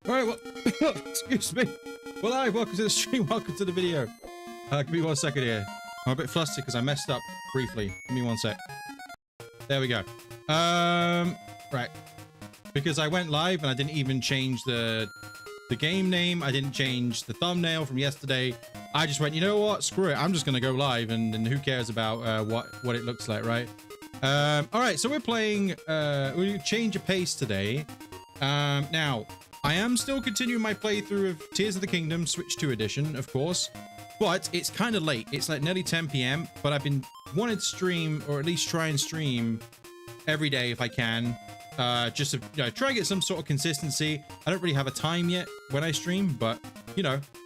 All right, well, excuse me. Well, hi, welcome to the stream. Welcome to the video. Give me 1 second here. I'm a bit flustered because I messed up briefly. Give me 1 sec. There we go. Right. Because I went live and I didn't even change the game name. I didn't change the thumbnail from yesterday. I just went, you know what? Screw it. I'm just going to go live and who cares about what it looks like, right? All right, so we're playing, we change of pace today. Now, I am still continuing my playthrough of Tears of the Kingdom Switch 2 edition, of course, but it's kind of late. It's like nearly 10 p.m., but I've been wanting to stream, or at least try and stream every day if I can, just to try and get some sort of consistency. I don't really have a time yet when I stream, but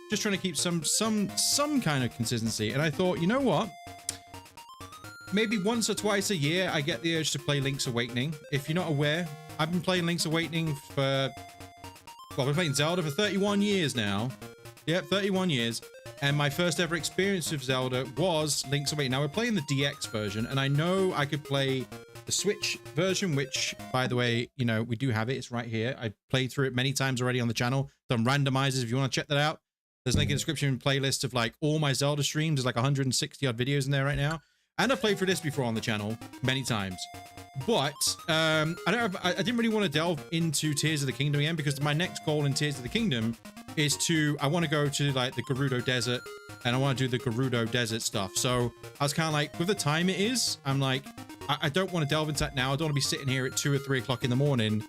just trying to keep some kind of consistency. And I thought, you know what? Maybe once or twice a year, I get the urge to play Link's Awakening. If you're not aware, I've been playing Link's Awakening for, well, I've been playing Zelda for 31 years now. Yep, 31 years. And my first ever experience of Zelda was Link's Awakening. Now, we're playing the DX version, and I know I could play the Switch version, which, by the way, we do have it. It's right here. I played through it many times already on the channel. Done randomizers if you want to check that out. There's a link in the description playlist of like all my Zelda streams. There's like 160 odd videos in there right now. And I've played through this before on the channel many times. But I didn't really want to delve into Tears of the Kingdom again, because my next goal in Tears of the Kingdom is I want to go to like the Gerudo Desert, and I want to do the Gerudo Desert stuff. So I was kind of like, with the time it is, I'm like, I don't want to delve into that now. I don't want to be sitting here at 2 or 3 o'clock in the morning,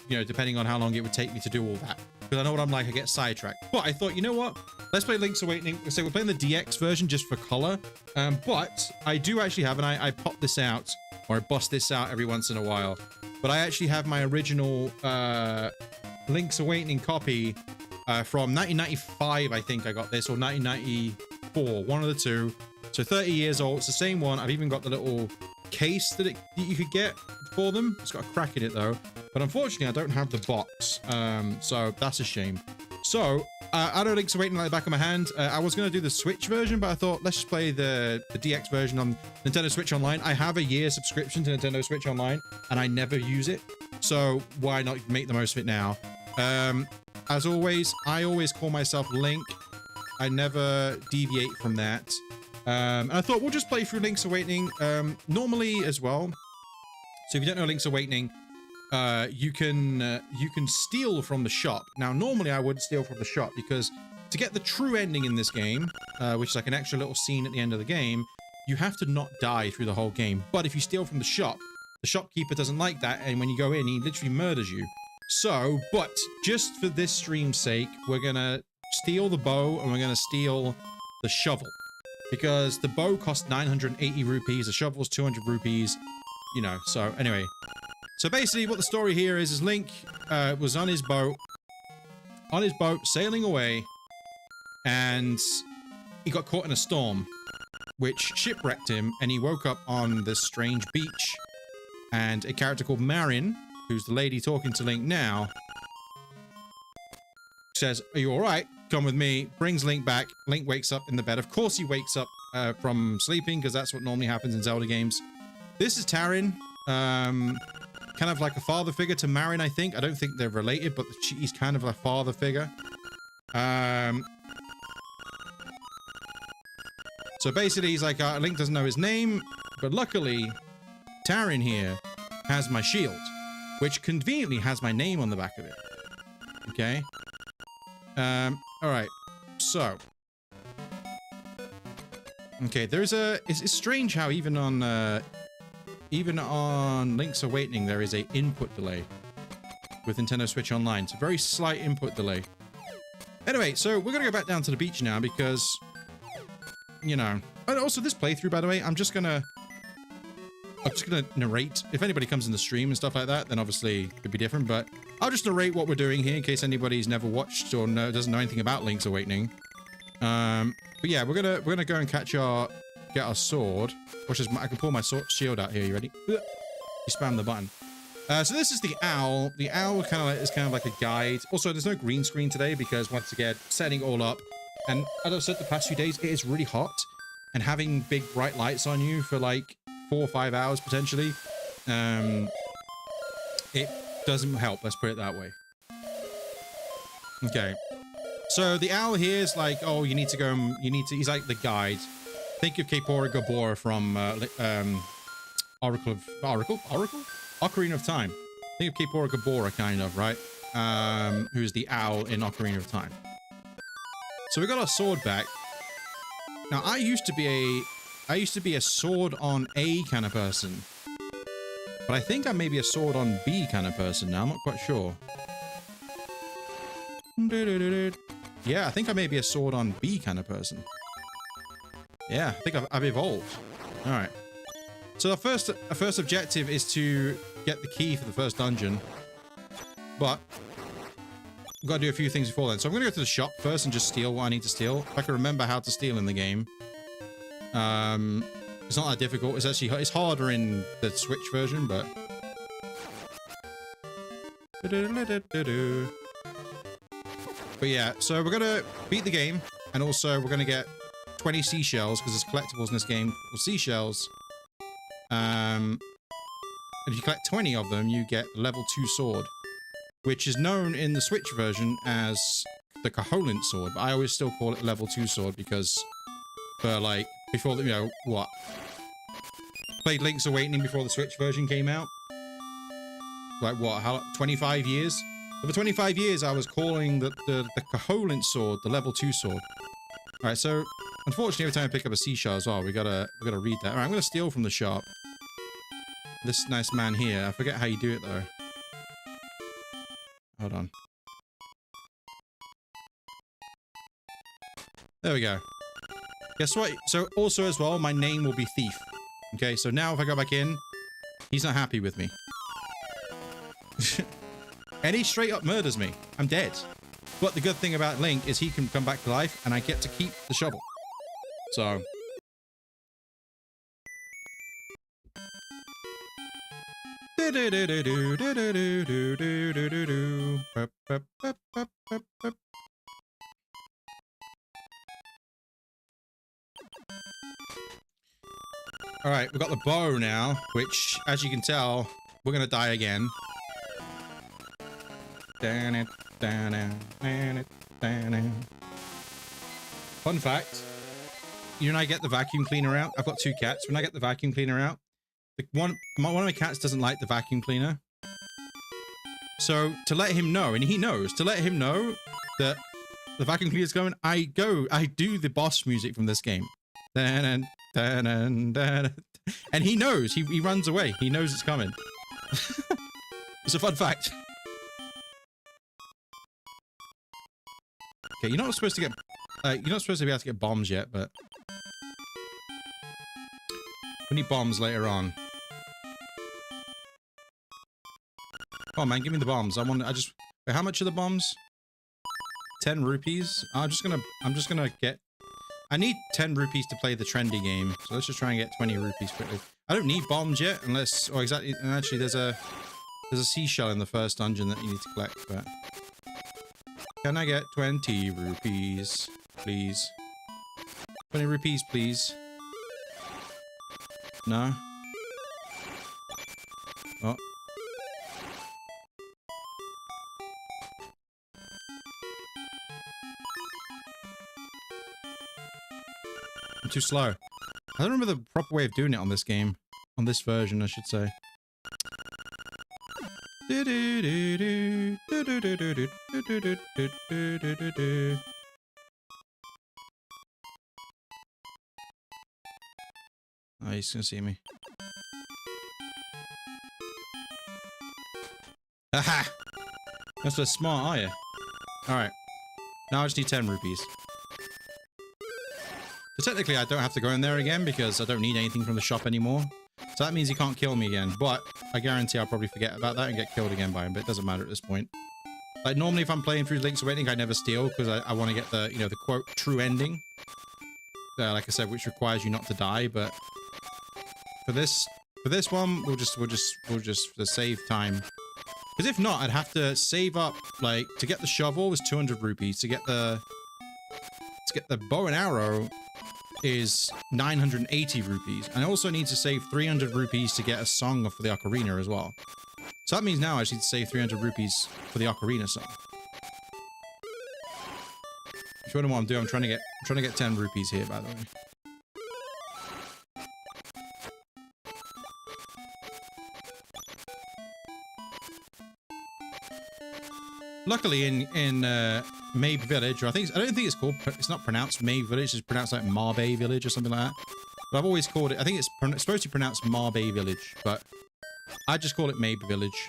depending on how long it would take me to do all that. Because I know what I'm like, I get sidetracked. But I thought, you know what? Let's play Link's Awakening. So we're playing the DX version just for color. But I do actually have, and I pop this out, or I bust this out every once in a while. But I actually have my original Link's Awakening copy from 1995, I think I got this, or 1994, one of the two. So 30 years old. It's the same one. I've even got the little case that you could get for them. It's got a crack in it though. But unfortunately, I don't have the box. So that's a shame. So I know Link's Awakening like the back of my hand. I was going to do the Switch version, but I thought let's just play the DX version on Nintendo Switch Online. I have a year subscription to Nintendo Switch Online, and I never use it. So why not make the most of it now? As always, I always call myself Link. I never deviate from that. And I thought we'll just play through Link's Awakening normally as well. So if you don't know Link's Awakening, you can steal from the shop. Now, normally I would steal from the shop, because to get the true ending in this game, which is like an extra little scene at the end of the game, you have to not die through the whole game. But if you steal from the shopkeeper doesn't like that, and when you go in, he literally murders you. So, but just for this stream's sake, we're gonna steal the bow and we're gonna steal the shovel, because the bow costs 980 rupees, the shovel's 200 rupees, so anyway. So basically what the story here is Link was on his boat, sailing away, and he got caught in a storm, which shipwrecked him, and he woke up on this strange beach, and a character called Marin, who's the lady talking to Link now, says, "Are you all right? Come with me." Brings Link back. Link wakes up in the bed. Of course he wakes up from sleeping, because that's what normally happens in Zelda games. This is Tarin, kind of like a father figure to Marin, I think. I don't think they're related, but he's kind of a father figure. So basically he's like, Link doesn't know his name, but luckily Tarin here has my shield, which conveniently has my name on the back of it. Okay. All right. So. Okay, it's strange how even on Link's Awakening, there is a input delay with Nintendo Switch Online. It's a very slight input delay. Anyway, so we're gonna go back down to the beach now, because, and also this playthrough, by the way, I'm just gonna narrate. If anybody comes in the stream and stuff like that, then obviously it could be different, but I'll just narrate what we're doing here in case anybody's never watched or doesn't know anything about Link's Awakening. But yeah, we're gonna go and get our sword. Which is, I can pull my shield out here. You ready? You spam the button. So this is the owl. The owl is kind of like a guide. Also, there's no green screen today because, once again, setting it all up. And as I've said the past few days, it is really hot. And having big bright lights on you for like 4 or 5 hours potentially, it doesn't help. Let's put it that way. Okay. So the owl here is like, oh, you need to go, he's like the guide. Think of Kaepora Gaebora from Ocarina of Time. Think of Kaepora Gaebora, kind of, right? Who's the owl in Ocarina of Time. So we got our sword back. Now, I used to be a sword on A kind of person. But I think I may be a sword on B kind of person now. I'm not quite sure. Yeah, I think I may be a sword on B kind of person. Yeah, I think I've evolved. All right. So our first objective is to get the key for the first dungeon. But we've got to do a few things before then. So I'm going to go to the shop first and just steal what I need to steal. If I can remember how to steal in the game. It's not that difficult. It's harder in the Switch version, but... But yeah, so we're going to beat the game. And also we're going to get 20 seashells, because there's collectibles in this game with seashells. And if you collect 20 of them, you get level 2 sword, which is known in the Switch version as the Koholint sword, but I always still call it level 2 sword because for like, before the, you know, what? Played Link's Awakening before the Switch version came out. Like what, how, 25 years? So for 25 years I was calling the Koholint sword the level 2 sword. Alright, so unfortunately every time I pick up a seashell as well, we gotta read that. Alright, I'm gonna steal from the shop. This nice man here. I forget how you do it though. Hold on. There we go. Guess what? So also as well, my name will be Thief. Okay, so now if I go back in, he's not happy with me. And he straight up murders me. I'm dead. But the good thing about Link is he can come back to life and I get to keep the shovel. So... Alright, we've got the bow now, which, as you can tell, we're gonna die again. Fun fact, when I get the vacuum cleaner out, I've got 2 cats. When I get the vacuum cleaner out, one of my cats doesn't like the vacuum cleaner. So to let him know, and he knows, to let him know that the vacuum cleaner's going, I do the boss music from this game. And he knows, he runs away. He knows it's coming. It's a fun fact. Okay, you're not supposed to get, you're not supposed to be able to get bombs yet, but we need bombs later on. Oh man, give me the bombs. Wait, how much are the bombs? 10 rupees? I'm just gonna get, I need 10 rupees to play the trendy game. So let's just try and get 20 rupees quickly. I don't need bombs yet, unless, oh exactly, and actually there's a seashell in the first dungeon that you need to collect, but. Can I get 20 rupees, please? 20 rupees, please. No? Oh. I'm too slow. I don't remember the proper way of doing it on this game. On this version, I should say. Oh, he's gonna see me. Haha! That's so smart, are you? Alright. Now I just need 10 rupees. So technically I don't have to go in there again because I don't need anything from the shop anymore. So that means he can't kill me again, but I guarantee I'll probably forget about that and get killed again by him, but it doesn't matter at this point. Like, normally if I'm playing through Link's Awakening, I never steal, because I want to get the, you know, the quote, true ending. Like I said, which requires you not to die, but for this one, we'll just to save time. Because if not, I'd have to save up, like, to get the shovel was 200 rupees, to get the bow and arrow is 980 rupees. And I also need to save 300 rupees to get a song for the ocarina as well. So that means now I just need to save 300 rupees for the ocarina song. If you wonder what I'm doing, I'm trying to get 10 rupees here, by the way. Luckily, in Mabe Village, or I don't think it's called. It's not pronounced Mabe Village. It's pronounced like Marbe Village or something like that. But I've always called it. I think it's supposed to be pronounced Marbe Village, but I just call it Mabe Village.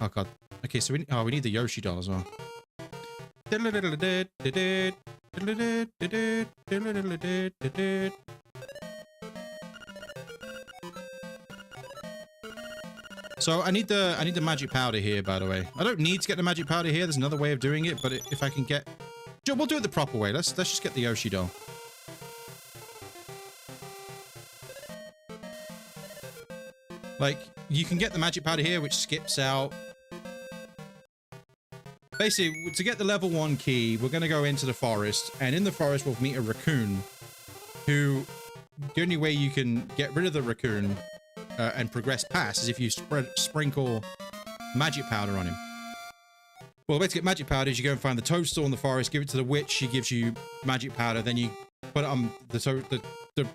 Oh god. Okay, so we need the Yoshi doll as well. So I need the magic powder here, by the way. I don't need to get the magic powder here. There's another way of doing it, but if I can get, we'll do it the proper way. Let's just get the Yoshi doll. Like, you can get the magic powder here, which skips out. Basically, to get the level 1 key, we're going to go into the forest, and in the forest we'll meet a raccoon, who, the only way you can get rid of the raccoon and progress past is if you sprinkle magic powder on him. Well, the way to get magic powder is you go and find the toadstool in the forest, give it to the witch, she gives you magic powder, then you put it on the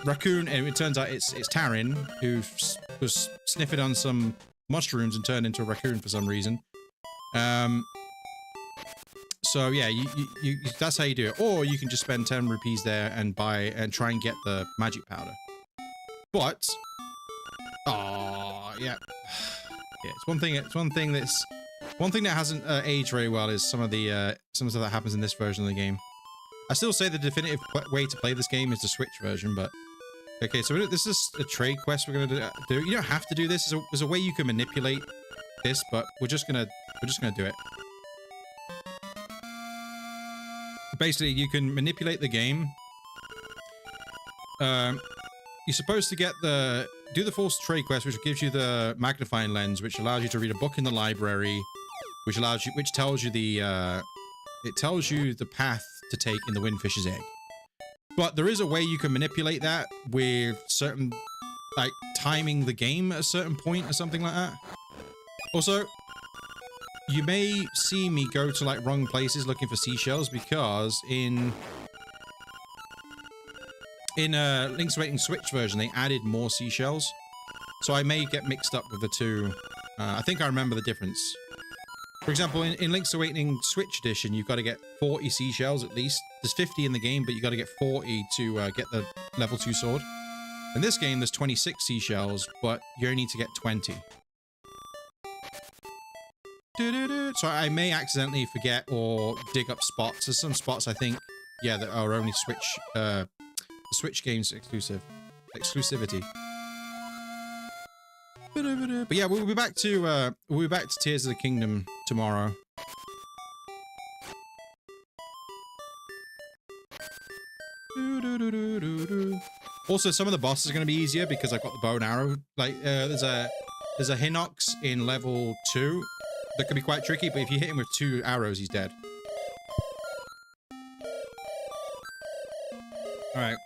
raccoon, and it turns out it's Tarin, who was sniffing on some mushrooms and turned into a raccoon for some reason. So yeah, you that's how you do it. Or you can just spend 10 rupees there and buy and try and get the magic powder. But, yeah, it's one thing that hasn't aged very well is some of the stuff that happens in this version of the game. I still say the definitive way to play this game is the Switch version, but okay. So this is a trade quest we're gonna do. You don't have to do this. There's a way you can manipulate this, but we're just gonna do it. Basically, you can manipulate the game. You're supposed to do the false trade quest, which gives you the magnifying lens, which allows you to read a book in the library, which tells you the path to take in the windfish's egg. But there is a way you can manipulate that with certain, like, timing the game at a certain point or something like that. Also, you may see me go to, like, wrong places looking for seashells, because in Link's Awakening Switch version, they added more seashells. So I may get mixed up with the two. I think I remember the difference. For example, in Link's Awakening Switch edition, you've got to get 40 seashells at least. There's 50 in the game, but you got to get 40 to get the level 2 sword. In this game, there's 26 seashells, but you only need to get 20. So I may accidentally forget or dig up spots. There's some spots, I think, yeah, that are only Switch games exclusivity. But yeah, we'll be back to Tears of the Kingdom tomorrow. Also, some of the bosses are going to be easier because I've got the bow and arrow. Like, there's a Hinox in level 2 that can be quite tricky, but if you hit him with 2 arrows, he's dead. Alright.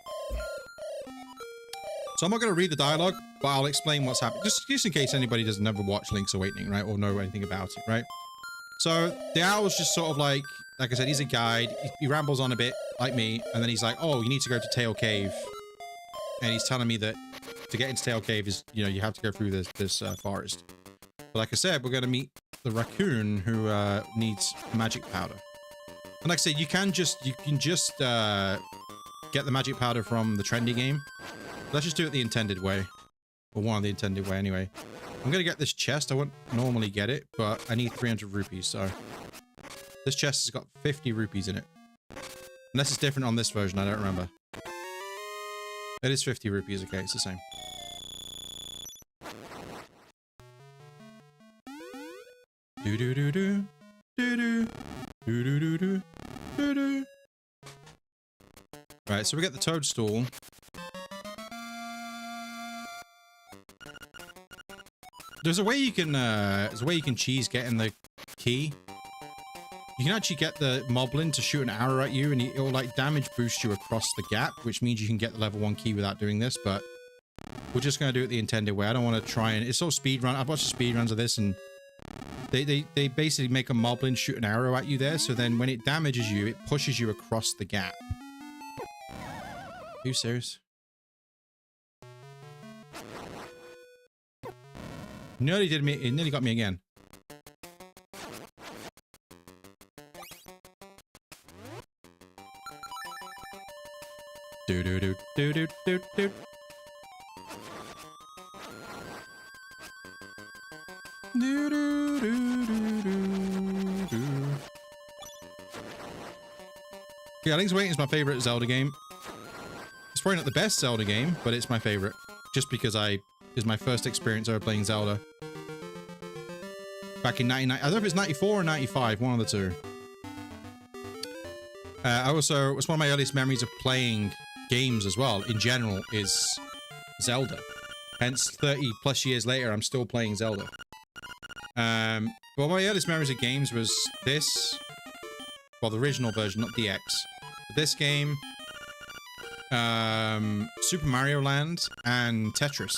So I'm not going to read the dialogue, but I'll explain what's happening. Just in case anybody doesn't ever watch Link's Awakening, right? Or know anything about it, right? So the owl's just sort of like I said, he's a guide. He rambles on a bit, like me, and then he's like, oh, you need to go to Tail Cave. And he's telling me that to get into Tail Cave is, you know, you have to go through this forest. But like I said, we're going to meet the raccoon who needs magic powder. And like I said, you can just get the magic powder from the trendy game. Let's just do it the intended way. Or one of the intended way, anyway. I'm gonna get this chest. I wouldn't normally get it, but I need 300 rupees, so... This chest has got 50 rupees in it. Unless it's different on this version, I don't remember. It is 50 rupees, okay, it's the same. Do-do-do-do. Do-do. Do-do-do-do. Do-do. Right, so we get the toadstool. There's a way you can cheese getting the key. You can actually get the moblin to shoot an arrow at you, and it will like damage boost you across the gap, which means you can get the level 1 key without doing this. But we're just gonna do it the intended way. I don't want to try and it's all speed run. I've watched the speed runs of this, and They basically make a moblin shoot an arrow at you there, so then when it damages you, it pushes you across the gap. Are you serious? Nearly did me. It nearly got me again. Do do do do do do do. Do do do do do do. Yeah, Link's Awakening is my favorite Zelda game. It's probably not the best Zelda game, but it's my favorite, just because is my first experience ever playing Zelda. Back in 99, I don't know if it's 94 or 95, one of the two. I also, it's one of my earliest memories of playing games as well, in general, is Zelda. Hence, 30 plus years later, I'm still playing Zelda. Well, my earliest memories of games was this, well, the original version, not DX. This game, Super Mario Land, and Tetris.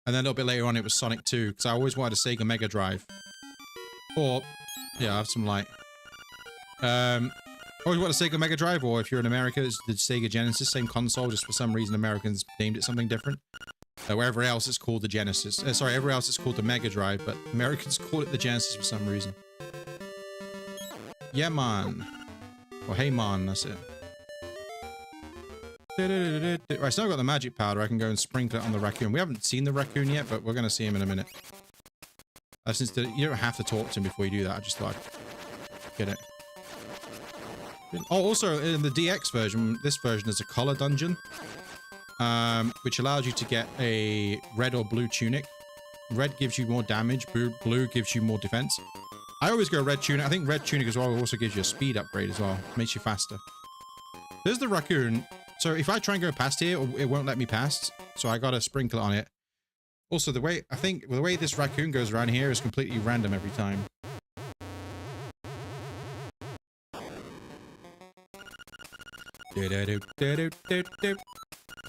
And then a little bit later on, it was Sonic 2, because I always wanted a Sega Mega Drive. Or, yeah, I have some light. Always wanted a Sega Mega Drive, or if you're in America, it's the Sega Genesis, same console, just for some reason Americans named it something different. Wherever else it's called the Genesis. Sorry, everywhere else it's called the Mega Drive, but Americans call it the Genesis for some reason. Yeah, man. Or hey, man, that's it. Right, so I've got the magic powder. I can go and sprinkle it on the raccoon. We haven't seen the raccoon yet, but we're going to see him in a minute. Since you don't have to talk to him before you do that, I just thought I'd get it. Oh, also, in the DX version, this version is a color dungeon, which allows you to get a red or blue tunic. Red gives you more damage, blue gives you more defense. I always go red tunic. I think red tunic as well also gives you a speed upgrade as well. Makes you faster. There's the raccoon. So if I try and go past here, it won't let me pass. So I gotta sprinkle it on it. Also, the way, I think, the way this raccoon goes around here is completely random every time.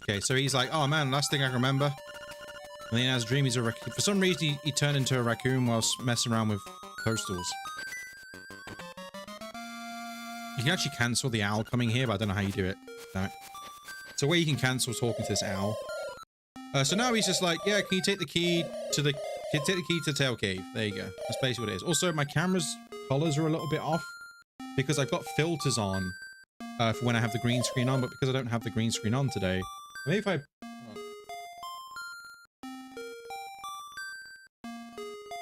Okay, so he's like, oh man, last thing I can remember. And then he has a dream he's a raccoon. For some reason, he turned into a raccoon whilst messing around with toadstools. You can actually cancel the owl coming here, but I don't know how you do it. Damn it. So where you can cancel talking to this owl. So now he's just like, yeah, can you take the key to the... Can you take the key to the tail cave? There you go. That's basically what it is. Also, my camera's colors are a little bit off because I've got filters on for when I have the green screen on, but because I don't have the green screen on today, maybe if I...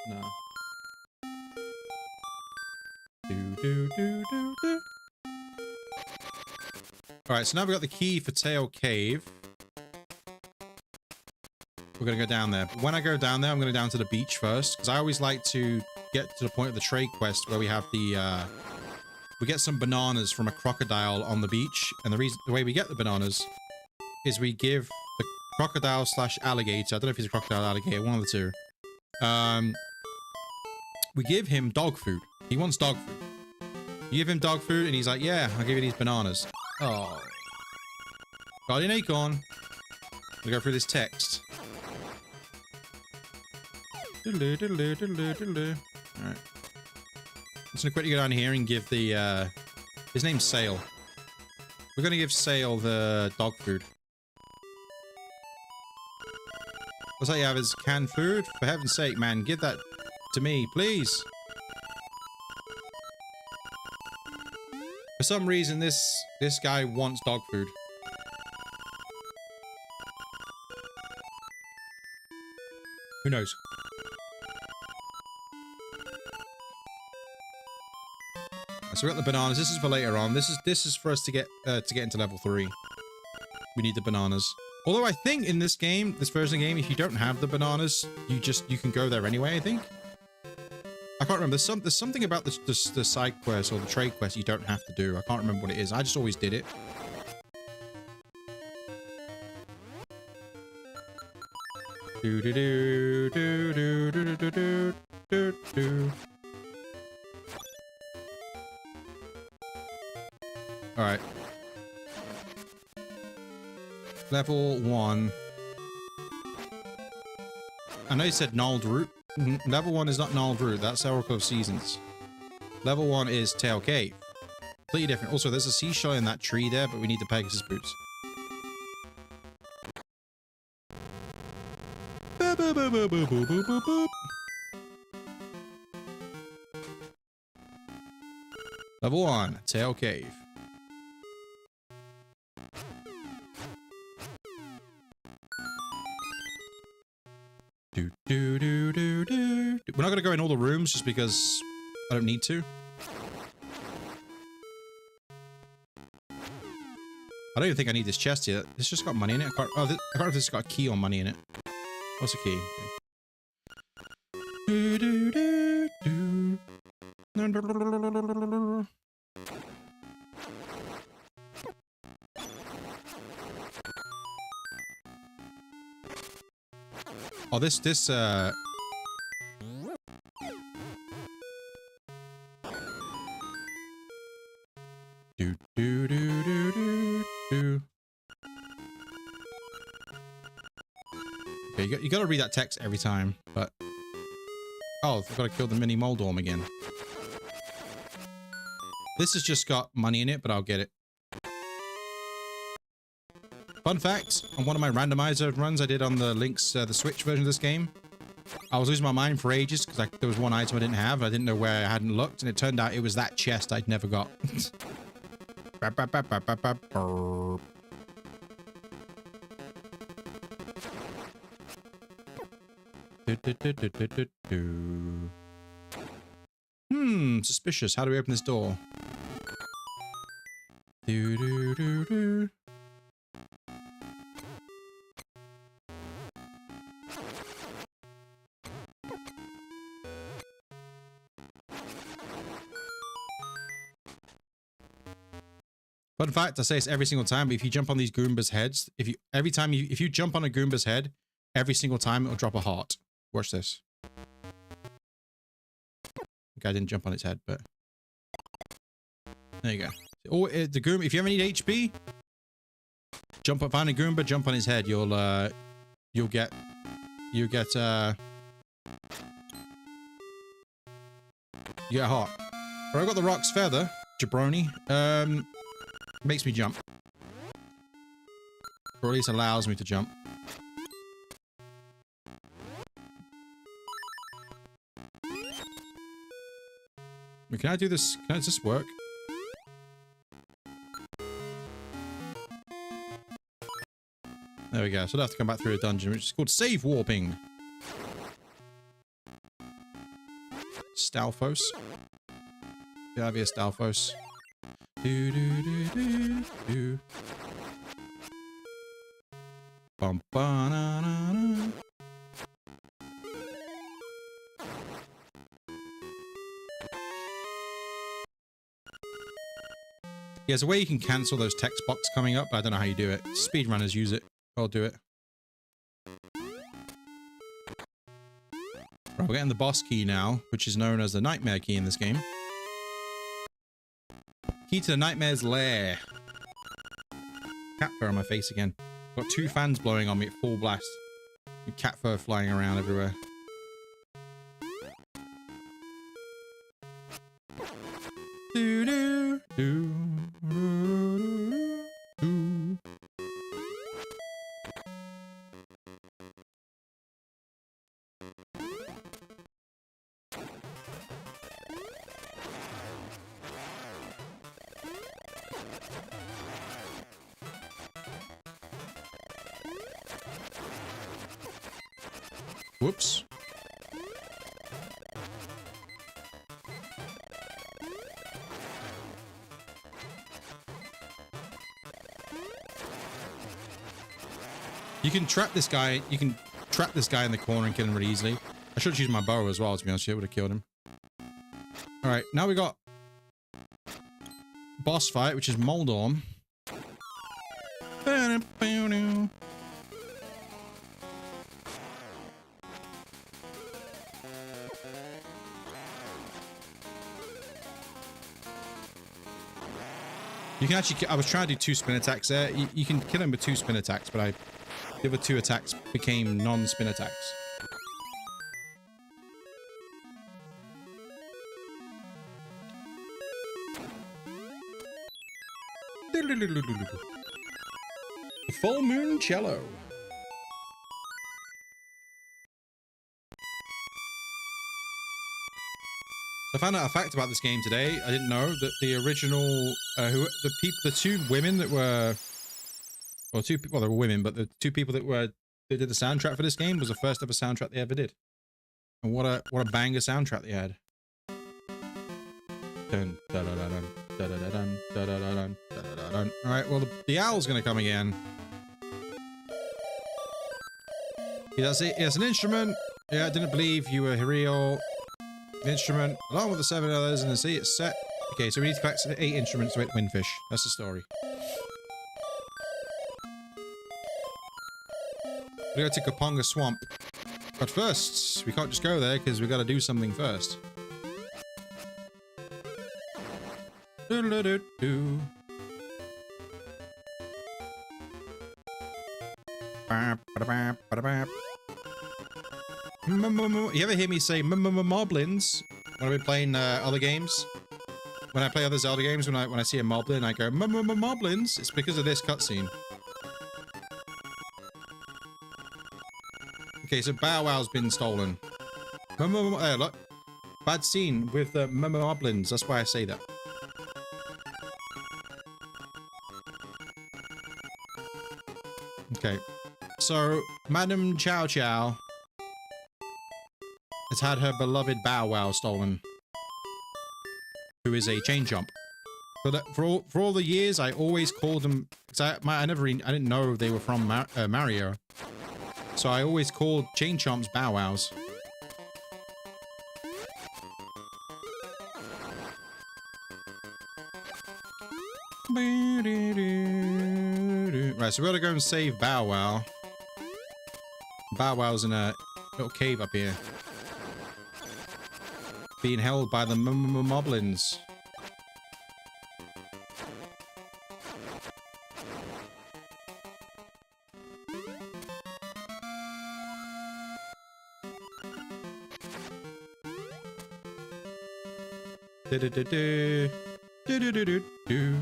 No. Alright, so now we've got the key for Tail Cave. We're going to go down there. But when I go down there, I'm going to go down to the beach first, because I always like to get to the point of the trade quest where we have the, we get some bananas from a crocodile on the beach, and the way we get the bananas is we give the crocodile slash alligator, I don't know if he's a crocodile or alligator, one of the two, we give him dog food. He wants dog food. You give him dog food, and he's like, yeah, I'll give you these bananas. Oh. Guardian Acorn. We go through this text. Alright. I'm just gonna quickly go down here and give the, his name's Sail. We're gonna give Sail the dog food. What's that you have is canned food? For heaven's sake, man, give that to me, please. For some reason, this guy wants dog food. Who knows? So we got the bananas. This is for later on. This is for us to get into level 3. We need the bananas. Although I think in this game, this version of the game, if you don't have the bananas, you can go there anyway, I think. I can't remember. There's something about the side quest or the trade quest you don't have to do. I can't remember what it is. I just always did it. Do do do do do do do do do do. All right. Level 1. I know you said gnarled root. Level 1 is not Gnarled Root. That's Oracle of Seasons. Level 1 is Tail Cave. Completely different. Also, there's a seashell in that tree there, but we need the Pegasus boots. Boop, boop, boop, boop, boop, boop, boop, boop. Level 1, Tail Cave. Do, do, do, do, do. We're not going to go in all the rooms just because I don't need to. I don't even think I need this chest yet. It's just got money in it. I can't know if this has got a key or money in it. What's the key? Okay. Do, do, do, do. Oh, this, do, do, do, do, do, do. Okay, you gotta read that text every time, but... Oh, I've gotta kill the mini Moldorm again. This has just got money in it, but I'll get it. Fun fact, on one of my randomizer runs I did on the Link's, the Switch version of this game, I was losing my mind for ages because there was one item I didn't have. I didn't know where I hadn't looked, and it turned out it was that chest I'd never got. Suspicious. How do we open this door? Do, do, do, do. Fun fact, I say this every single time, but if you jump on these Goombas' heads, if you jump on a Goomba's head, every single time it'll drop a heart. Watch this. Okay, I didn't jump on its head, but there you go. Or the Goomba, if you ever need HP, find a Goomba, jump on his head. You'll get a heart. But I got the Rock's Feather, jabroni. Makes me jump. Or at least allows me to jump. Can I do this? Does this work? There we go. So I'll have to come back through a dungeon, which is called Save Warping. Stalfos. Davia Stalfos. Do do do do do. Bum ba na na na. Yeah, there's a way you can cancel those text box coming up, but I don't know how you do it. Speedrunners use it. I'll do it. Right, we're getting the boss key now, which is known as the Nightmare key in this game. Key to the Nightmare's lair. Cat fur on my face again. Got 2 fans blowing on me at full blast. And cat fur flying around everywhere. Do do do do do. Whoops. You can trap this guy. You can trap this guy in the corner and kill him really easily. I should use my bow as well, to be honest. It would have killed him. All right, now we got boss fight, which is Moldorm. You can actually, I was trying to do 2 spin attacks there. You can kill him with 2 spin attacks, but the other 2 attacks became non-spin attacks. The Full Moon Cello. So I found out a fact about this game today. I didn't know that the original, the two women that were, well, they were women, but the two people that did the soundtrack for this game was the first ever soundtrack they ever did. And what a banger soundtrack they had. Dun, dun, dun, dun, dun, dun, dun, dun, dun, dun, dun, dun, dun. All right, well, the owl's gonna come again. He does it. He has an instrument. Yeah, I didn't believe you were real. Instrument, along with the 7 others in the sea, it's set. Okay, so we need to collect 8 instruments to make windfish. That's the story. We go to Kaponga Swamp. But first, we can't just go there because we got to do something first. Do-do-do-do. You ever hear me say moblins when I've been playing other games? When I play other Zelda games, when I see a moblin, I go moblins. It's because of this cutscene. Okay, so Bow Wow's been stolen. Look, bad scene with the moblins. That's why I say that. Okay, so Madam Chow Chow has had her beloved Bow Wow stolen, who is a chain chomp. For all the years, I always called them, because I didn't know they were from Mario, so I always called chain chomps Bow Wows. Right, so we gotta go and save Bow Wow. Bow Wow's in a little cave up here, being held by the moblins. Do-do-do-do. Do-do-do-do-do.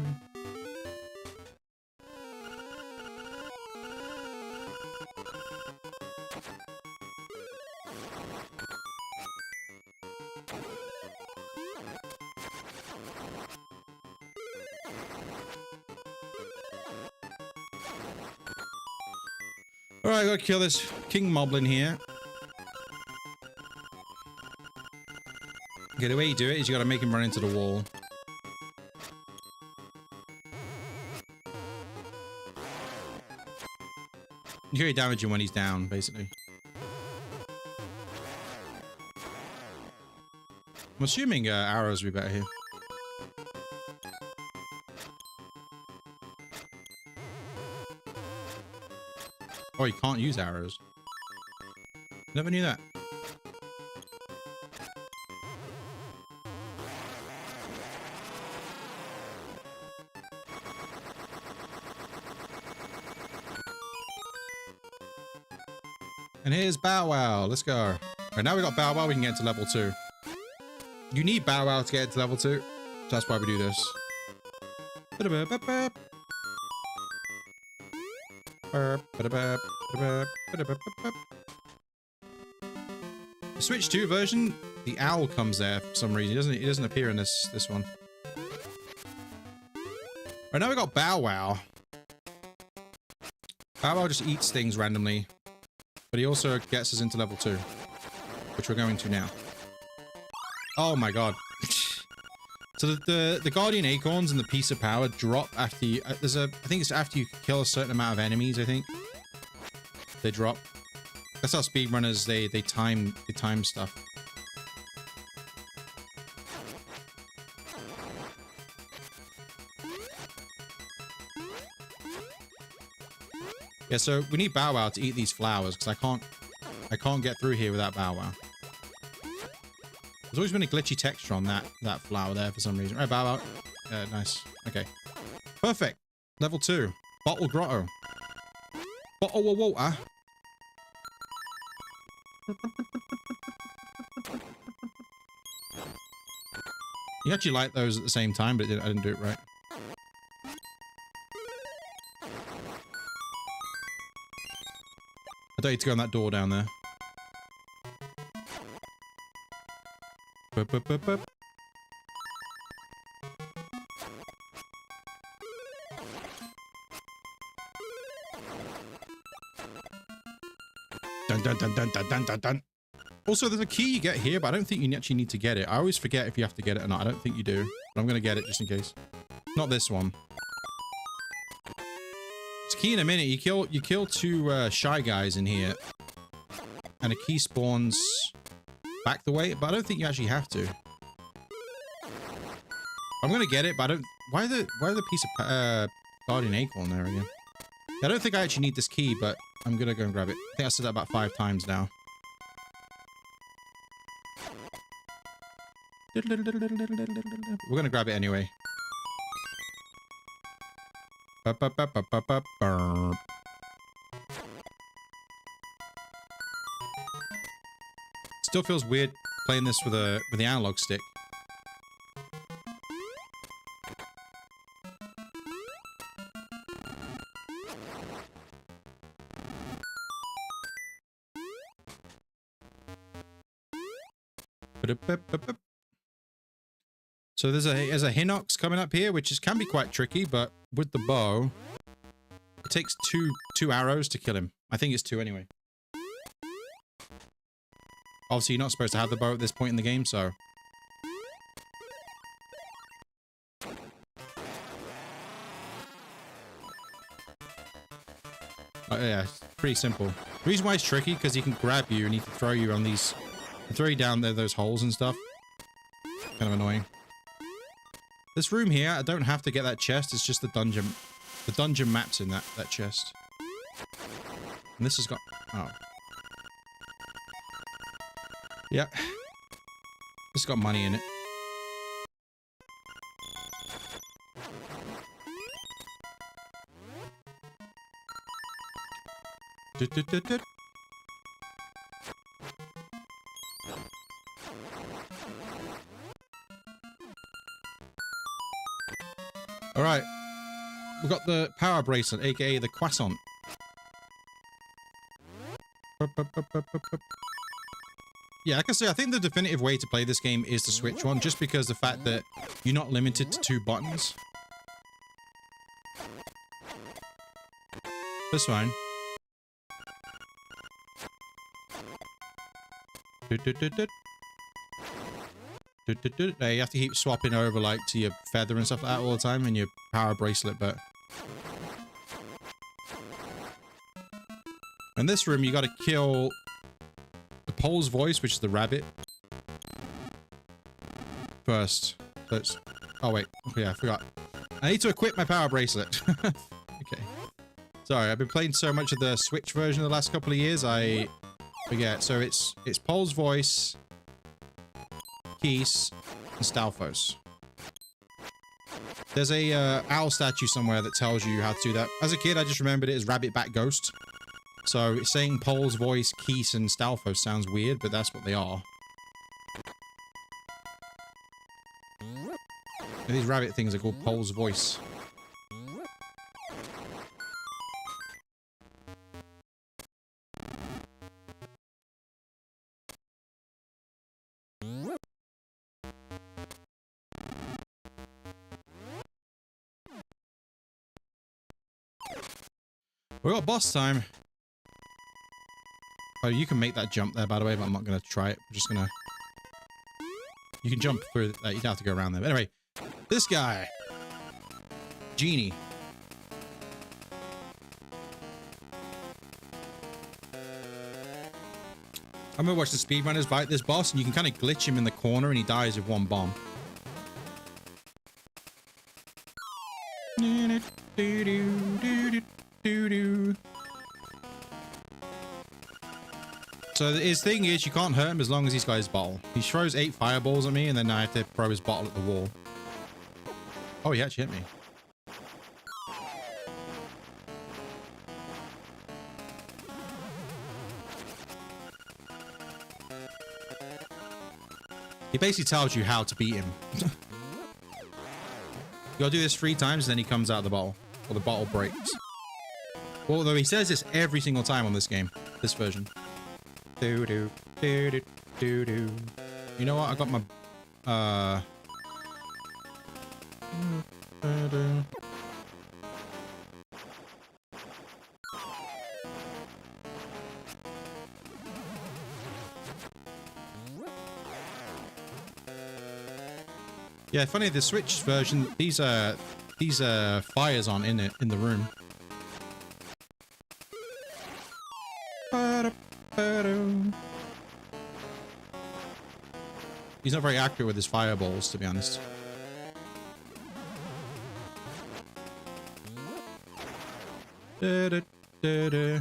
Alright, I gotta kill this King Moblin here. Okay, the way you do it is you gotta make him run into the wall. You can damage him when he's down, basically. I'm assuming arrows would be better here. Oh, you can't use arrows. Never knew that. And here's Bow Wow. Let's go. Right, now we got Bow Wow, we can get into level 2. You need Bow Wow to get into level 2. So that's why we do this. The Switch 2 version, the owl comes there for some reason. He doesn't appear in this one. Right, now we got Bow Wow. Bow Wow just eats things randomly. But he also gets us into level 2. Which we're going to now. Oh my god. So the Guardian Acorns and the Piece of Power drop after you... I think it's after you kill a certain amount of enemies, I think. They drop. That's how speedrunners, they time stuff. Yeah, so we need Bow Wow to eat these flowers, because I can't get through here without Bow Wow. There's always been a glitchy texture on that flower there for some reason. Right, Bow Wow. Nice. Okay. Perfect. Level 2. Bottle Grotto. Bottle of water. You actually light those at the same time, but I didn't do it right. I don't need to go in that door down there. Bup, bup, bup, bup. Dun, dun, dun, dun, dun, dun, dun, dun. Also, there's a key you get here, but I don't think you actually need to get it. I always forget if you have to get it or not. I don't think you do. But I'm going to get it just in case. Not this one. It's a key in a minute. You kill two shy guys in here. And a key spawns back the way, but I don't think you actually have to. I'm going to get it, but I don't... Why the piece of Guardian Acorn there again? I don't think I actually need this key, but I'm going to go and grab it. I think I said that about 5 times now. We're going to grab it anyway. Still feels weird playing this with the analog stick. So there's a Hinox coming up here, which can be quite tricky, but with the bow, it takes two arrows to kill him. I think it's 2 anyway. Obviously, you're not supposed to have the bow at this point in the game, so... yeah, it's pretty simple. The reason why it's tricky, because he can grab you and he can throw you on these... throw you down there, those holes and stuff. Kind of annoying. This room here, I don't have to get that chest, it's just the dungeon. The dungeon maps in that chest. And this has got... oh. Yeah. This has got money in it. Alright. We've got the power bracelet, aka the croissant. Yeah, like I say, I think the definitive way to play this game is the Switch one, just because the fact that you're not limited to 2 buttons. That's fine. Now you have to keep swapping over like to your feather and stuff like that all the time and your power bracelet, but in this room you got to kill the Pole's voice, which is the rabbit, first. That's... oh wait, oh, yeah, I forgot. I need to equip my power bracelet. Okay. Sorry, I've been playing so much of the Switch version the last couple of years, I forget. So it's Pole's voice, Keys, and Stalfos. There's a owl statue somewhere that tells you how to do that. As a kid, I just remembered it as Rabbit Back Ghost. So saying Pole's voice, Keys, and Stalfos sounds weird, but that's what they are. And these rabbit things are called Pole's voice. We got boss time. Oh, you can make that jump there, by the way, but I'm not going to try it. I'm just going to... you can jump through that. You don't have to go around there. But anyway, this guy. Genie. I'm going to watch the speedrunners fight this boss, and you can kind of glitch him in the corner, and he dies with 1 bomb. So his thing is, you can't hurt him as long as he's got his bottle. He throws 8 fireballs at me, and then I have to throw his bottle at the wall. Oh, he actually hit me. He basically tells you how to beat him. You gotta do this 3 times, and then he comes out of the bottle. Or the bottle breaks. Well, though he says this every single time on this game, this version. Do do do do do do. You know what? I got my yeah, funny, the Switch version, these fires aren't in it in the room. He's not very accurate with his fireballs, to be honest. Da, da, da, da.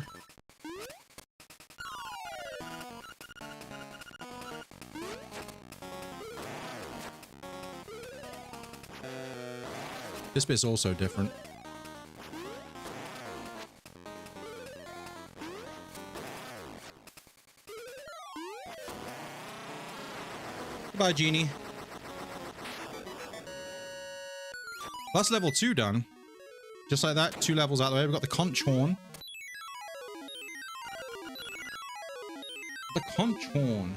This bit's also different. Goodbye, Genie. That's level 2 done. Just like that, 2 levels out of the way. We've got the conch horn. The conch horn.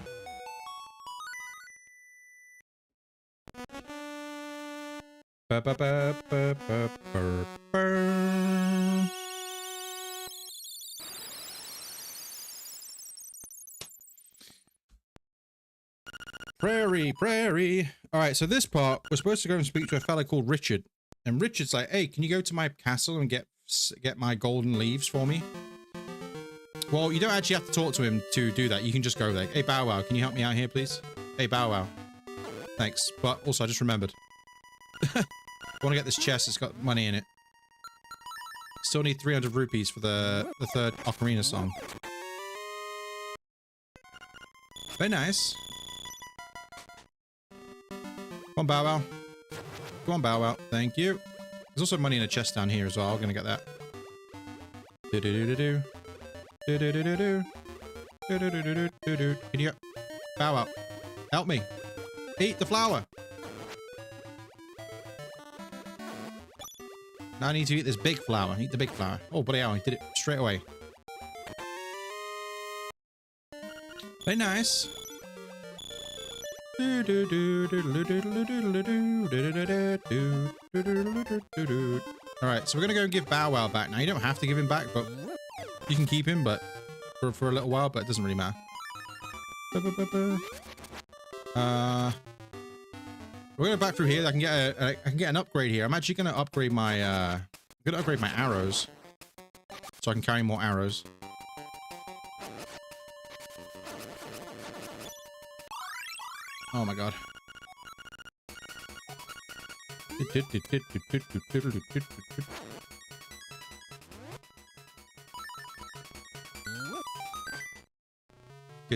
Ba, ba, ba, ba, ba, ba, ba. Prairie, prairie. All right, so this part, we're supposed to go and speak to a fella called Richard. And Richard's like, hey, can you go to my castle and get my golden leaves for me? Well, you don't actually have to talk to him to do that. You can just go there. Hey, Bow Wow, can you help me out here, please? Hey, Bow Wow. Thanks. But also, I just remembered. I want to get this chest. It's got money in it. Still need 300 rupees for the third Ocarina song. Very nice. Come on, Bow Wow. Come on, Bow Wow. Thank you. There's also money in a chest down here as well. I'm gonna get that. Do do do do do do do do do do do do do do do. Can you Bow Wow? Help me. Eat the flower. Now I need to eat this big flower. Eat the big flower. Oh, bloody hell, I did it straight away. Very nice. Alright, so we're gonna go and give Bow Wow back. Now, you don't have to give him back, but you can keep him, but for a little while, but it doesn't really matter. We're gonna back through here. I can get an upgrade here. I'm actually gonna upgrade my arrows, so I can carry more arrows. Oh my god. Okay,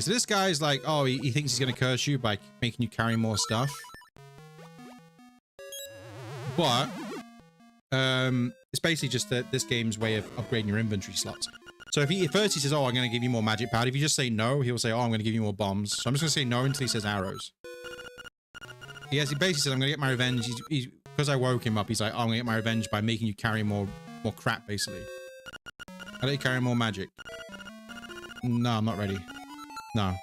so this guy's like, oh, he thinks he's gonna curse you by making you carry more stuff. But, it's basically just this game's way of upgrading your inventory slots. So if first he says, oh, I'm going to give you more magic powder. If you just say no, he'll say, oh, I'm going to give you more bombs. So I'm just going to say no until he says arrows. Yes, he basically said, I'm going to get my revenge. Because I woke him up, he's like, oh, I'm going to get my revenge by making you carry more crap, basically. I'll let you carry more magic. No, I'm not ready. No. I'll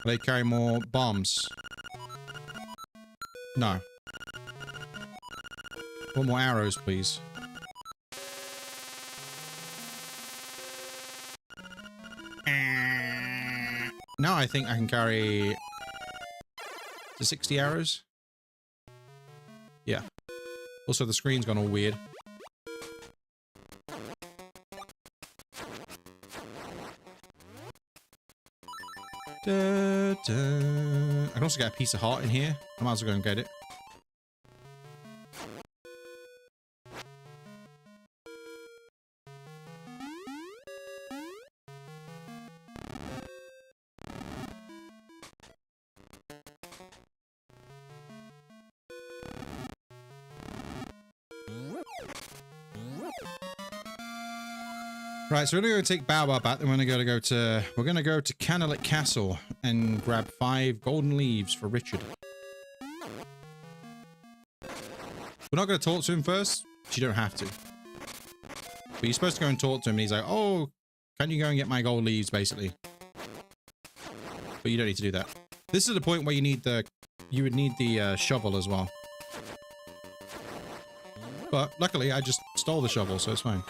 let you carry more bombs. No. Want more arrows, please. Now I think I can carry to 60 arrows. Yeah. Also, the screen's gone all weird. Da, da. I can also get a piece of heart in here. I might as well go and get it. Right, so we're gonna go take Bow Wow back. Then we're gonna go to Canalit Castle and grab 5 golden leaves for Richard. We're not gonna talk to him first. You don't have to. But you're supposed to go and talk to him, and he's like, oh, can you go and get my gold leaves, basically. But you don't need to do that. This is the point where you need the... You would need the shovel as well. But luckily, I just stole the shovel, so it's fine.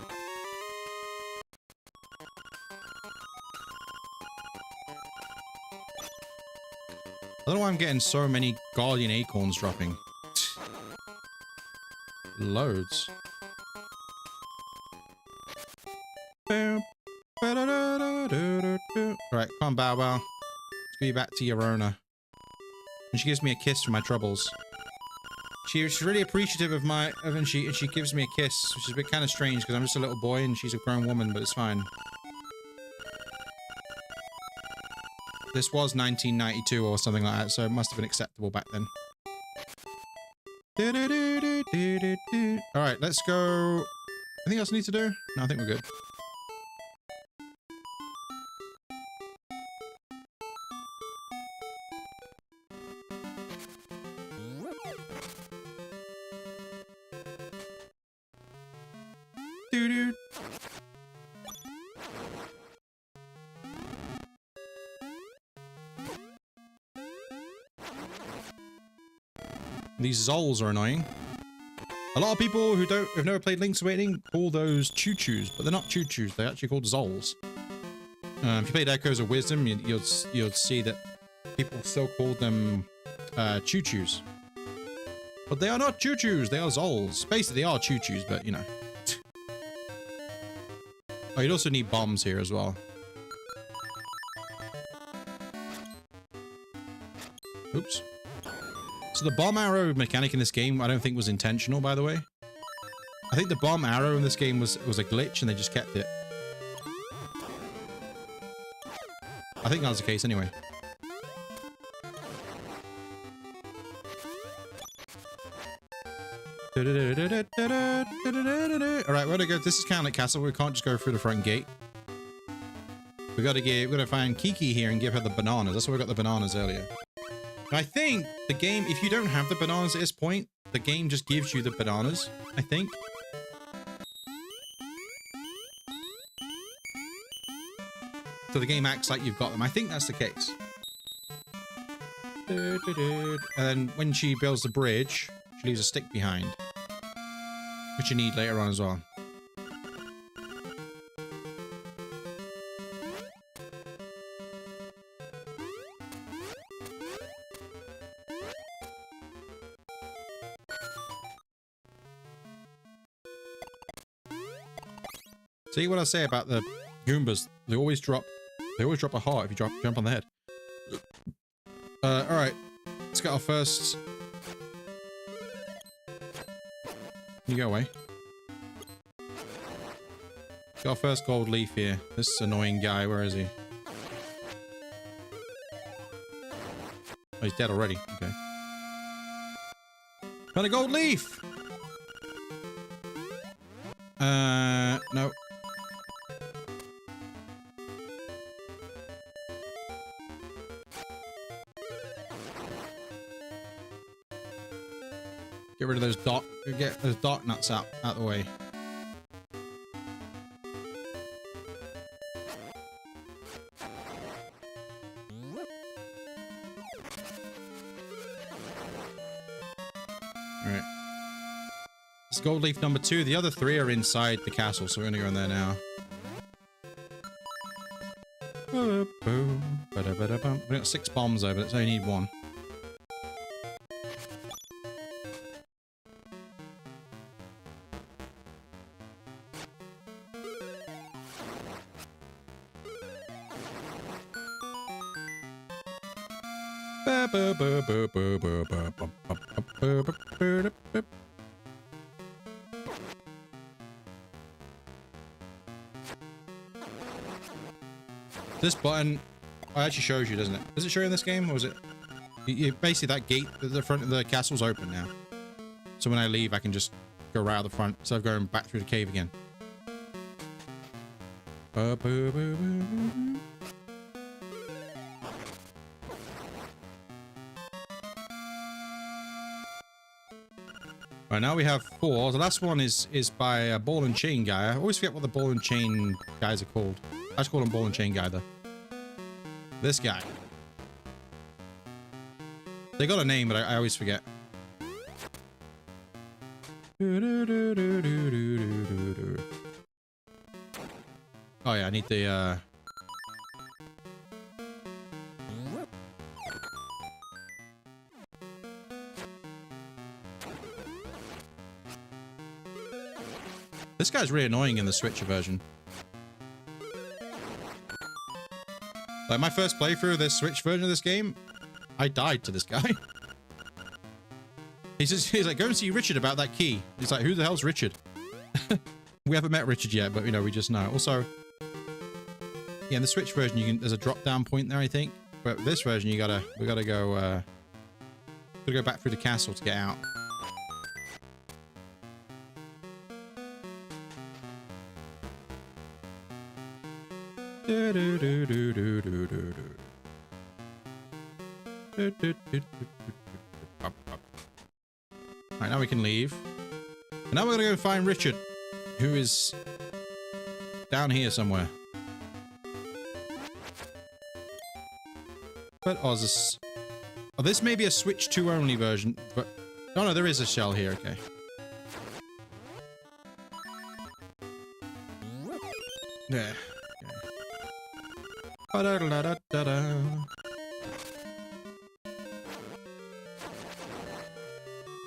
I don't know why I'm getting so many Guardian Acorns dropping. Loads. Alright, come on, Bow Wow. Let's get you back to your owner. And she gives me a kiss for my troubles. She's really appreciative of my... and she gives me a kiss, which is a bit kind of strange because I'm just a little boy and she's a grown woman, but it's fine. This was 1992 or something like that, so it must have been acceptable back then. Alright, let's go... Anything else I need to do? No, I think we're good. These Zols are annoying. A lot of people who have never played Link's Awakening call those choo-choos, but they're not choo-choos. They're actually called Zols. If you played Echoes of Wisdom, you'll see that people still call them choo-choos. But they are not choo-choos. They are Zols. Basically, they are choo-choos, but you know. Oh, you'd also need bombs here as well. Oops. So the bomb arrow mechanic in this game, I don't think was intentional, by the way. I think the bomb arrow in this game was a glitch and they just kept it. I think that was the case anyway. Alright, we're gonna go. This is Koholint Castle. We can't just go through the front gate. We gotta find Kiki here and give her the bananas. That's why we got the bananas earlier. I think the game, if you don't have the bananas at this point, the game just gives you the bananas, I think. So the game acts like you've got them. I think that's the case. And then when she builds the bridge, she leaves a stick behind. Which you need later on as well. See what I say about the Goombas? They always drop a heart if you jump on the head. Alright. Let's get our first... You go away. Got our first gold leaf here. This annoying guy, where is he? Oh, he's dead already. Okay. Got a gold leaf! No. Get rid of those dark nuts out the way. Alright. It's gold leaf number 2. The other 3 are inside the castle, so we're gonna go in there now. We got 6 bombs though, but it's only need 1. This button, actually shows you, doesn't it? Does it show you in this game, or is it? Basically, that gate at the front of the castle's open now. So when I leave, I can just go right out the front instead of going back through the cave again. Right, now we have 4. The last one is by a ball and chain guy. I always forget what the ball and chain guys are called. I just call him ball and chain guy, though. This guy. They got a name, but I always forget. Oh yeah, I need the This guy's really annoying in the Switcher version. Like my first playthrough of this Switch version of this game, I died to this guy. He's like, go and see Richard about that key. He's like, who the hell's Richard? We haven't met Richard yet, but you know, we just know. Also, yeah, in the Switch version, you can, there's a drop down point there, I think. But this version, we gotta go back through the castle to get out. Alright, now we can leave. And now we're gonna go find Richard, who is down here somewhere. But oh, this may be a Switch 2 only version, but oh no, there is a shell here, okay. Yeah. Ba-da-da-da-da-da.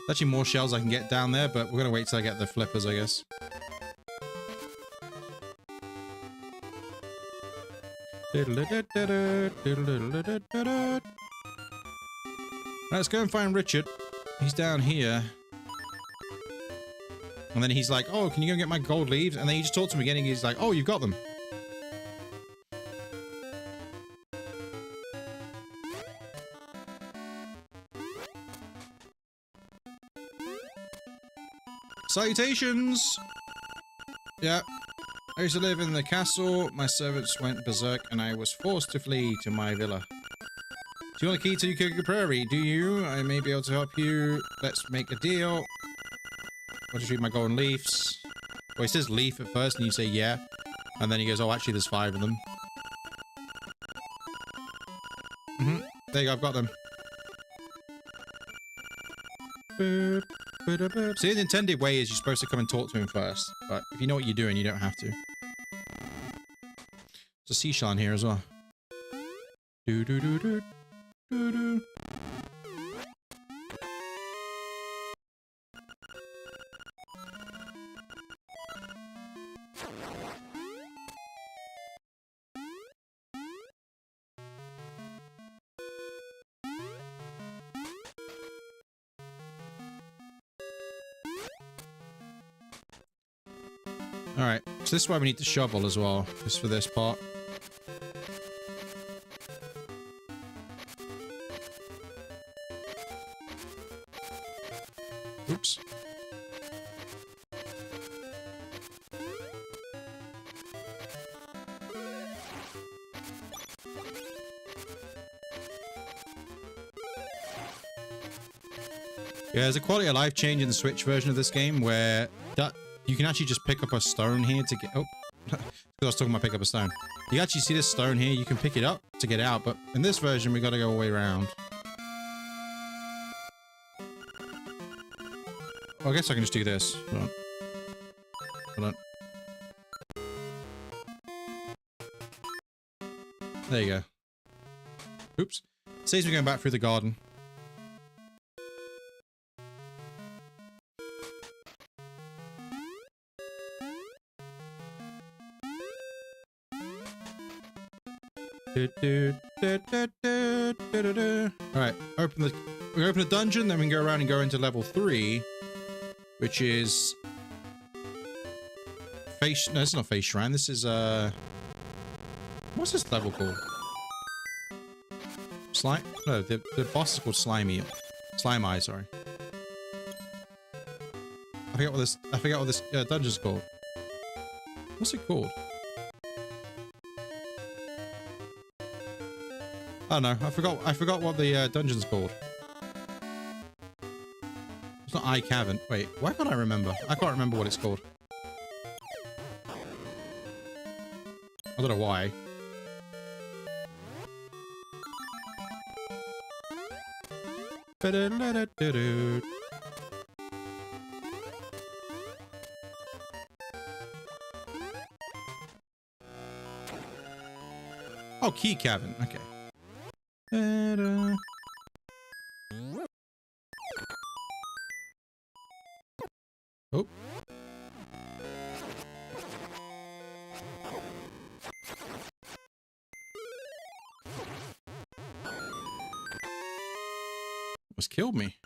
Actually more shells I can get down there, but we're gonna wait till I get the flippers, I guess. Let's go and find Richard. He's down here. And then he's like, oh, can you go get my gold leaves? And then you just talk to him again and he's like, oh, you've got them. Salutations! Yeah. I used to live in the castle. My servants went berserk and I was forced to flee to my villa. Do you want a key to Yukuga Prairie? Do you? I may be able to help you. Let's make a deal. I'll just read my golden leaves. Well, he says leaf at first and you say yeah. And then he goes, oh, actually there's 5 of them. There you go, I've got them. Boop. See, the intended way is you're supposed to come and talk to him first, but if you know what you're doing, you don't have to. There's a seashell in here as well. Do do do do do do. Alright, so this is why we need the shovel as well, just for this part. Oops. Yeah, there's a quality of life change in the Switch version of this game where that you can actually just pick up a stone here to get... Oh, because I was talking about pick up a stone. You actually see this stone here, you can pick it up to get out, but in this version, we gotta go all the way around. Oh, I guess I can just do this. Hold on. Hold on. There you go. Oops. Saves me going back through the garden. Alright, we open the dungeon, then we can go around and go into level 3, which is face. No, it's not face shrine. This is what's this level called? Slime? No, the boss is called Slimy. Slime Eye, sorry. I forget what this dungeon's called. What's it called? Oh no, I forgot what the dungeon's called. It's not I Cavern. Wait, why can't I remember? I can't remember what it's called. I don't know why. Oh, Key Cavern. Okay. Oh. Almost killed me.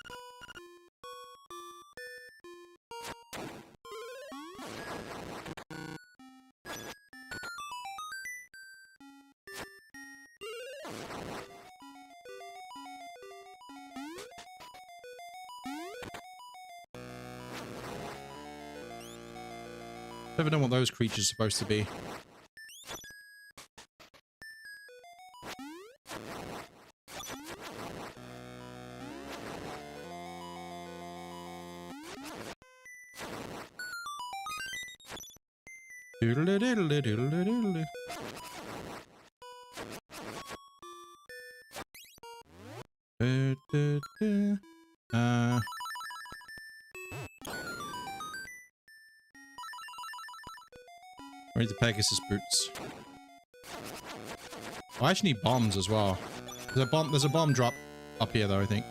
Never know what those creatures are supposed to be. Doodle-doodle-doodle-doodle-doodle. I need the Pegasus boots. Oh, I actually need bombs as well. There's a bomb drop up here though, I think.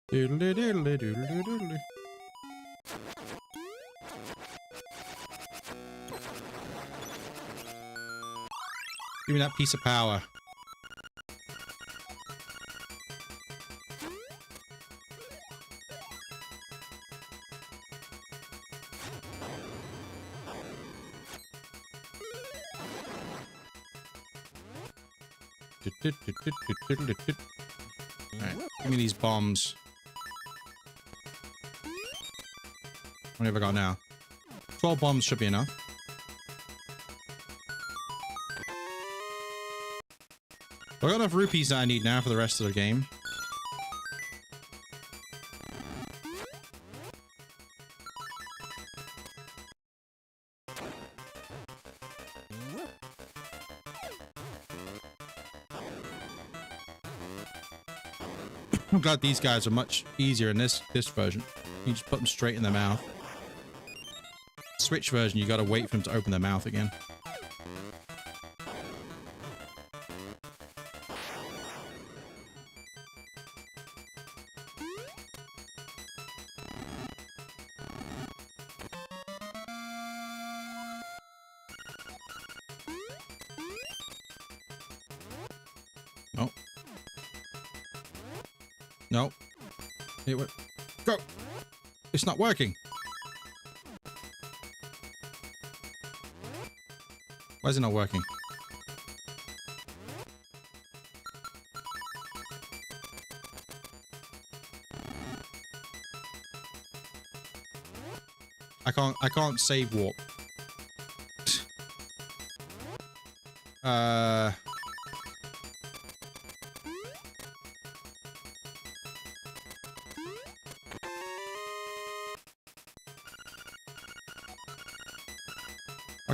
Doodle-doodle-doodle-doodle. Give me that piece of power. Alright, give me these bombs. What have I got now? 12 bombs should be enough. I got enough rupees that I need now for the rest of the game. I'm glad these guys are much easier in this version. You just put them straight in their mouth. Switch version, you gotta wait for them to open their mouth again. Nope. Nope. It would go. It's not working. Why is it not working? I can't save warp. Why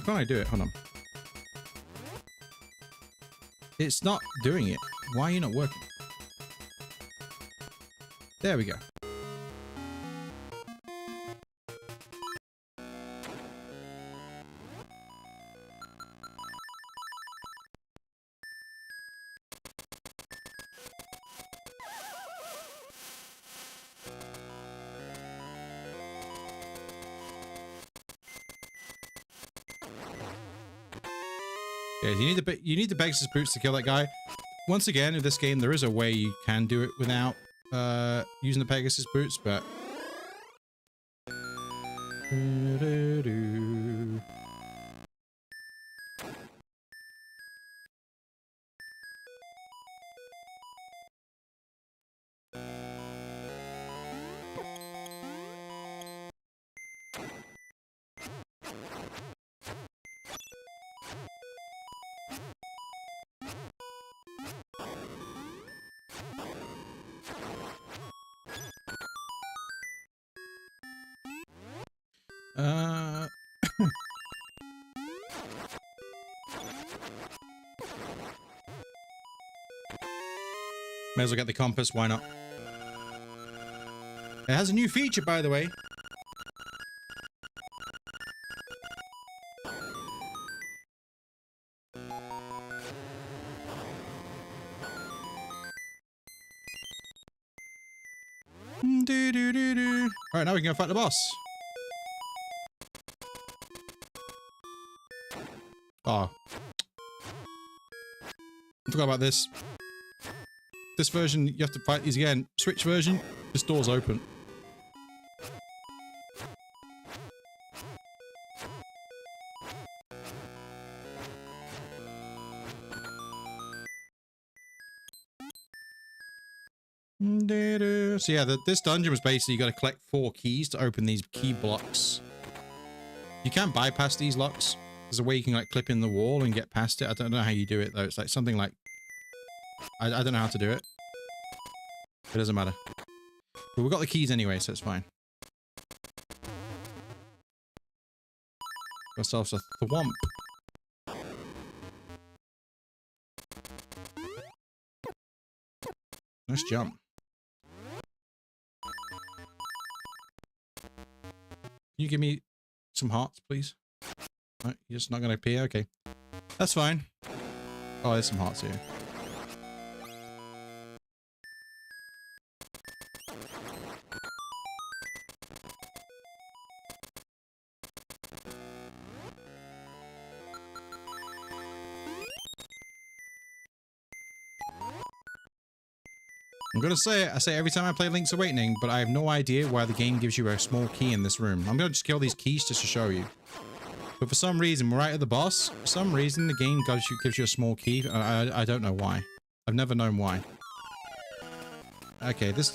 can't I do it? Hold on. It's not doing it. Why are you not working? There we go. Yeah, you need the Pegasus boots to kill that guy. Once again, in this game, there is a way you can do it without using the Pegasus boots, but Do-do-do. May as well get the compass, why not? It has a new feature, by the way. Alright, now we can go fight the boss. Oh. I forgot about this. This version, you have to fight these again. Switch version, this door's open. So yeah, this dungeon was basically you got to collect 4 keys to open these key blocks. You can't bypass these locks. There's a way you can like clip in the wall and get past it. I don't know how you do it though. It's like something like I don't know how to do it. It doesn't matter. But we've got the keys anyway, so it's fine. Got ourselves a thwomp. Nice jump. Can you give me some hearts, please? No, you're just not going to appear? Okay. That's fine. Oh, there's some hearts here. I'm gonna say it, I say it every time I play Link's Awakening, but I have no idea why the game gives you a small key in this room. I'm gonna just kill these keys just to show you. But for some reason, we're right at the boss. For some reason, the game gives you a small key. I don't know why. I've never known why. Okay, this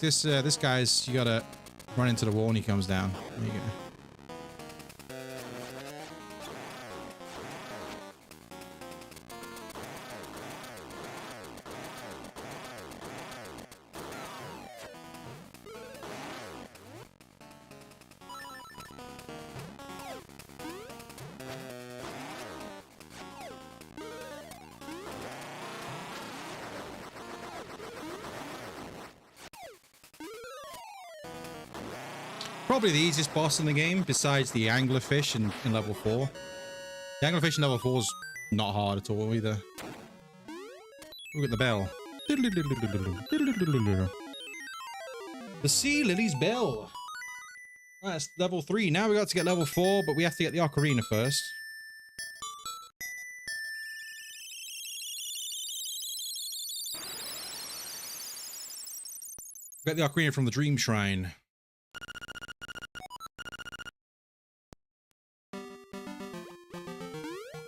guy's, you gotta run into the wall and he comes down. There you go. Probably the easiest boss in the game, besides the anglerfish in level 4. The anglerfish in level 4 is not hard at all either. Look at the bell. The sea lily's bell. That's level 3. Now we got to get level 4, but we have to get the ocarina first. Get the ocarina from the Dream Shrine.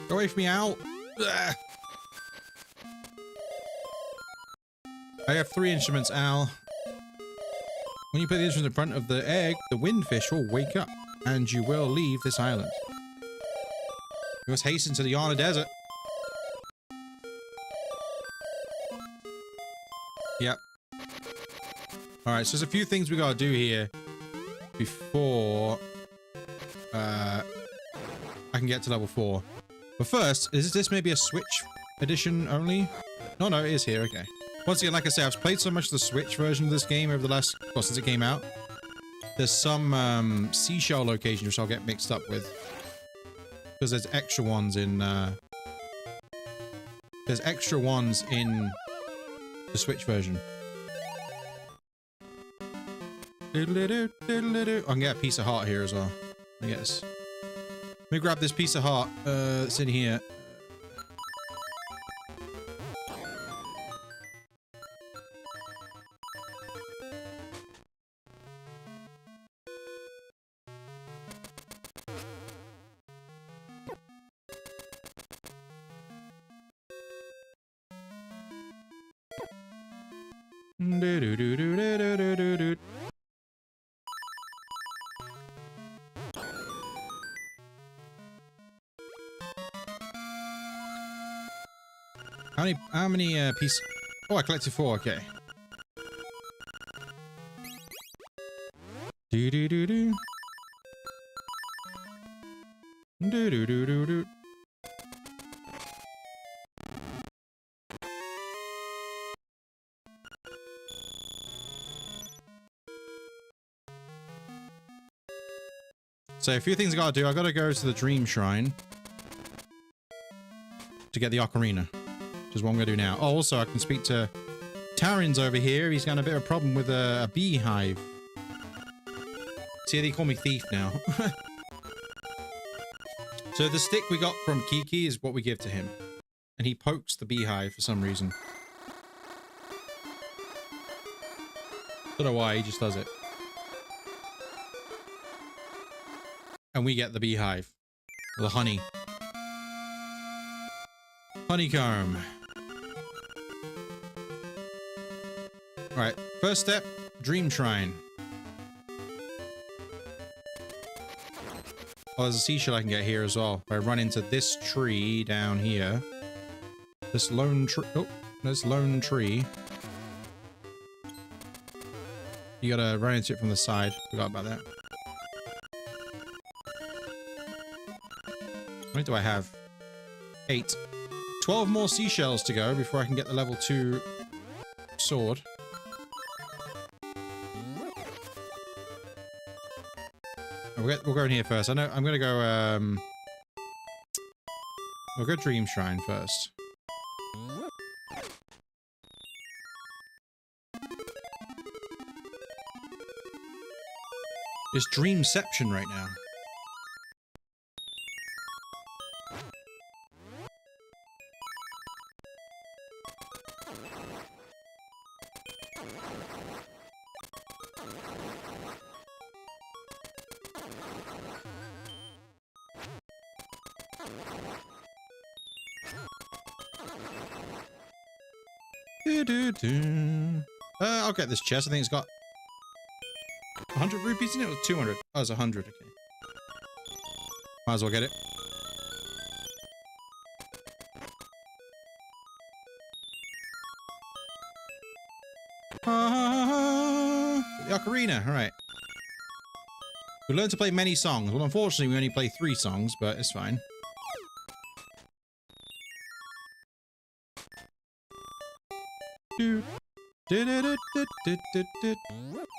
Go away from me, Al. Ugh. I have 3 instruments, Al. When you put the instrument in front of the egg, the windfish will wake up, and you will leave this island. You must hasten to the Yana Desert. Yep. Alright, so there's a few things we gotta do here before I can get to level 4. But first, is this maybe a Switch edition only? No, it is here, okay. Once again, like I say, I've played so much of the Switch version of this game over the last, well, since it came out. There's some seashell locations which I'll get mixed up with. Because there's extra ones in, the Switch version. I can get a piece of heart here as well, I guess. Let me grab this piece of heart that's in here. Do-do-do-do-do-do-do-do. How many pieces? Oh, I collected 4, okay. Do-do-do-do. Do-do-do-do-do. So a few things I gotta do. I gotta go to the Dream Shrine to get the Ocarina, which is what I'm gonna do now. Oh, also I can speak to Tarin's over here. He's got a bit of a problem with a beehive. See, they call me Thief now. So the stick we got from Kiki is what we give to him, and he pokes the beehive for some reason. Don't know why, he just does it. And we get the beehive. The honey. Honeycomb. Alright, first step, Dream Shrine. Oh, there's a seashell I can get here as well. If I run into this tree down here. This lone tree. Oh, this lone tree. You gotta run into it from the side. Forgot about that. How many do I have? 8. 12 more seashells to go before I can get the level 2 sword. We'll go in here first. I know I'm gonna go. We'll go Dream Shrine first. It's Dreamception right now. I'll get this chest. I think it's got 100 rupees in it, or 200? Oh, it's 100. Okay. Might as well get it. The ocarina. All right. We learned to play many songs. Well, unfortunately, we only play 3 songs, but it's fine.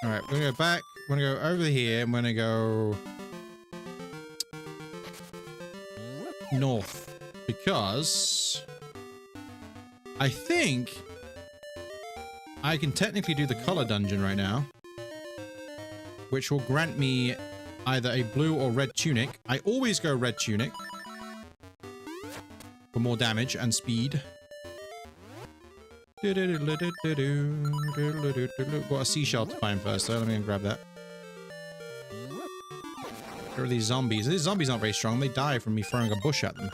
Alright, we're gonna go back. We're gonna go over here. I'm gonna go north because I think I can technically do the color dungeon right now, which will grant me either a blue or red tunic. I always go red tunic for more damage and speed. Got a seashell to find first, so let me grab that. There are these zombies. These zombies aren't very strong. They die from me throwing a bush at them.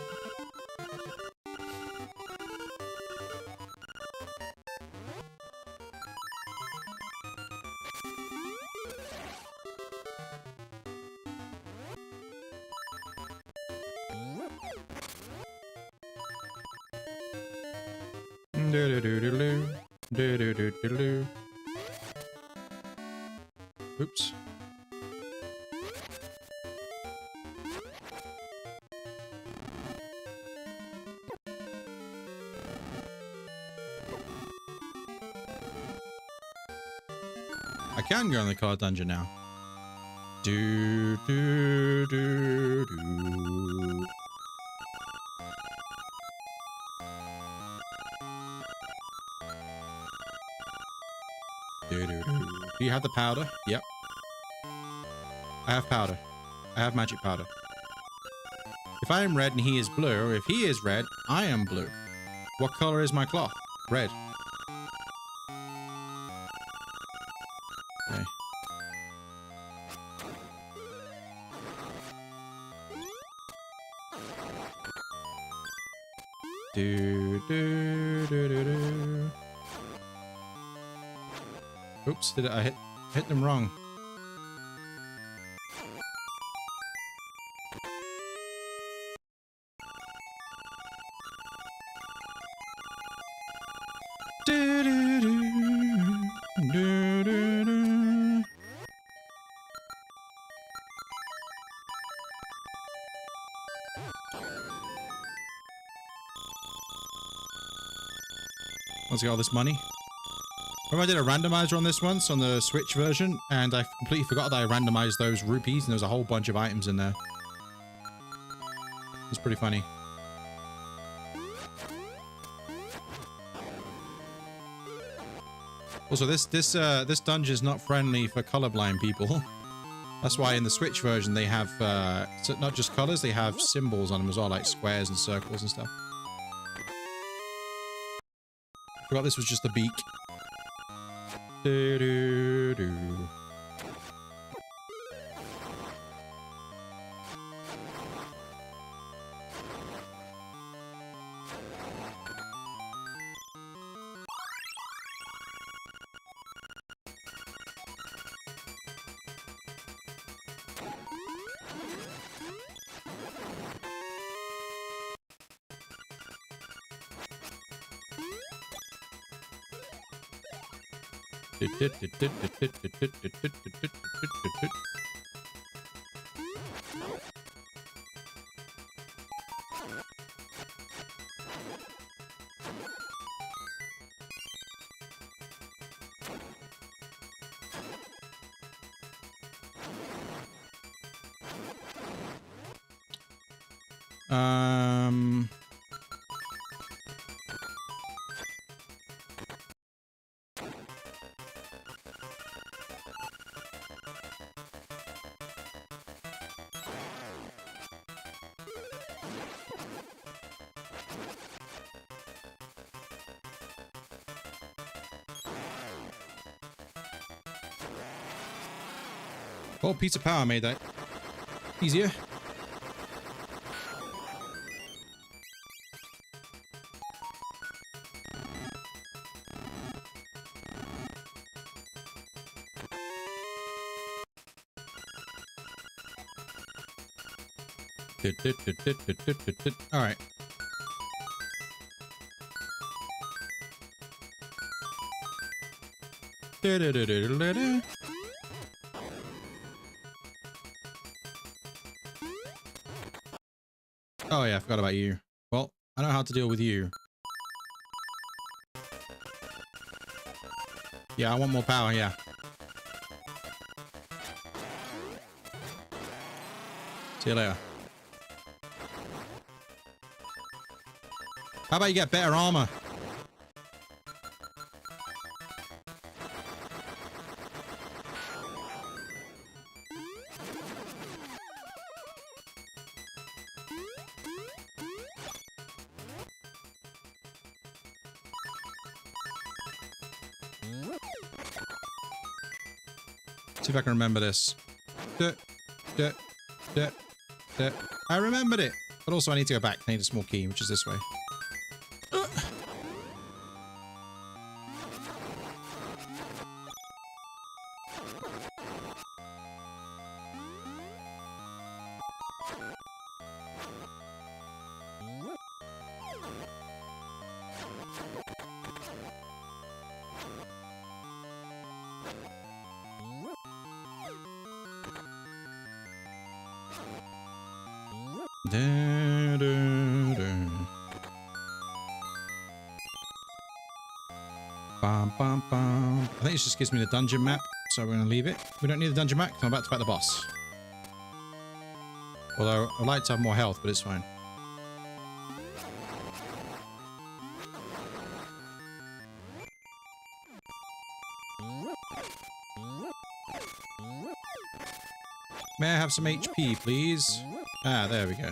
Oops. I can go in the card dungeon now. Do do do do. Do you have the powder? Yep. I have powder. I have magic powder. If I am red and he is blue, if he is red, I am blue. What color is my cloth? Red. Okay. Do do do do do. Oops, did I hit them wrong? Let's get all this money. Remember I did a randomizer on this once on the Switch version, and I completely forgot that I randomized those rupees, and there was a whole bunch of items in there. It's pretty funny. Also, this dungeon is not friendly for colorblind people. That's why in the Switch version they have not just colors, they have symbols on them as well, like squares and circles and stuff. Forgot this was just the beak. Do-do-do. Well, pizza power made that easier. All right. Oh yeah, I forgot about you. Well, I know how to deal with you. Yeah, I want more power, yeah. See you later. How about you get better armor? See if I can remember this. I remembered it. But also I need to go back. I need a small key, which is this way. I think it just gives me the dungeon map, so we're going to leave it. We don't need the dungeon map, 'cause I'm about to fight the boss. Although, I'd like to have more health, but it's fine. May I have some HP, please? Ah, there we go.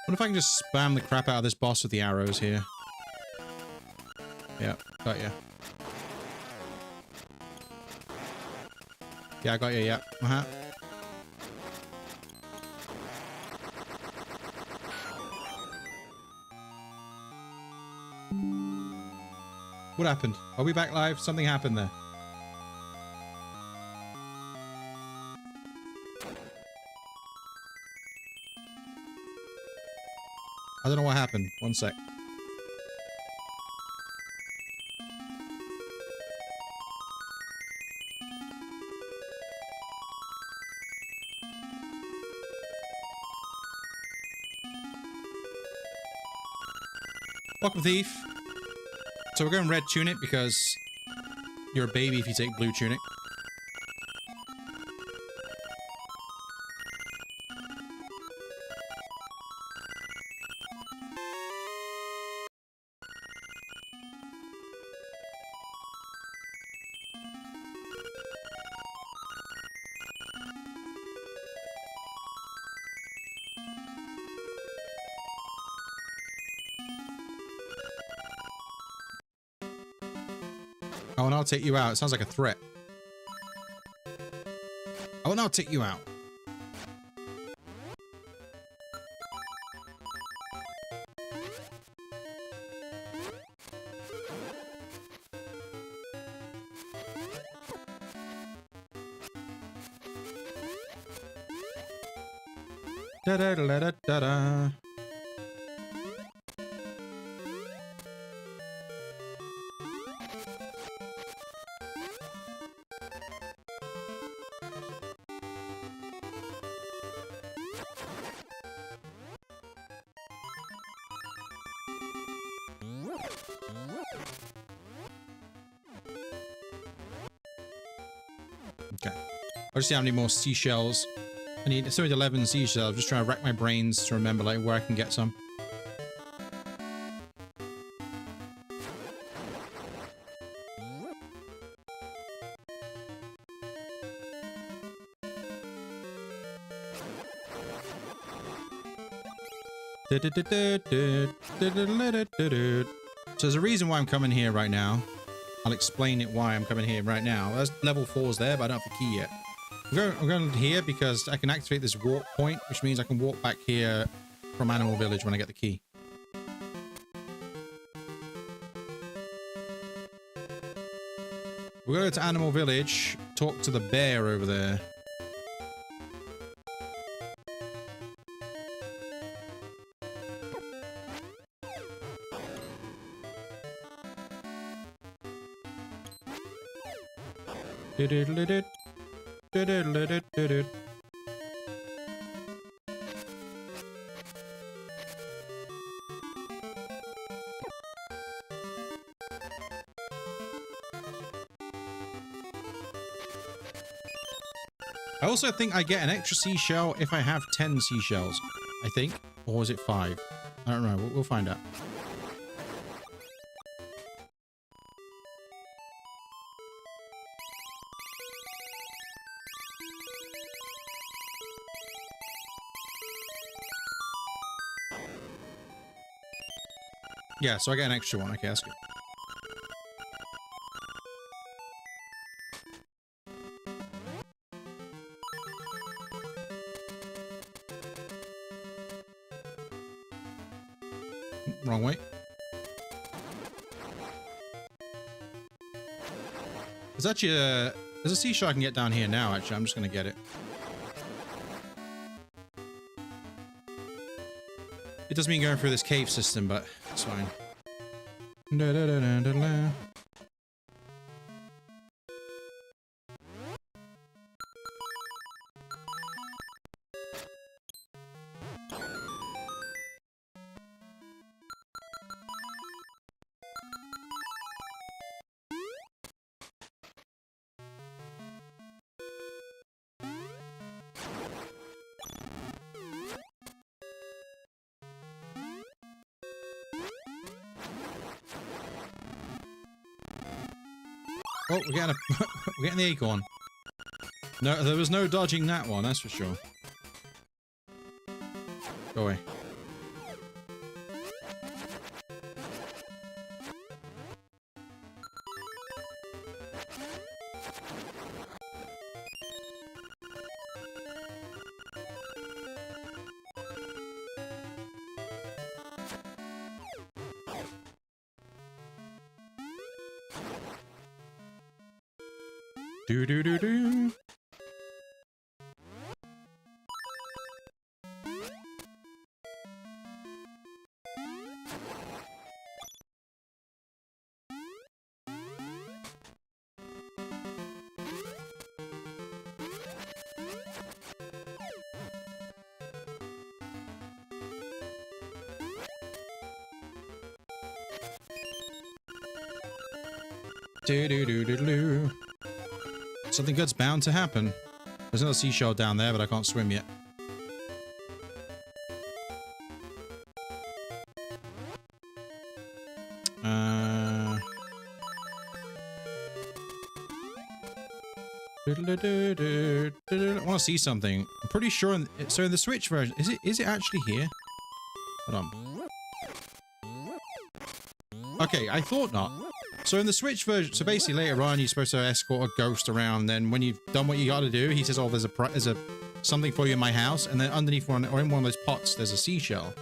What if I can just spam the crap out of this boss with the arrows here? Yeah, got ya. Yeah, I got you, yeah. What happened? Are we back live? Something happened there. I don't know what happened. One sec. Welcome, Thief. So we're going red tunic because you're a baby if you take blue tunic. Oh, and I'll take you out. It sounds like a threat. Oh, and I'll take you out. Da da da da da da. Okay. I just see how many more seashells. I need 11 seashells. I'm just trying to rack my brains to remember like where I can get some. So there's a reason why I'm coming here right now. I'll explain it why I'm coming here right now. There's level 4's there, but I don't have the key yet. I'm going here because I can activate this warp point, which means I can walk back here from Animal Village when I get the key. We'll go to Animal Village, talk to the bear over there. I also think I get an extra seashell if I have 10 seashells. I think. Or is it 5? I don't know. We'll find out. Yeah, so I get an extra one. Okay, that's good. Wrong way. There's actually a... There's a seashell I can get down here now, actually. I'm just going to get it. It does mean going through this cave system, but it's fine. Da, da, da, da, da, da. Oh, we're getting we're getting the acorn. No, there was no dodging that one, that's for sure. Go away. Do do do do. Do do do do do. Something good's bound to happen. There's another seashell down there, but I can't swim yet. I want to see something. I'm pretty sure. So in the Switch version, is it actually here? Hold on. Okay, I thought not. So in the Switch version, so basically later on, you're supposed to escort a ghost around. Then when you've done what you got to do, he says, "Oh, there's a something for you in my house," and then underneath one or in one of those pots, there's a seashell.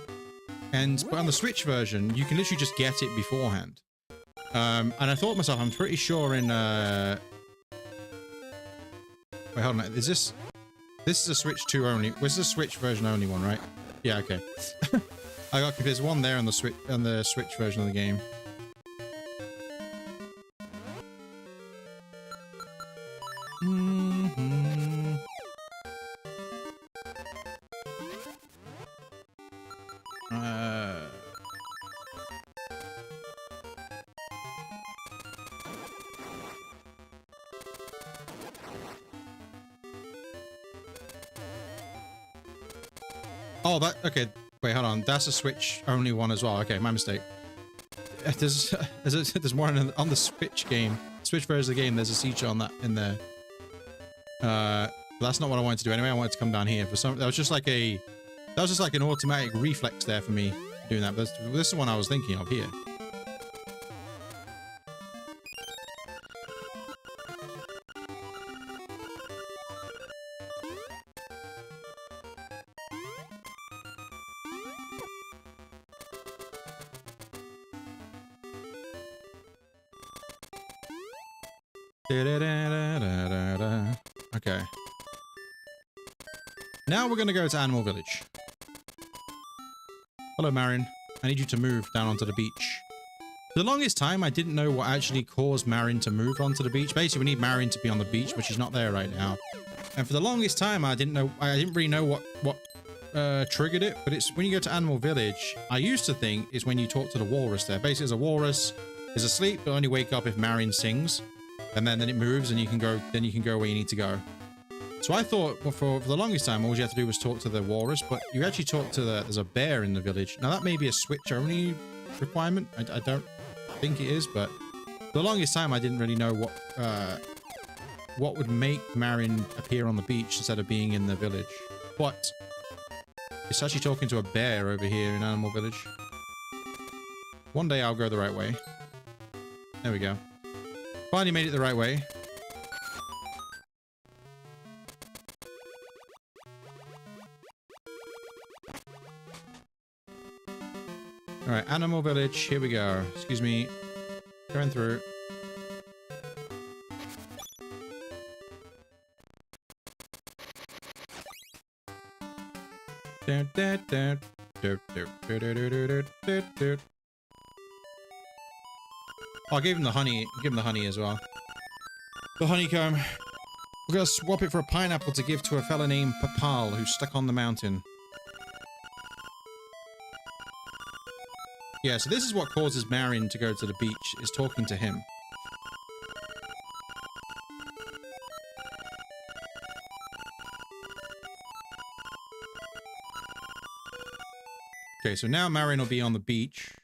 But on the Switch version, you can literally just get it beforehand. And I thought to myself, I'm pretty sure in wait, hold on. Is this is a Switch 2 only? This is a Switch version only one, right? Yeah, okay. I got confused. There's one there on the Switch version of the game. Oh, okay. Wait, hold on. That's a Switch only one as well. Okay, my mistake. There's more on the Switch game. Switch version of the game. There's a seashell on that in there. But that's not what I wanted to do anyway. I wanted to come down here for some. That was just like an automatic reflex there for me doing that. But this is one I was thinking of here. Okay. Now we're gonna go to Animal Village. Hello, Marin. I need you to move down onto the beach. For the longest time, I didn't know what actually caused Marin to move onto the beach. Basically, we need Marin to be on the beach, but she's not there right now. And for the longest time, I didn't really know what triggered it. But it's when you go to Animal Village, I used to think is when you talk to the walrus there. Basically, there's a walrus is asleep, but only wake up if Marin sings. And then it moves and you can go where you need to go. So I thought, well, for the longest time, all you have to do was talk to the walrus, but you actually talk to there's a bear in the village. Now that may be a Switch only requirement. I don't think it is, but for the longest time I didn't really know what would make Marin appear on the beach instead of being in the village. But it's actually talking to a bear over here in Animal Village. One day I'll go the right way. There we go. Finally made it the right way. Alright, Animal Village, here we go. Excuse me. Going through. Oh, I gave him the honey. Give him the honey as well. The honeycomb. We're gonna swap it for a pineapple to give to a fella named Papal who's stuck on the mountain. Yeah, so this is what causes Marin to go to the beach, is talking to him. Okay, so now Marin will be on the beach.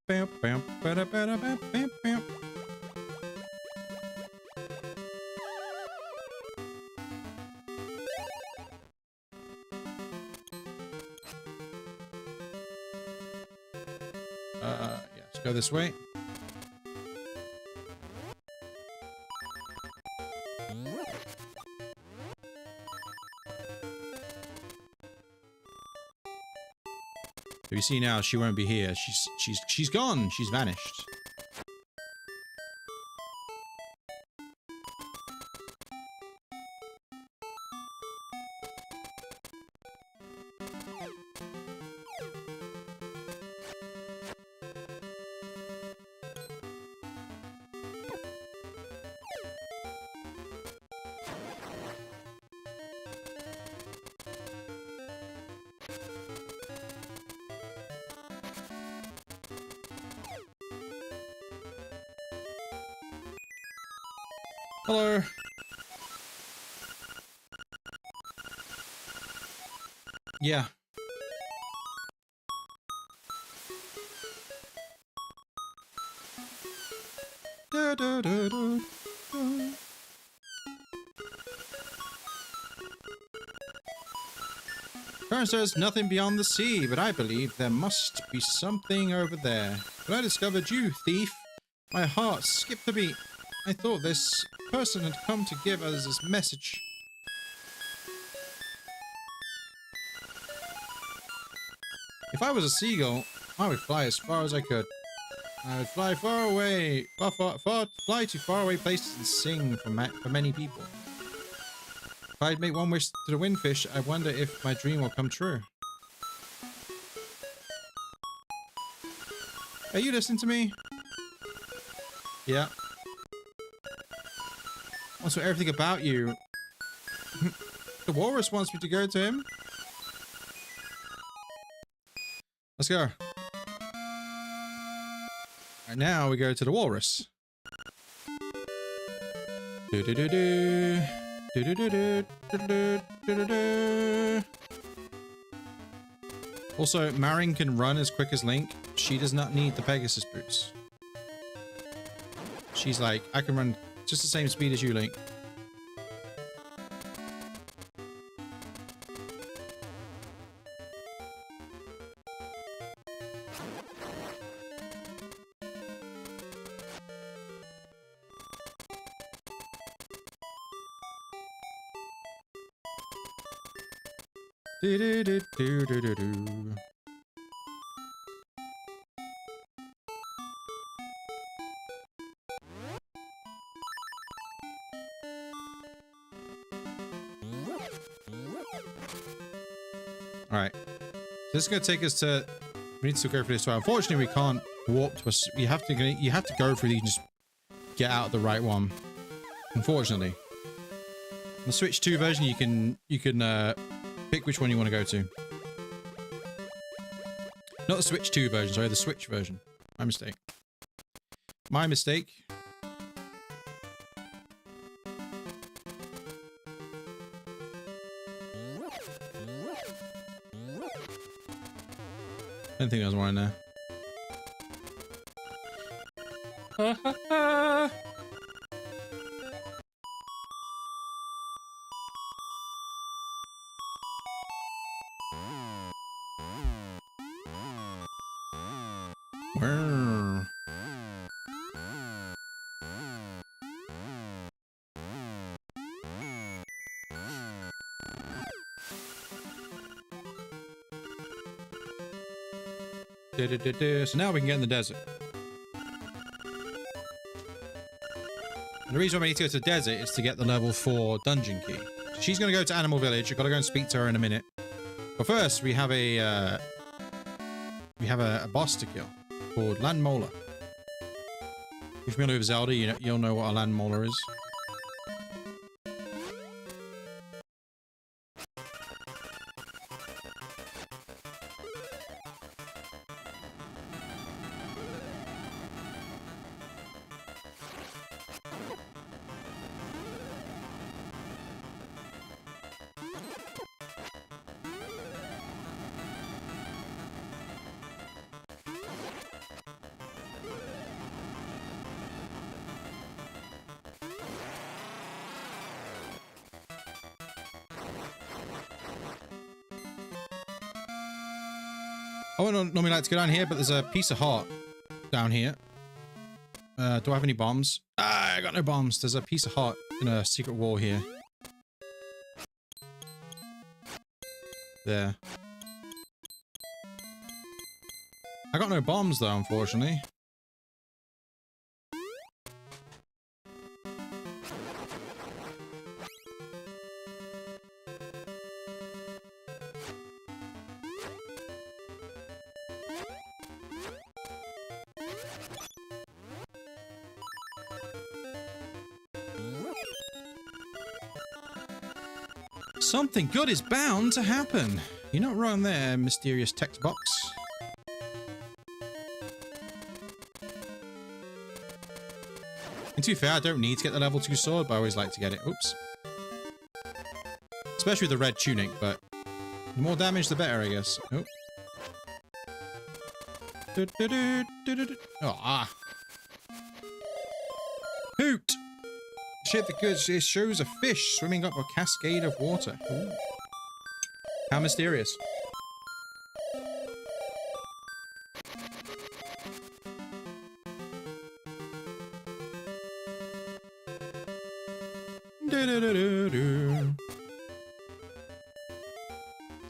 Bam, bam, bada, bada, bam, bam, bam. Yeah, let's go this way. So you see now, she won't be here. She's gone. She's vanished. Hello. Yeah. Da, da, da, da, da. Current says nothing beyond the sea, but I believe there must be something over there. When I discovered you, thief, my heart skipped a beat. I thought this person had come to give us this message. If I was a seagull, I would fly as far as I could. I would fly far away, fly to faraway places and sing for many people. If I'd make one wish to the windfish, I wonder if my dream will come true. Are you listening to me? Yeah. Wants to know everything about you. The walrus wants me to go to him. Let's go. Right now we go to the walrus. Do do do do. Do do do do do do do do. Also, Marin can run as quick as Link. She does not need the Pegasus boots. She's like, I can run just the same speed as you, Link. Do do do do do do do. All right, so this is gonna take us to. We need to go for this. So unfortunately, we can't warp to us. You have to go through these and just get out the right one. Unfortunately, the Switch 2 version, you can pick which one you want to go to. Not the Switch 2 version, sorry, the Switch version. My mistake. My mistake. I didn't think there was one in there. Ha ha ha! So now we can get in the desert. And the reason why we need to go to the desert is to get the level 4 dungeon key. She's going to go to Animal Village. I've got to go and speak to her in a minute. But first, we have a boss to kill called Land Molar. If you're familiar with Zelda, you'll know what a Land Molar is. I wouldn't normally like to go down here, but there's a piece of heart down here. Do I have any bombs? Ah, I got no bombs. There's a piece of heart in a secret wall here. There. I got no bombs though, unfortunately. Something good is bound to happen. You're not wrong there, mysterious text box. And to be fair, I don't need to get the level 2 sword, but I always like to get it. Oops. Especially with the red tunic, but the more damage, the better, I guess. Oh. Oh, ah. Hoot! Shit, it shows a fish swimming up a cascade of water. Ooh. How mysterious.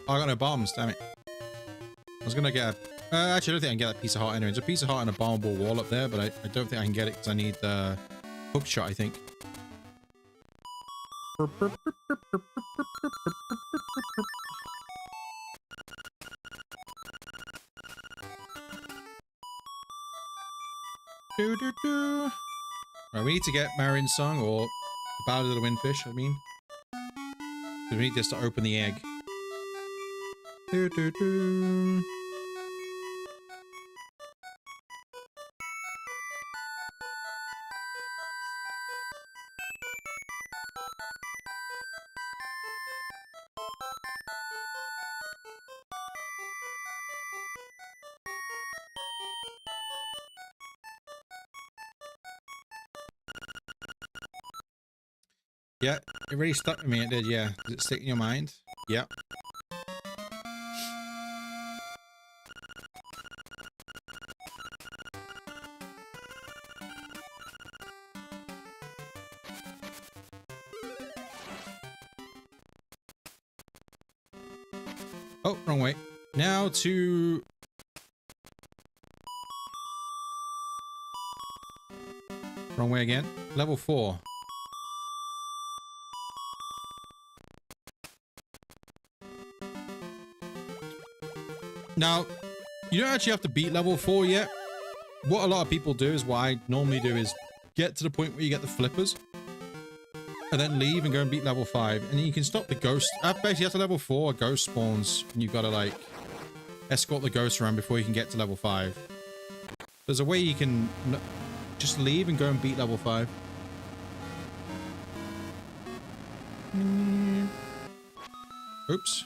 Oh, I got no bombs, damn it. I was gonna get a... actually, I don't think I can get that piece of heart anyway. There's a piece of heart and a bombable wall up there, but I don't think I can get it because I need the hook shot, I think. Right, we need to get Marin's Song, or the Ballad of the Windfish, I mean. We need this to open the egg. Yeah, it really stuck with me, it did, yeah. Does it stick in your mind? Yeah. Oh, wrong way. Now to... wrong way again. Level 4. Now, you don't actually have to beat level 4 yet. What a lot of people do is what I normally do is get to the point where you get the flippers and then leave and go and beat level 5. And then you can stop the ghost. Basically, after level 4, a ghost spawns and you've got to, like, escort the ghost around before you can get to level 5. There's a way you can just leave and go and beat level 5. Oops.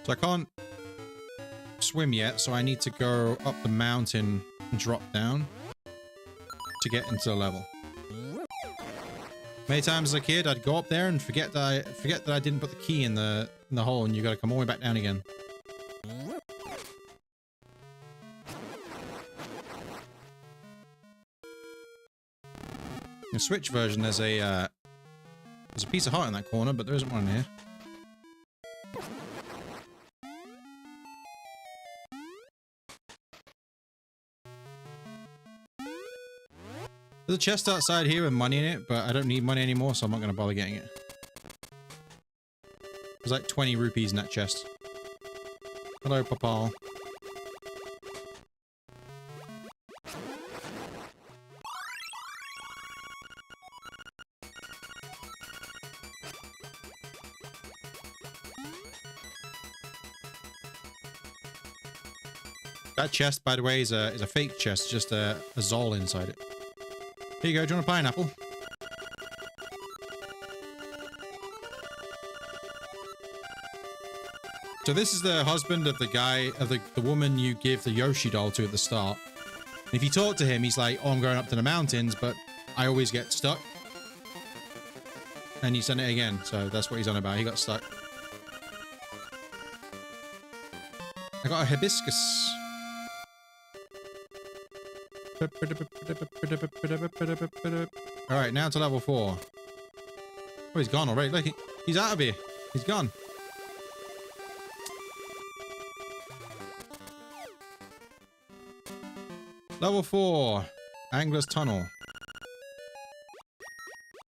So I can't swim yet, so I need to go up the mountain and drop down to get into the level. Many times as a kid, I'd go up there and forget that I didn't put the key in the hole, and you gotta come all the way back down again. In the Switch version, there's a piece of heart in that corner, but there isn't one in here. There's a chest outside here with money in it, but I don't need money anymore, so I'm not going to bother getting it. There's like 20 rupees in that chest. Hello, Papa. That chest, by the way, is a fake chest, just a Zol inside it. Here you go, do you want a pineapple? So this is the husband of the guy, of the woman you give the Yoshi doll to at the start. And if you talk to him, he's like, oh, I'm going up to the mountains, but I always get stuck. And he's done it again, so that's what he's on about. He got stuck. I got a hibiscus. Alright, now to level 4. Oh, he's gone already. Look, he's out of here. He's gone. Level 4. Angler's Tunnel.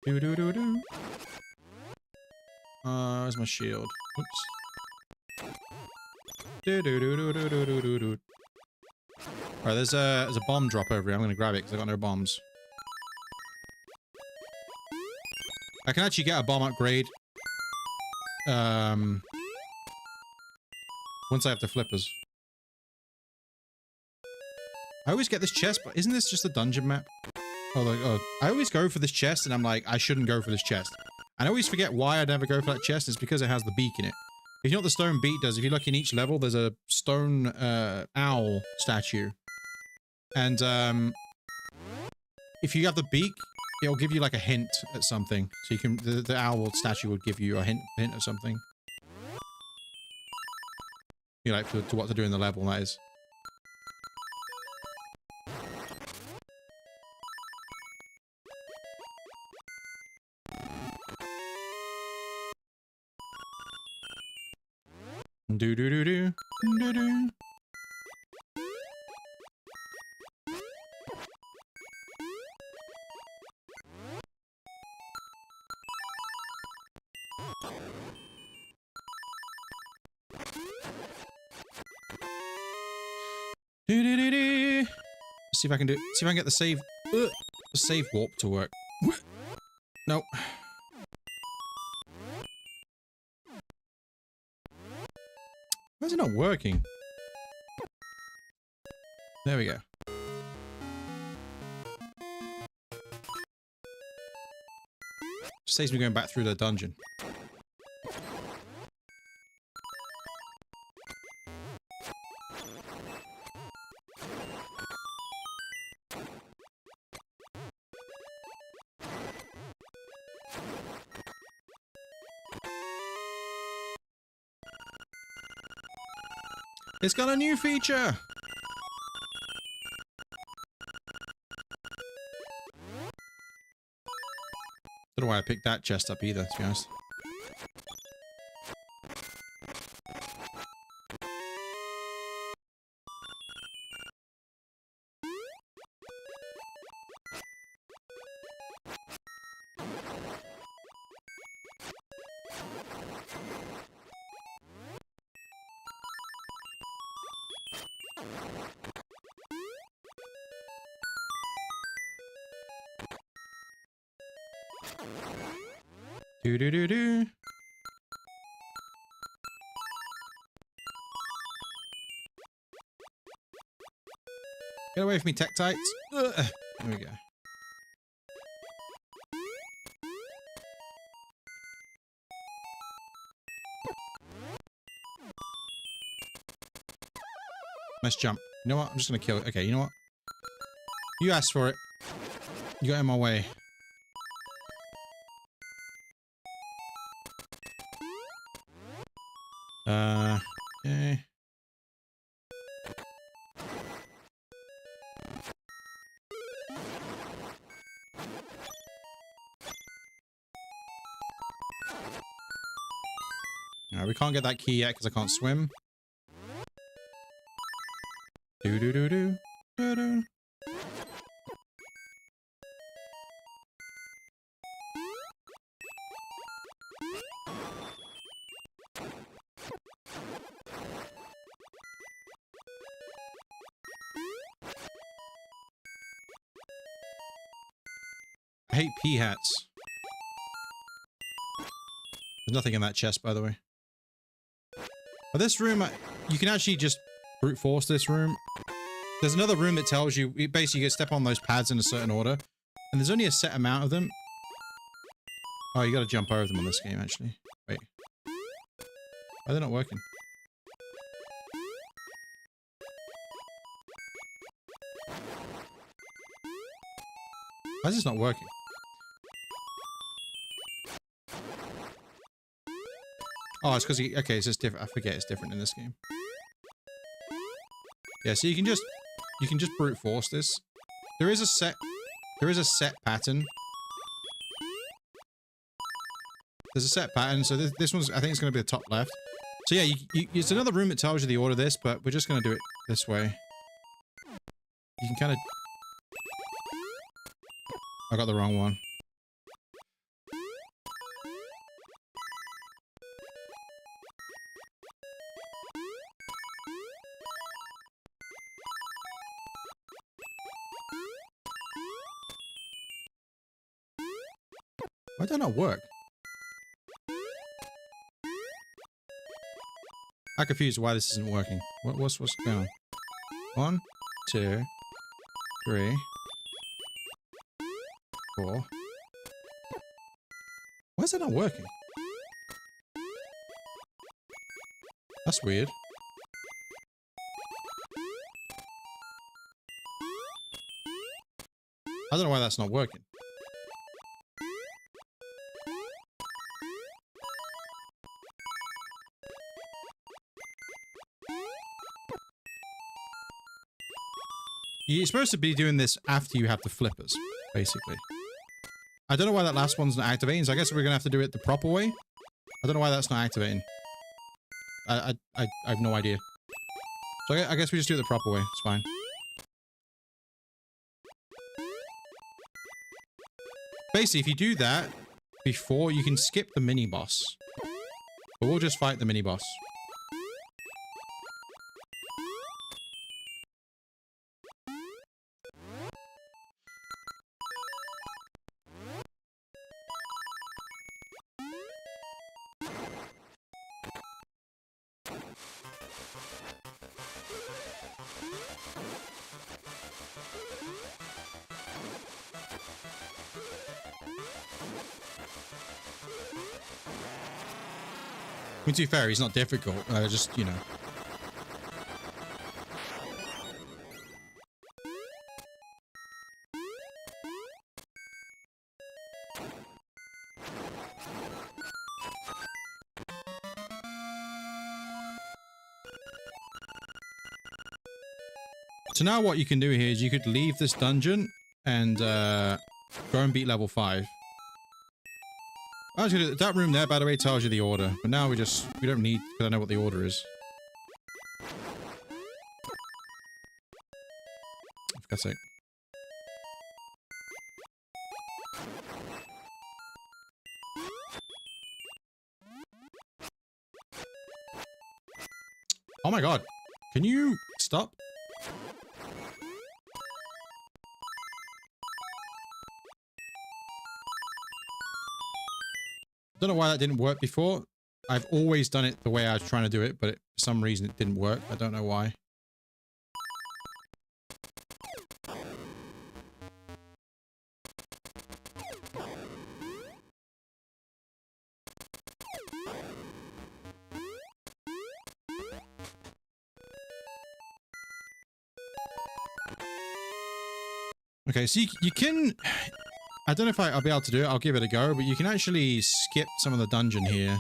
Do-do-do-do. Where's my shield? Oops. Do-do-do-do-do-do-do-do. Alright, there's a bomb drop over here. I'm gonna grab it because I got no bombs. I can actually get a bomb upgrade. Once I have the flippers. I always get this chest, but isn't this just a dungeon map? Oh, like, oh, I always go for this chest, and I'm like, I shouldn't go for this chest. And I always forget why I never go for that chest. It's because it has the beak in it. If you know what the stone beak does, if you look in each level, there's a stone owl statue. And if you have the beak, it'll give you like a hint at something. So you can, the owl statue will give you a hint of something. You know, like to what to do in the level, that is. Do do do do do do. Do do do do. See if I can do. See if I can get the save warp to work. Nope. Why is it not working? There we go. Saves me going back through the dungeon. It's got a new feature! Don't know why I picked that chest up either, to be honest. Do do do do. Get away from me, Tektites. There we go. Nice jump. You know what? I'm just gonna kill it. Okay, you know what? You asked for it. You got in my way. Okay. Alright, we can't get that key yet because I can't swim. Do do do do do do. I hate pea hats. There's nothing in that chest, by the way. But this room, you can actually just brute force this room. There's another room that tells you, basically you step on those pads in a certain order. And there's only a set amount of them. Oh, you gotta jump over them on this game, actually. Wait. Why are they not working? Why is this not working? Oh, it's because okay, it's just different. I forget it's different in this game. Yeah, so you can just brute force this. There is a set pattern. There's a set pattern, so this one's, I think it's going to be the top left. So yeah, it's another room that tells you the order of this, but we're just going to do it this way. You can kind of... I got the wrong one. Why did that not work? I'm confused why this isn't working. What's going on? 1, 2, 3, 4. Why is it not working? That's weird. I don't know why that's not working. You're supposed to be doing this after you have the flippers, basically. I don't know why that last one's not activating, so I guess we're gonna have to do it the proper way. I don't know why that's not activating. I have no idea. So I guess we just do it the proper way. It's fine. Basically, if you do that before, you can skip the mini-boss. But we'll just fight the mini-boss. I mean, to be fair, he's not difficult. Just, you know. So now what you can do here is you could leave this dungeon and go and beat level 5. Actually, that room there, by the way, tells you the order. But now we don't need, because I know what the order is. For God's sake. Oh my god. Can you stop? I don't know why that didn't work before. I've always done it the way I was trying to do it, but for some reason it didn't work. I don't know why. Okay, so you can... I don't know if I'll be able to do it. I'll give it a go, but you can actually skip some of the dungeon here.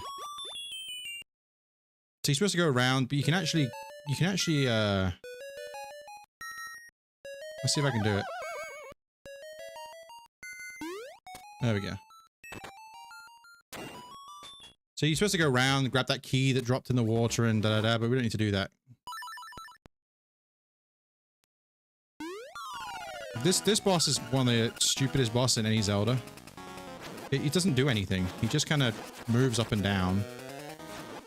So you're supposed to go around, but you can actually, let's see if I can do it. There we go. So you're supposed to go around, grab that key that dropped in the water and da-da-da, but we don't need to do that. This boss is one of the stupidest bosses in any Zelda. It doesn't do anything. He just kind of moves up and down.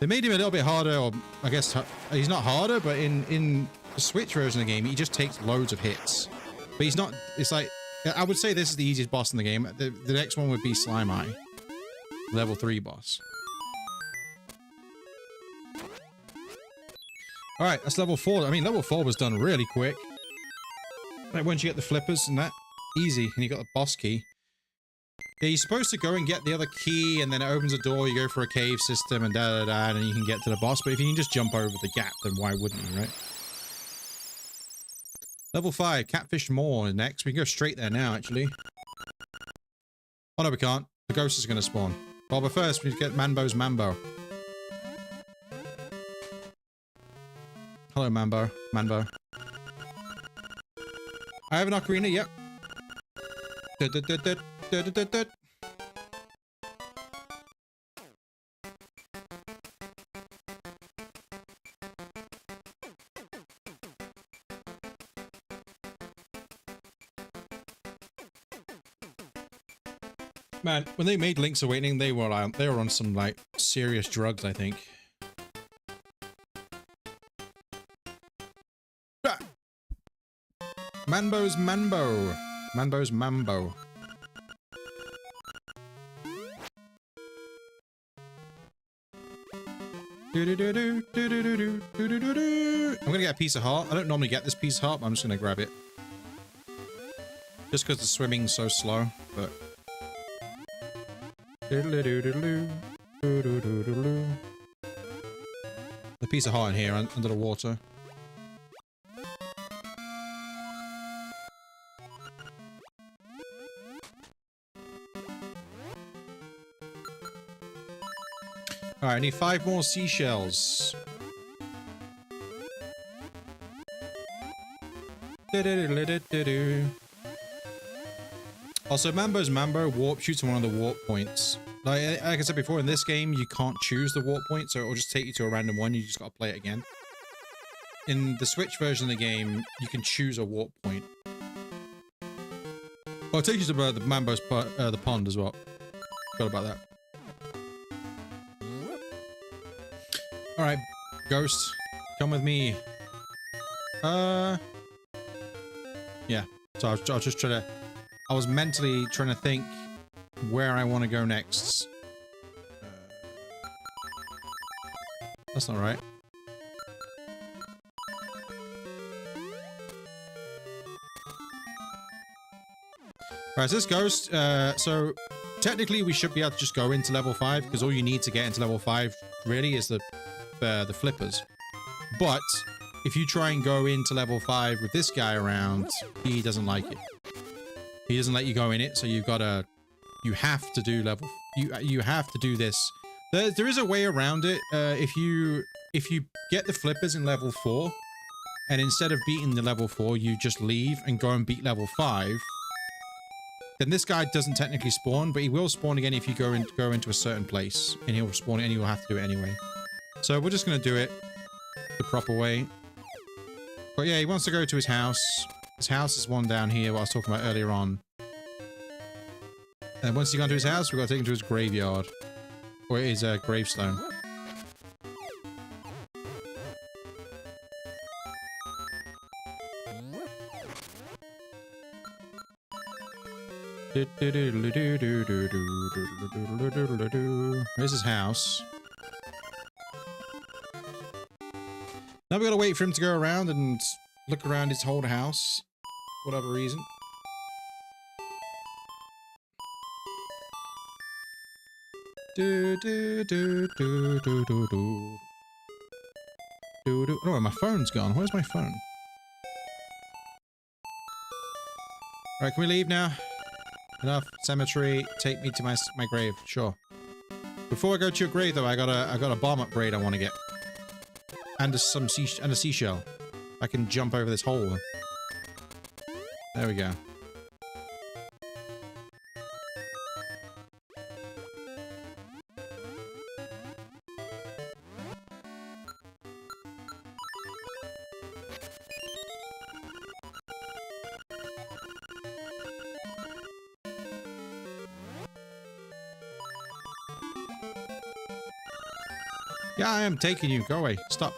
They made him a little bit harder, or I guess he's not harder, but in the Switch version of the game, he just takes loads of hits. But he's not, it's like, I would say this is the easiest boss in the game. The next one would be Slime Eye. Level 3 boss. Alright, that's level 4. I mean, level 4 was done really quick. Like, once you get the flippers and that, easy. And you got the boss key. Yeah, you're supposed to go and get the other key, and then it opens a door, you go for a cave system, and da-da-da, and then you can get to the boss. But if you can just jump over the gap, then why wouldn't you, right? Level 5, Catfish Moor next. We can go straight there now, actually. Oh, no, we can't. The ghost is going to spawn. Well, but first, we need to get Manbo's Mambo. Hello, Mambo. Manbo. I have an ocarina, yep. Man, when they made Link's Awakening, they were on some like serious drugs, I think. Manbo's Mambo. Manbo's Mambo. gonna get a piece of heart. I don't normally get this piece of heart, but I'm just gonna grab it. Just because the swimming's so slow, but... The piece of heart in here, under the water. Alright, I need 5 more seashells. Also, Mambo's Mambo warp shoots on one of the warp points. Like I said before, in this game, you can't choose the warp point, so it'll just take you to a random one. You just gotta play it again. In the Switch version of the game, you can choose a warp point. Oh, it takes you to the Mambo's the pond as well. Forgot about that. Alright, Ghost, come with me. Yeah. So I was just trying to... I was mentally trying to think where I want to go next. That's not right. Alright, so this Ghost, so technically we should be able to just go into level 5, because all you need to get into level 5 really is the flippers. But if you try and go into level 5 with this guy around, he doesn't like it. He doesn't let you go in it, so you have to do level, you have to do this. There is a way around it. If you get the flippers in level 4, and instead of beating the level 4, you just leave and go and beat level 5, then this guy doesn't technically spawn, but he will spawn again if you go into a certain place, and he'll spawn and you'll have to do it anyway. So we're just gonna do it the proper way. But yeah, he wants to go to his house. His house is one down here, what I was talking about earlier on. And once he's gone to his house, we've got to take him to his graveyard. Or his gravestone. There's his house. Now we gotta wait for him to go around and look around his whole house. For whatever reason. Oh, my phone's gone. Where's my phone? Alright, can we leave now? Enough. Cemetery. Take me to my grave. Sure. Before I go to your grave, though, I got a bomb upgrade I want to get. And a seashell. I can jump over this hole. There we go. Yeah, I am taking you. Go away. Stop.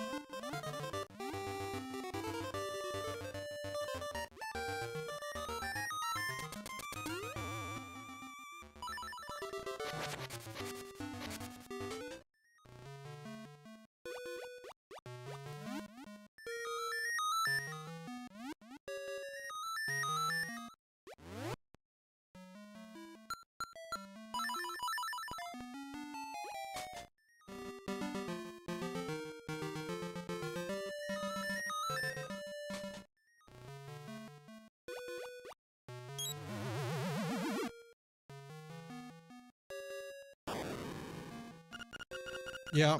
Yeah.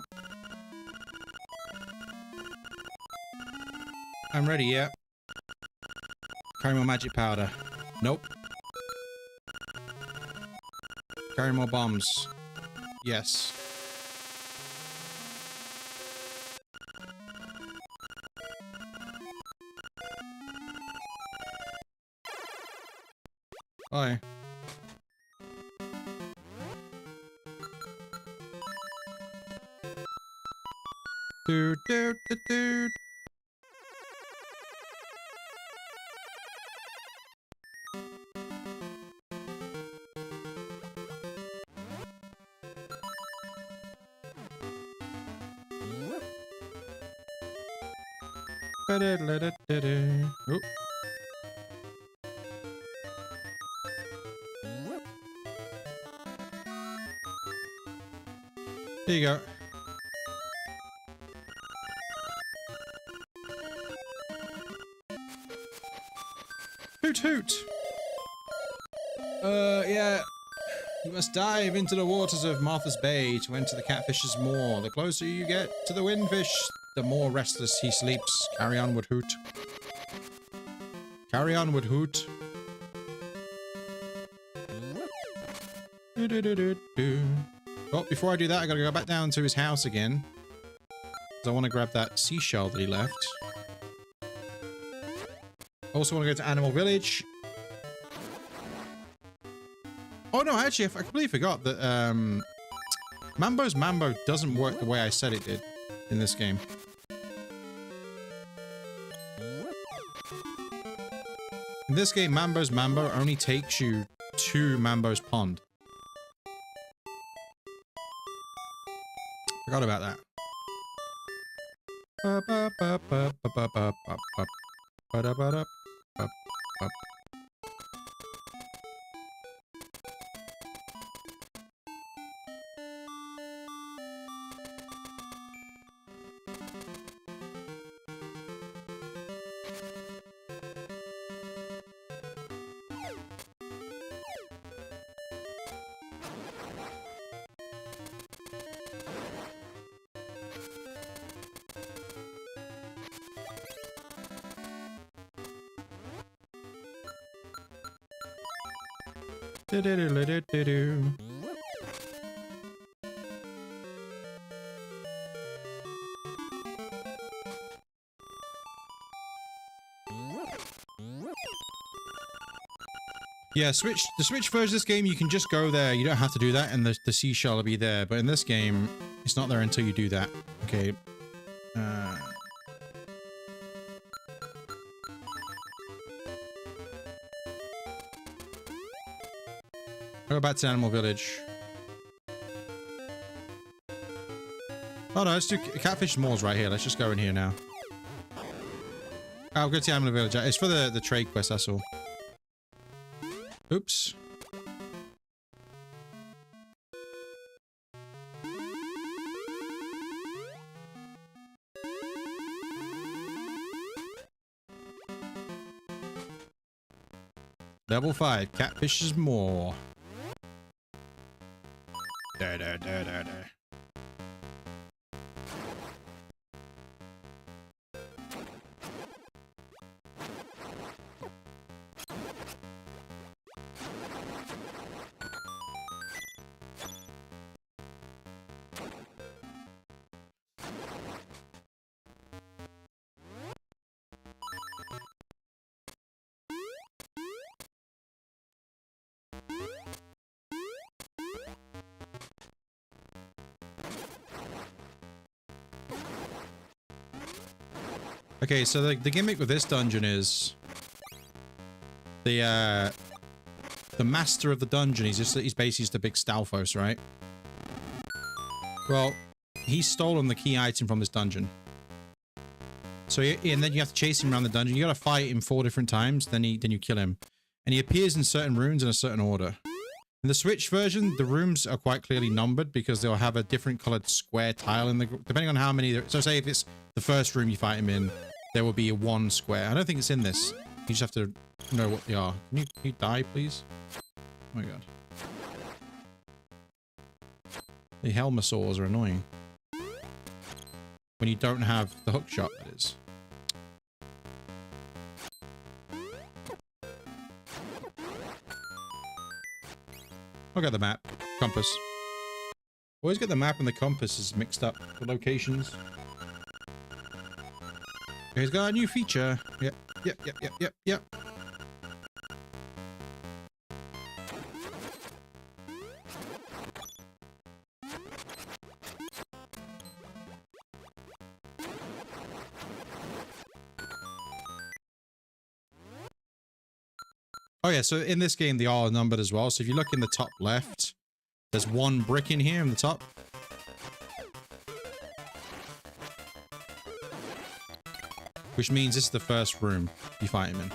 I'm ready, yeah. Carry more magic powder. Nope. Carry more bombs. Yes. Bye. Do do do do. Oop. There you go. Hoot hoot! Yeah. You must dive into the waters of Martha's Bay to enter the catfish's maw. The closer you get to the windfish, the more restless he sleeps. Carry on, would hoot. Carry on, would hoot. Well, before I do that, I gotta go back down to his house again. Because I want to grab that seashell that he left. Also want to go to Animal Village. Oh no, actually, I completely forgot that Mambo's Mambo doesn't work the way I said it did in this game. In this game, Mambo's Mambo only takes you to Mambo's Pond. Forgot about that. Yeah, the Switch version of this game, you can just go there. You don't have to do that, and the seashell will be there. But in this game, it's not there until you do that. Okay. I'll go back to Animal Village. Oh no, let's do Catfish Moors right here. Let's just go in here now. I'll go to Animal Village. It's for the trade quest, that's all. Oops. Level 5, Catfish's Maw. Da da da da da. Okay, so the gimmick with this dungeon is the master of the dungeon. He's basically just a big Stalfos, right? Well, he's stolen the key item from this dungeon. So and then you have to chase him around the dungeon. You got to fight him 4 different times. Then you kill him, and he appears in certain rooms in a certain order. In the Switch version, the rooms are quite clearly numbered because they'll have a different colored square tile in the depending on how many. So say if it's the first room you fight him in, there will be a 1 square. I don't think it's in this. You just have to know what they are. Can you die, please? Oh my god. The Helmasaurs are annoying. When you don't have the hook shot, that is. I'll get the map. Compass. Always get the map and the compasses mixed up. The locations. He's got a new feature. Yep. Oh yeah, so in this game they are numbered as well. So if you look in the top left, there's 1 brick in here in the top. which means this is the first room you fight him in.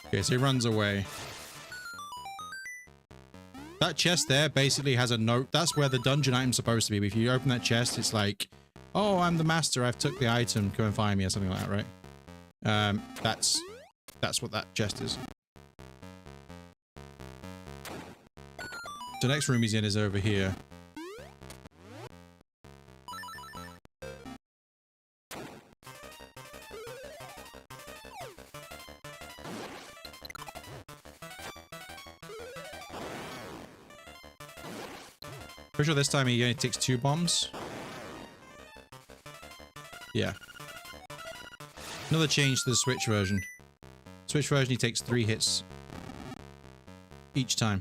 Okay, so he runs away. That chest there basically has a note. That's where the dungeon item's supposed to be. But if you open that chest, it's like, oh, I'm the master. I've took the item. Come and find me or something like that, right? That's what that chest is. The next room he's in is over here. Pretty sure this time he only takes 2 bombs. Yeah. Another change to the Switch version. Switch version, he takes 3 hits each time.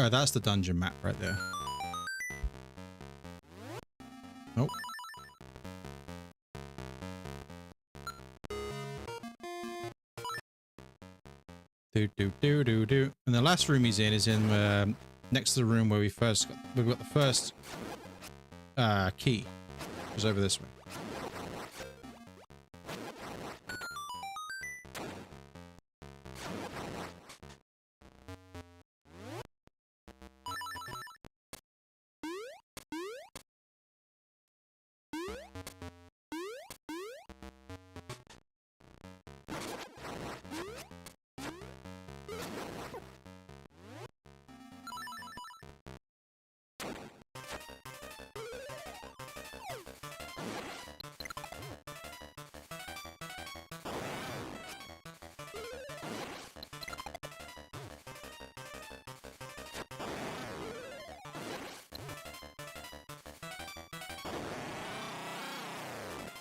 Oh, that's the dungeon map right there. Nope. Do. And the last room he's in is in next to the room where we've got the first key. It was over this way.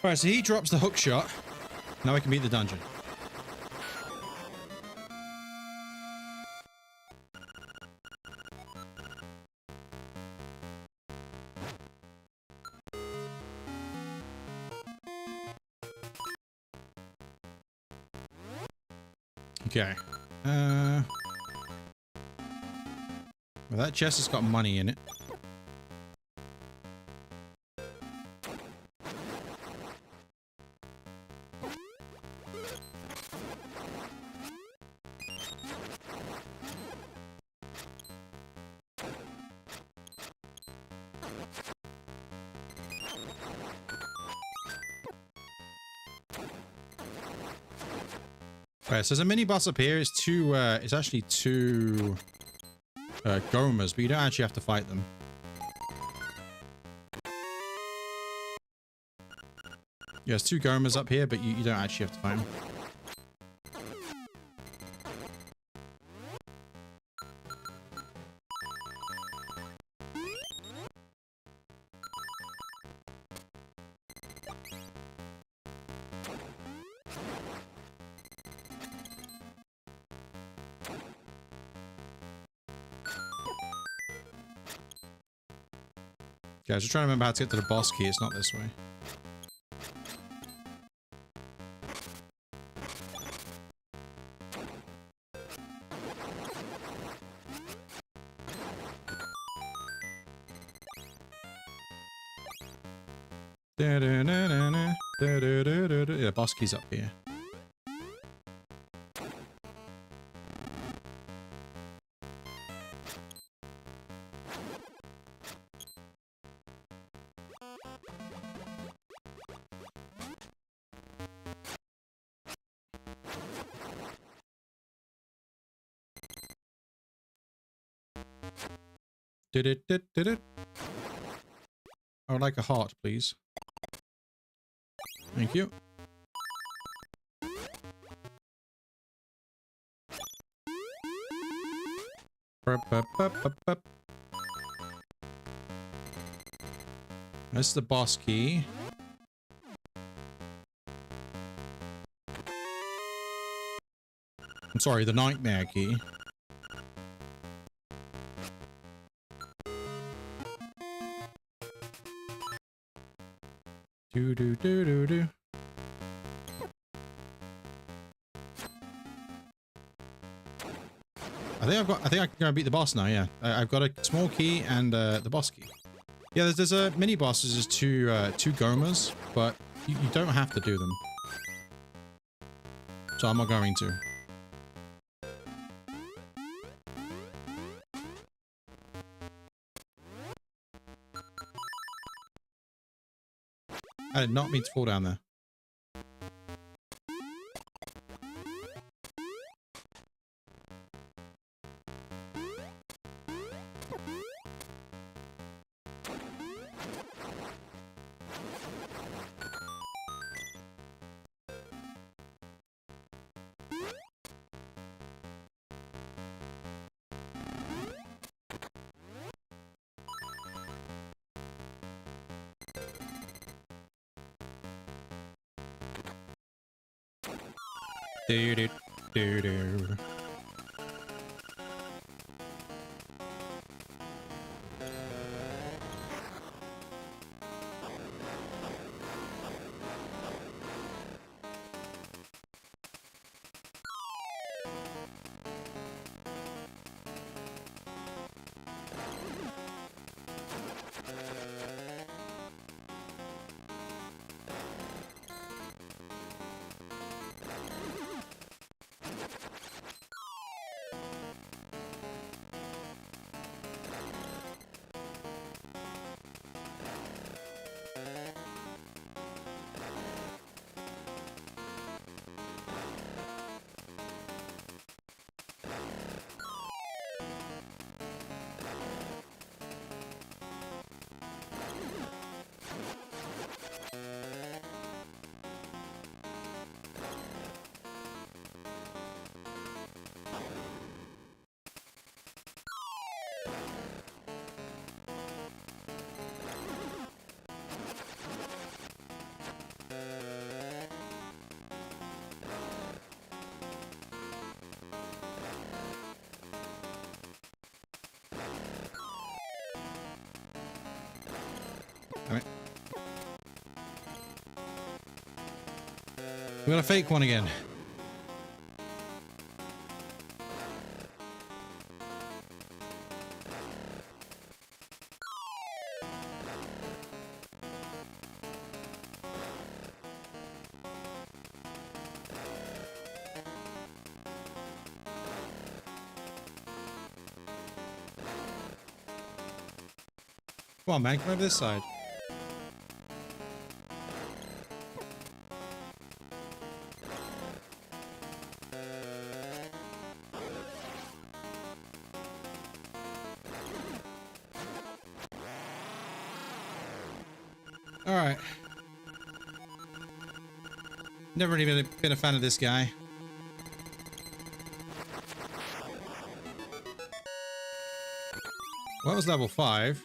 Alright, so he drops the hook shot. Now we can beat the dungeon. Okay. Well, that chest has got money in it. Right, so there's a mini boss up here. It's it's actually 2 Gomas, but you don't actually have to fight them. Yeah, there's 2 Gomas up here, but you don't actually have to fight them. Okay, I was just trying to remember how to get to the boss key. It's not this way. Yeah, boss key's up here. Did it. I would like a heart, please. Thank you. That's the boss key. I'm sorry, the nightmare key. Do. I think I can go and beat the boss now. Yeah, I've got a small key and the boss key. Yeah, there's a mini bosses. There's two Gomas, but you don't have to do them. So I'm not going to. I did not mean to fall down there. Do. We got a fake one again. Come on, man, come over this side. Alright. Never really been a fan of this guy. Well, that was level 5.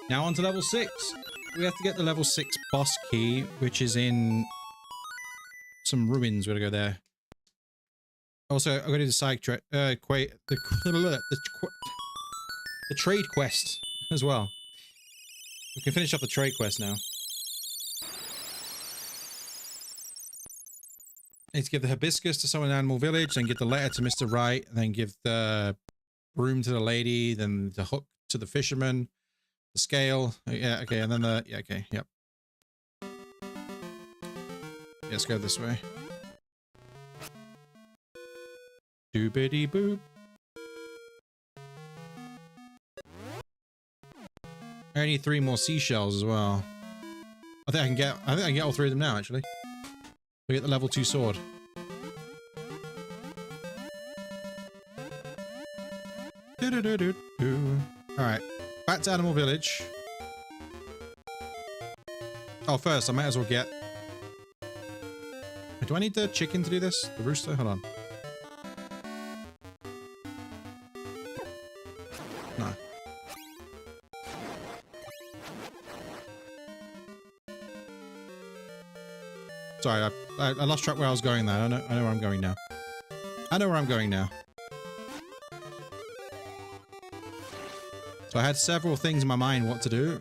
Now on to level 6. We have to get the level 6 boss key, which is in some ruins. We're gonna go there. Also, I'm gonna do the side the trade quest as well. We can finish off the trade quest now. Need to give the hibiscus to someone in Animal Village, then give the letter to Mr. Wright, then give the broom to the lady, then the hook to the fisherman, the scale. Yeah, okay, and then the... Yeah, okay, yep. Yeah, let's go this way. Doobity boop. I need 3 more seashells as well. I think I can get all 3 of them now, actually. We get the level 2 sword. Alright, back to Animal Village. Oh, first, I might as well get... Do I need the chicken to do this? The rooster? Hold on. No. Sorry, I lost track where I was going there. I know where I'm going now. I know where I'm going now. So I had several things in my mind what to do.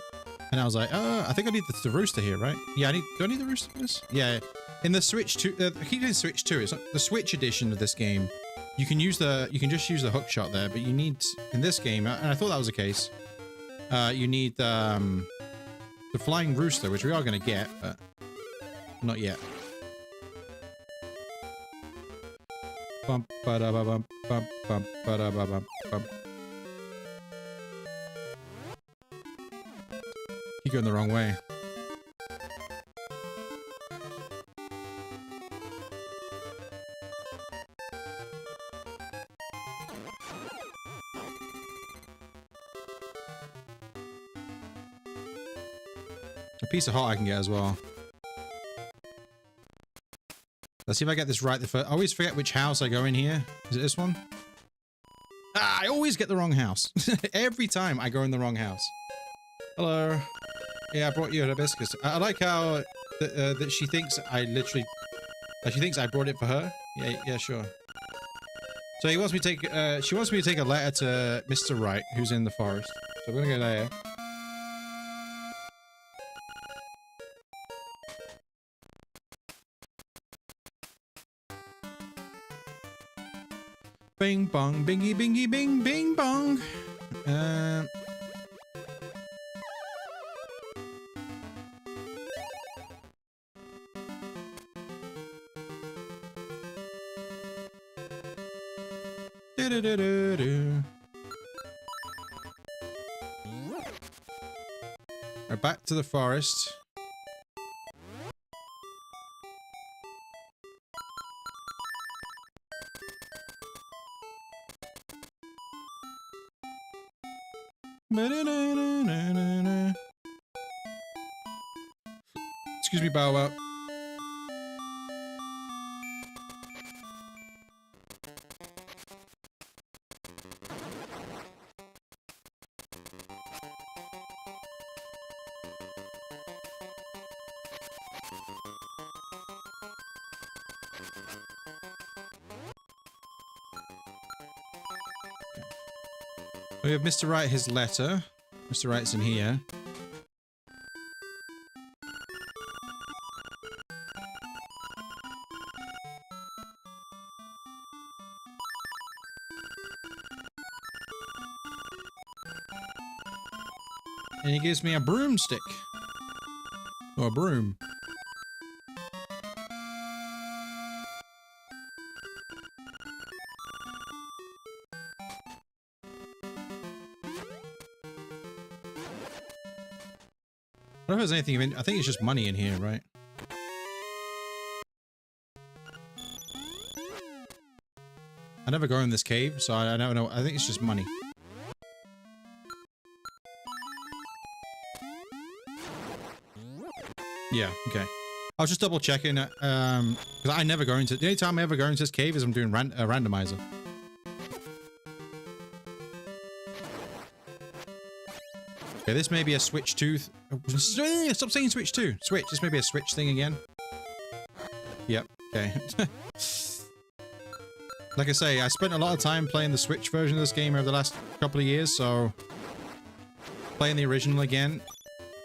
And I was like, I think I need the rooster here, right? Yeah, do I need the rooster for this? Yeah. In the Switch 2, he did Switch 2. It's not the Switch edition of this game. You can just use the hook shot there, but you need, in this game, and I thought that was the case, you need the flying rooster, which we are going to get, but not yet. Bump, ba-da-ba-bump, bump, bump, ba-da-ba-bump, bump. Keep going the wrong way. A piece of heart I can get as well. Let's see if I get this right the first. I always forget which house I go in here. Is it this one? Ah, I always get the wrong house. Every time I go in the wrong house. Hello. Yeah, I brought you a hibiscus. I like how that she thinks I literally... she thinks I brought it for her. Yeah, sure. So he wants me to take... she wants me to take a letter to Mr. Wright, who's in the forest. So I'm gonna go there. Bing bong, bingy bingy bing bing bong. Right, back to the forest. Excuse me, Bow Wow. We have Mr. Wright, his letter. Mr. Wright's in here. And he gives me a broomstick. Or a broom. I don't know if there's anything in... I think it's just money in here, right? I never go in this cave, so I don't know. I think it's just money. Yeah, okay. I was just double checking, because I never go into... The only time I ever go into this cave is I'm doing a randomizer. Okay, this may be a Switch 2... Stop saying Switch 2! Switch, this may be a Switch thing again. Yep, okay. Like I say, I spent a lot of time playing the Switch version of this game over the last couple of years, so... Playing the original again,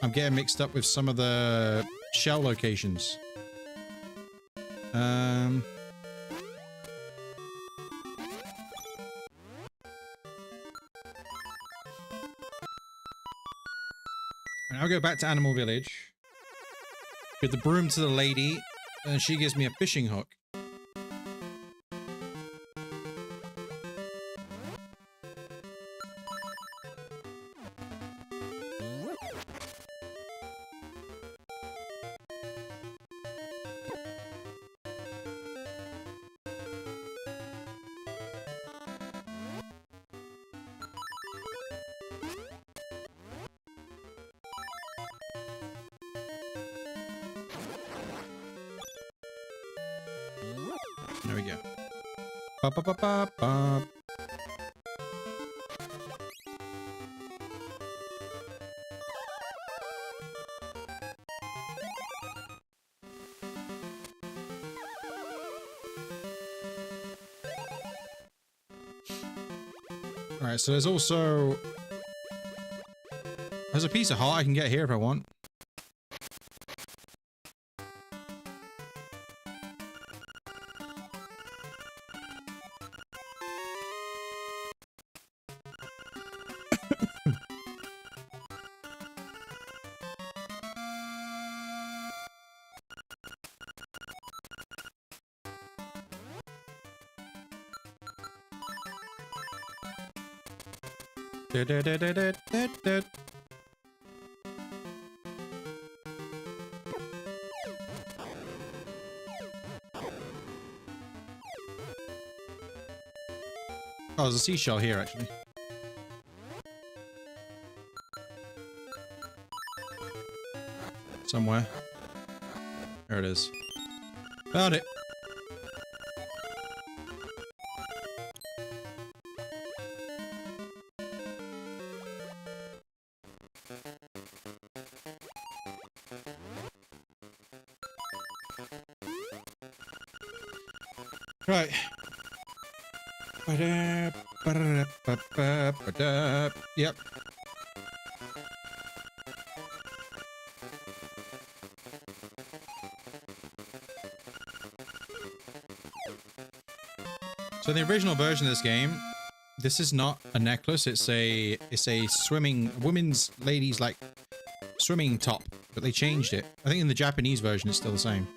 I'm getting mixed up with some of the shell locations. I'll go back to Animal Village. Give the broom to the lady, and she gives me a fishing hook. Ba, ba, ba, ba, ba. Alright, so there's also... There's a piece of heart I can get here if I want. Oh, there's a seashell here, actually. Somewhere. There it is. Found it. Right. Yep. So in the original version of this game, this is not a necklace, it's a swimming women's ladies like swimming top, but they changed it. I think in the Japanese version it's still the same.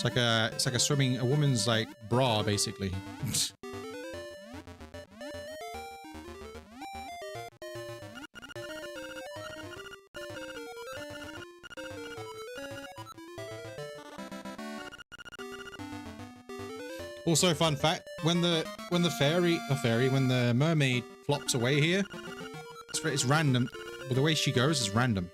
It's like a woman's like bra basically. Also, fun fact: when the mermaid flops away here, it's random. But the way she goes is random.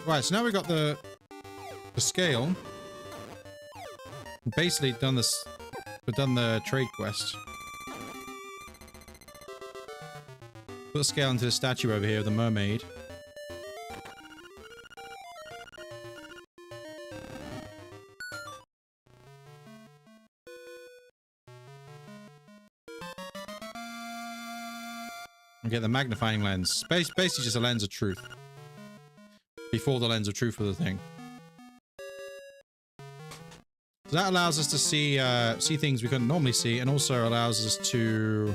Right, so now we've got the scale. Basically done this. We've done the trade quest. Put the scale into the statue over here of the mermaid. And get the magnifying lens. Basically just a lens of truth. Before the lens of truth for the thing. So that allows us to see see things we couldn't normally see, and also allows us to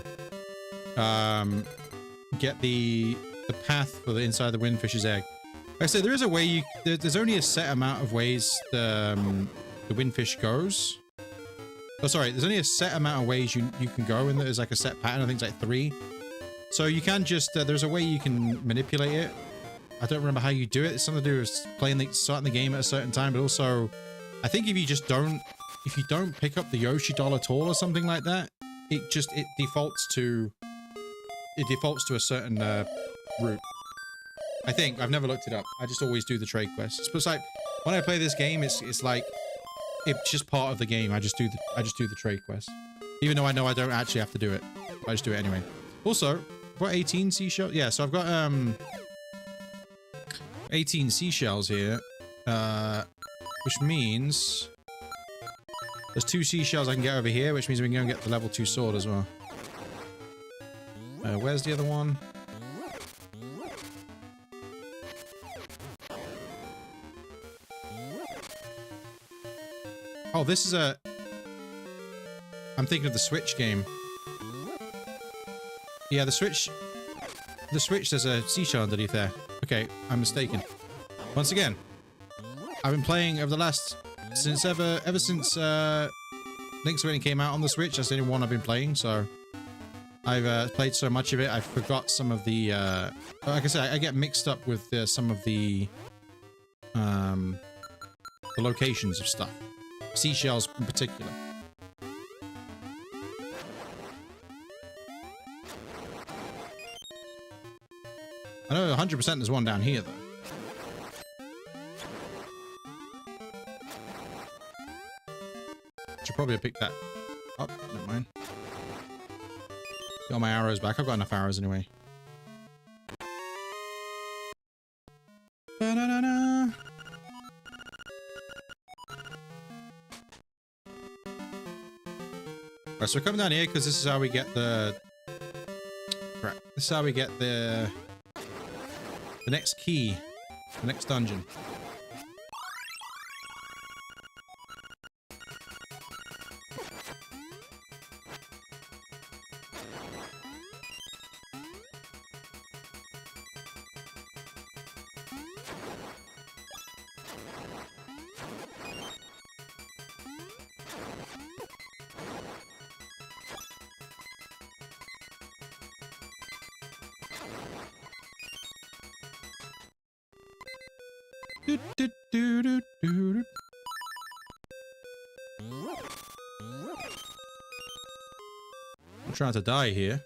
get the path for the inside the windfish's egg. Like I said, there is a way there's only a set amount of ways the windfish goes. Oh, sorry, there's only a set amount of ways you can go, and there's like a set pattern. I think it's like 3. So you can just there's a way you can manipulate it. I don't remember how you do it. It's something to do with starting the game at a certain time, but also I think if you don't pick up the Yoshi doll at all or something like that, it defaults to a certain route. I think I've never looked it up. I just always do the trade quests. But it's like when I play this game, it's like it's just part of the game. I just do the trade quest, even though I know I don't actually have to do it. I just do it anyway. Also, I've got 18 seashells. Yeah, so I've got 18 seashells here, which means there's 2 seashells I can get over here, which means we can go and get the level 2 sword as well. Where's the other one? Oh, this is a... I'm thinking of the Switch game. Yeah, the Switch, there's a seashell underneath there. Okay, I'm mistaken. Once again, I've been playing over the last, ever since Link's Awakening came out on the Switch. That's the only one I've been playing, so I've played so much of it, I forgot some of the, like I said, I get mixed up with some of the locations of stuff. Seashells in particular. I know 100% there's one down here, though. Should probably have picked that up. Never mind. Got my arrows back. I've got enough arrows anyway. Ba-da-da-da. Right, so we're coming down here because this is how we get the... Right, this is how we get the next key, the next dungeon. I'm trying to die here.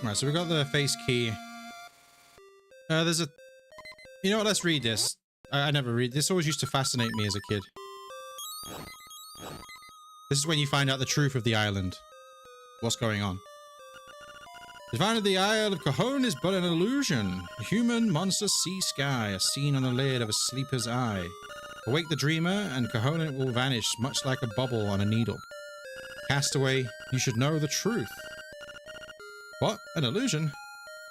Right, so we got the face key. There's a... You know what, let's read this. I never read... This always used to fascinate me as a kid. This is when you find out the truth of the island. What's going on. The divine of the Isle of Koholint is but an illusion. A human, monster, sea, sky, a scene on the lid of a sleeper's eye. Awake the dreamer, and Koholint will vanish, much like a bubble on a needle. Castaway, you should know the truth. What? An illusion?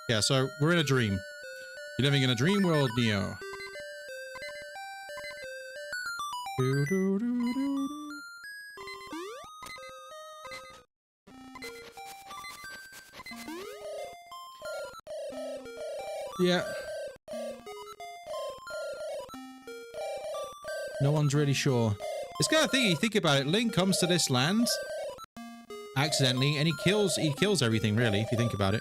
Yeah, so we're in a dream. You're living in a dream world, Neo. Do, do, do, do, do. Yeah. No one's really sure. It's kind of thing, you think about it, Link comes to this land accidentally, and he kills everything, really, if you think about it.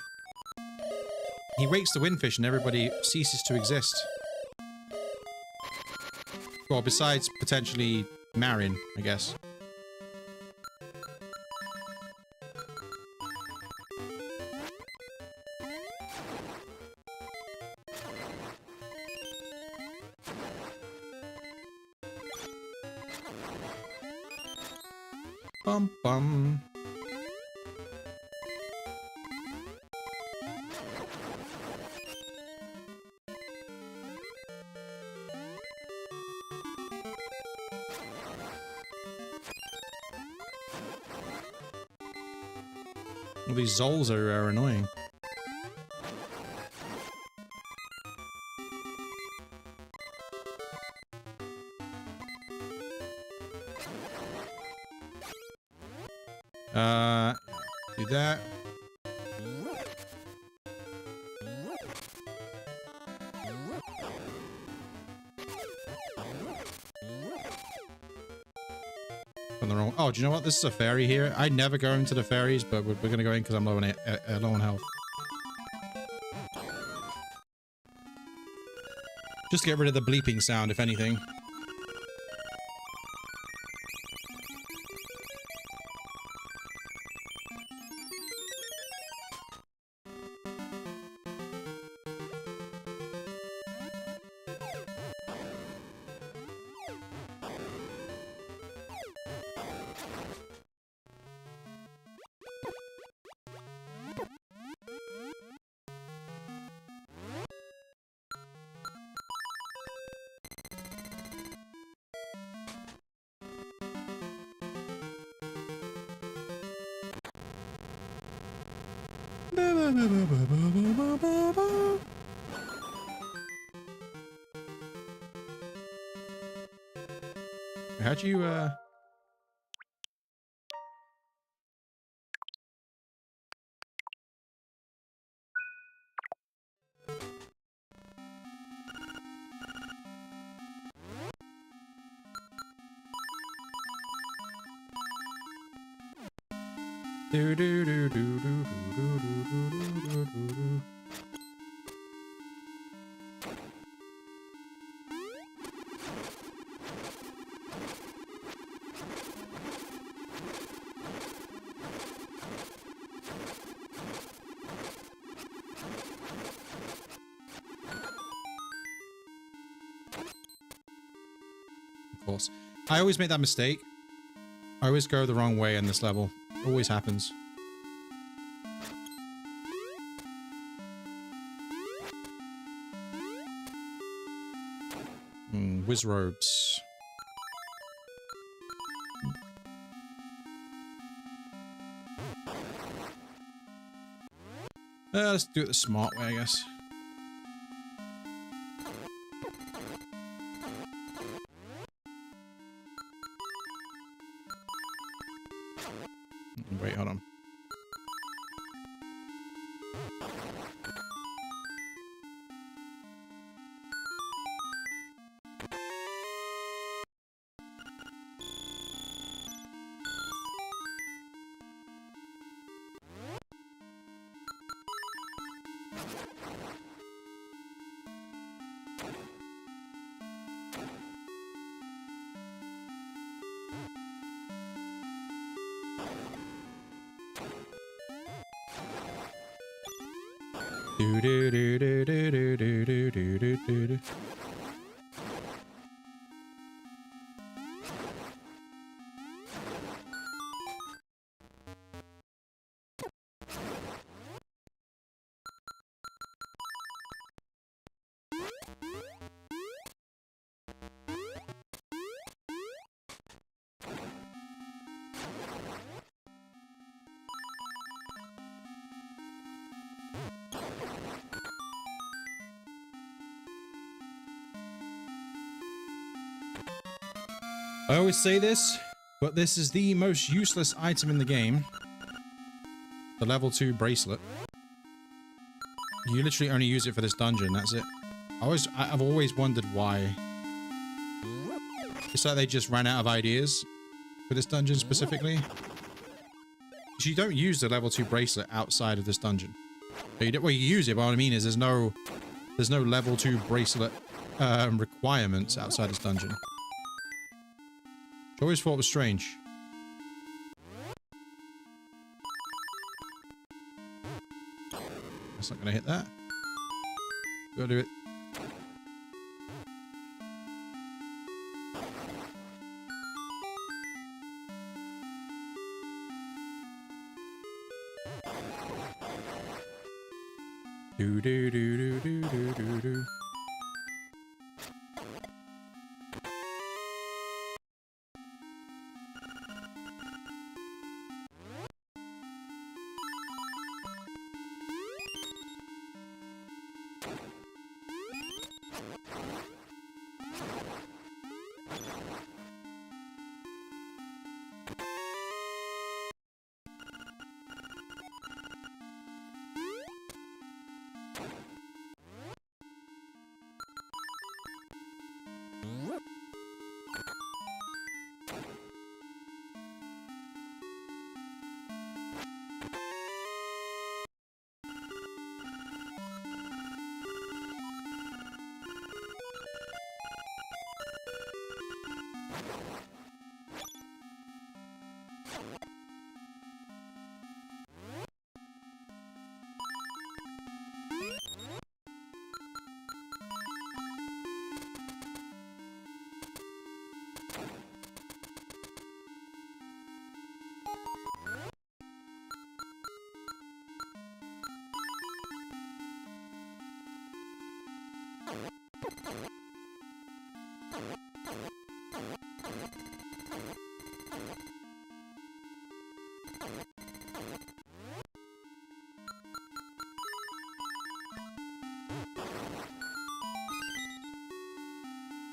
He wakes the windfish and everybody ceases to exist. Well, besides potentially Marin, I guess. Bum bum. Well, these Zols are annoying. Do that. On the wrong. Oh, do you know what? This is a ferry here. I never go into the ferries, but we're gonna go in because I'm low on health. Just to get rid of the bleeping sound, if anything. How'd you, do do do do do do do do do do. Of course. I always make that mistake. I always go the wrong way in this level. Always happens. Whiz robes. Let's do it the smart way, I guess. Wait, hold on. Do do do do do do do do do do do. I always say this, but this is the most useless item in the game. The level 2 bracelet. You literally only use it for this dungeon, that's it. I've always wondered why. It's like they just ran out of ideas for this dungeon specifically. You don't use the level 2 bracelet outside of this dungeon. Well, you use it, but what I mean is there's no level 2 bracelet requirements outside this dungeon. I always thought it was strange. That's not gonna hit that. Gotta do it. Do do do do do do do do.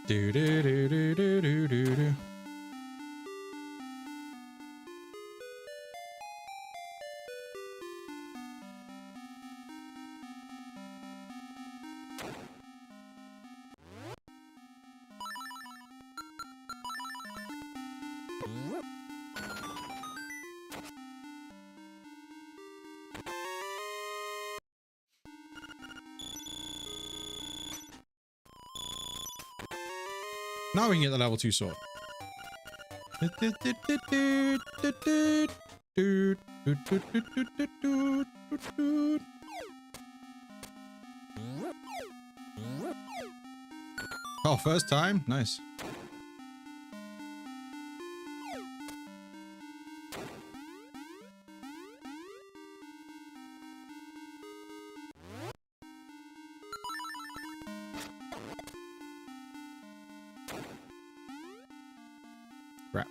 Do do do do do do do do. Now we can get the level 2 sword. Oh, first time? Nice. Crap.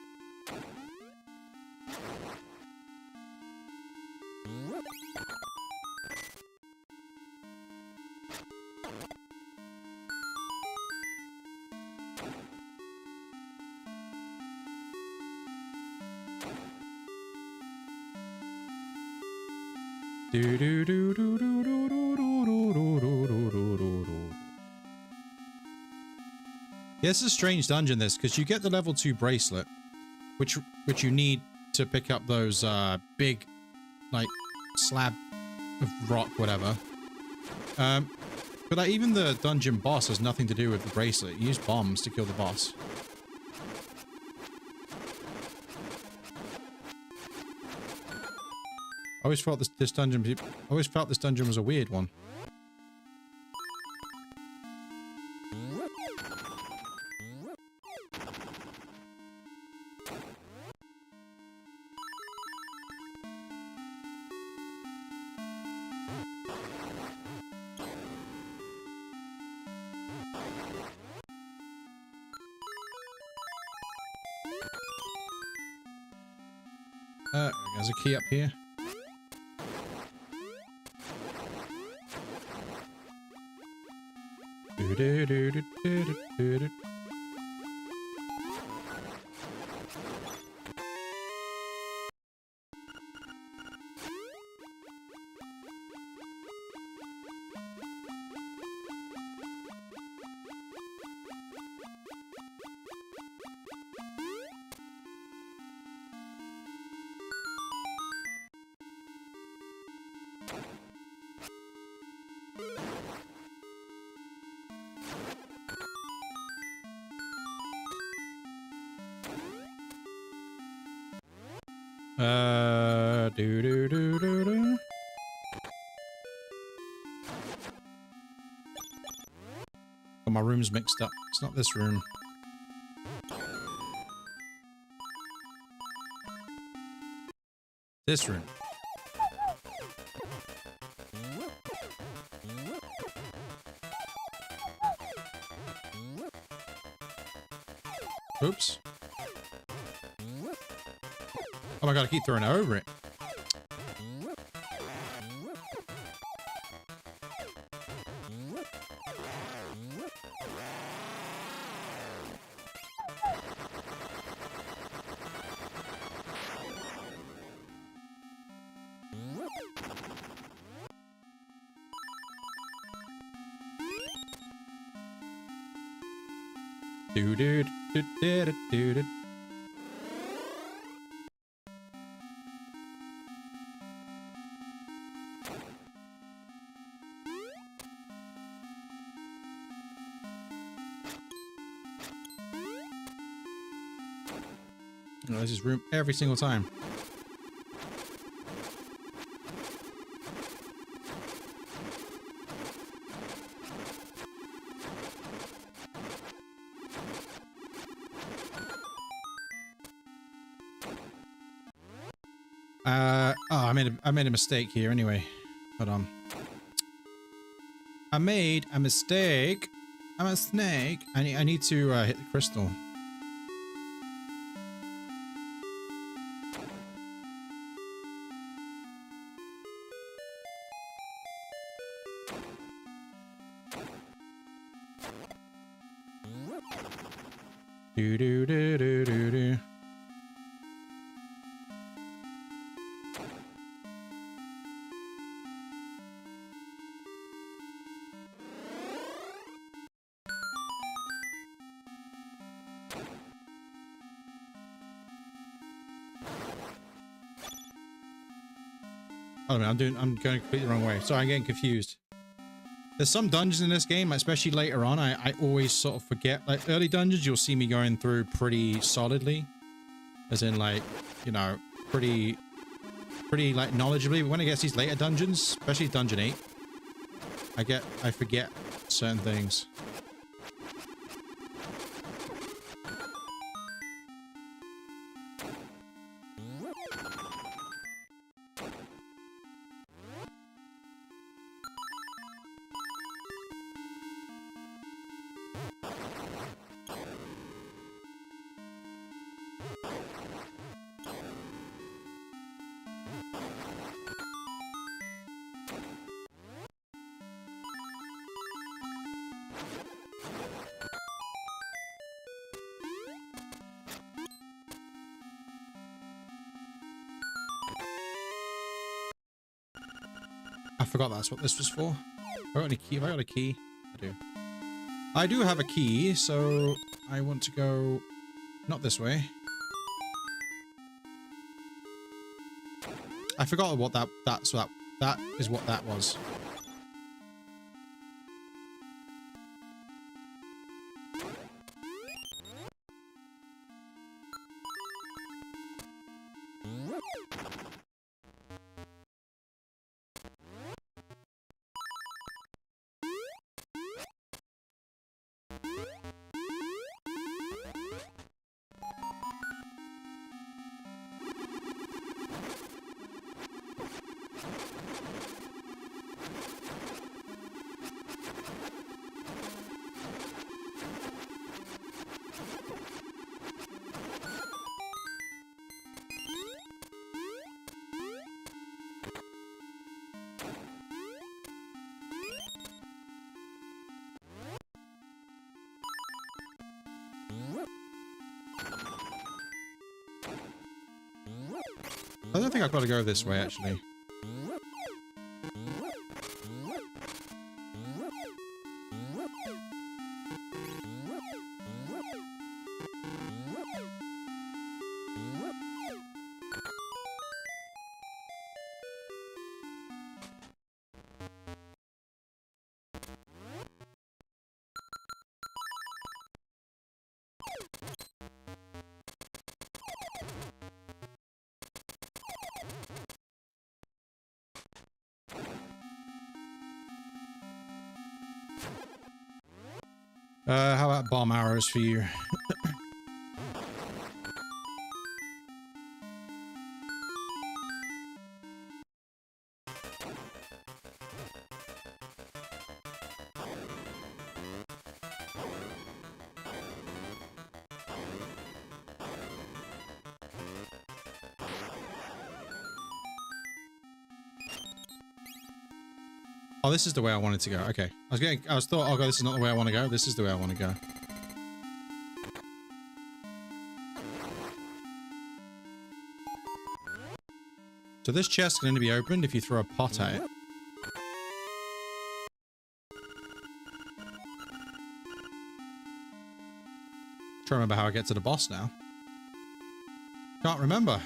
Do do do do do do do do do do do do. Yeah, this is a strange dungeon, this, because you get the level 2 bracelet, which you need to pick up those big, like, slab of rock, whatever. But like, even the dungeon boss has nothing to do with the bracelet. You use bombs to kill the boss. I always felt this dungeon was a weird one. There's a key up here. Do do do do do do do. Do do do do do. Oh, my room's mixed up. It's not this room. This room. Oops. Oh my god, I keep throwing it over it. Do do do do do do. Oh, this is room every single time. Oh, I made a mistake here anyway. Hold on. I made a mistake. I'm a snake. I need to hit the crystal. Do do do do do do. Oh, I'm going completely the wrong way. Sorry, I'm getting confused. There's some dungeons in this game, especially later on, I always sort of forget. Like, early dungeons, you'll see me going through pretty solidly. As in, like, you know, pretty, like, knowledgeably. But when it gets these later dungeons, especially Dungeon 8, I forget certain things. I forgot that's what this was for. Have I got a key? Have I got a key? I do. I do have a key, so I want to go not this way. I forgot what that is what that was. I don't think I've got to go this way, actually. How about bomb arrows for you? Oh, this is the way I wanted to go. Okay. I thought, oh god, this is not the way I want to go. This is the way I want to go. So this chest can only be opened if you throw a pot at it. Trying to remember how I get to the boss now. Can't remember.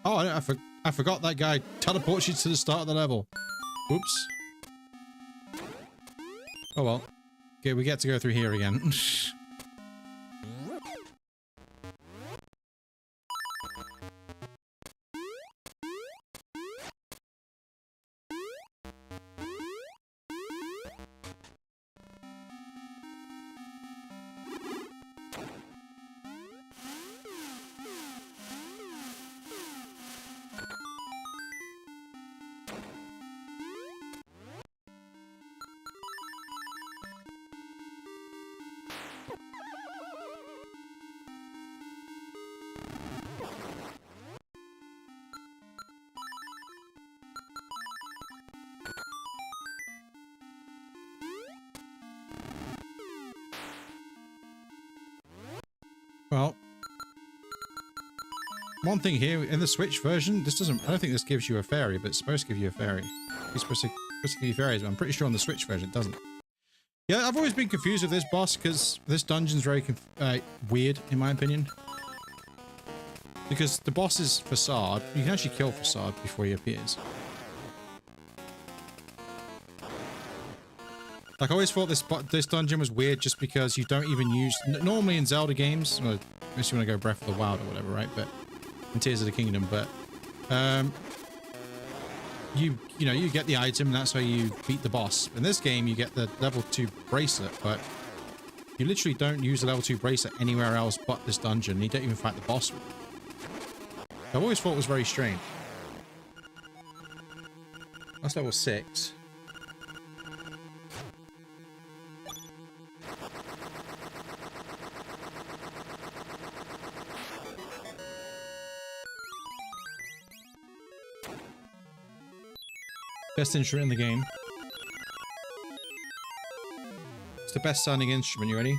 Oh, I forgot that guy teleports you to the start of the level. Oops. Oh well. Okay, we get to go through here again. Well, one thing here in the Switch version, this doesn't. I don't think this gives you a fairy, but it's supposed to give you a fairy. It's supposed to give you fairies, but I'm pretty sure on the Switch version it doesn't. Yeah, I've always been confused with this boss because this dungeon's very weird in my opinion. Because the boss is Facade. You can actually kill Facade before he appears. Like, I always thought this dungeon was weird just because you don't even use... Normally in Zelda games, well, unless you want to go Breath of the Wild or whatever, right? But in Tears of the Kingdom, but you know, you get the item and that's how you beat the boss. In this game, you get the level 2 bracelet, but you literally don't use the level 2 bracelet anywhere else but this dungeon. You don't even fight the boss with it. I've always thought it was very strange. That's level 6. Best instrument in the game. It's the best sounding instrument. You ready?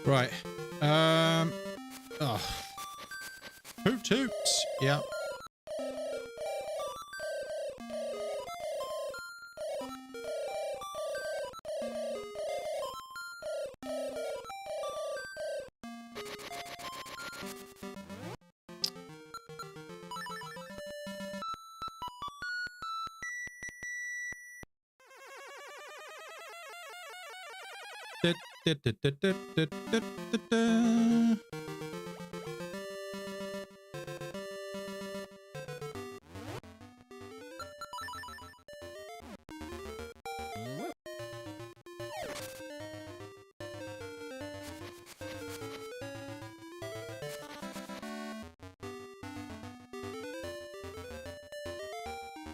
Right. Oh. Hoot toots. Yeah.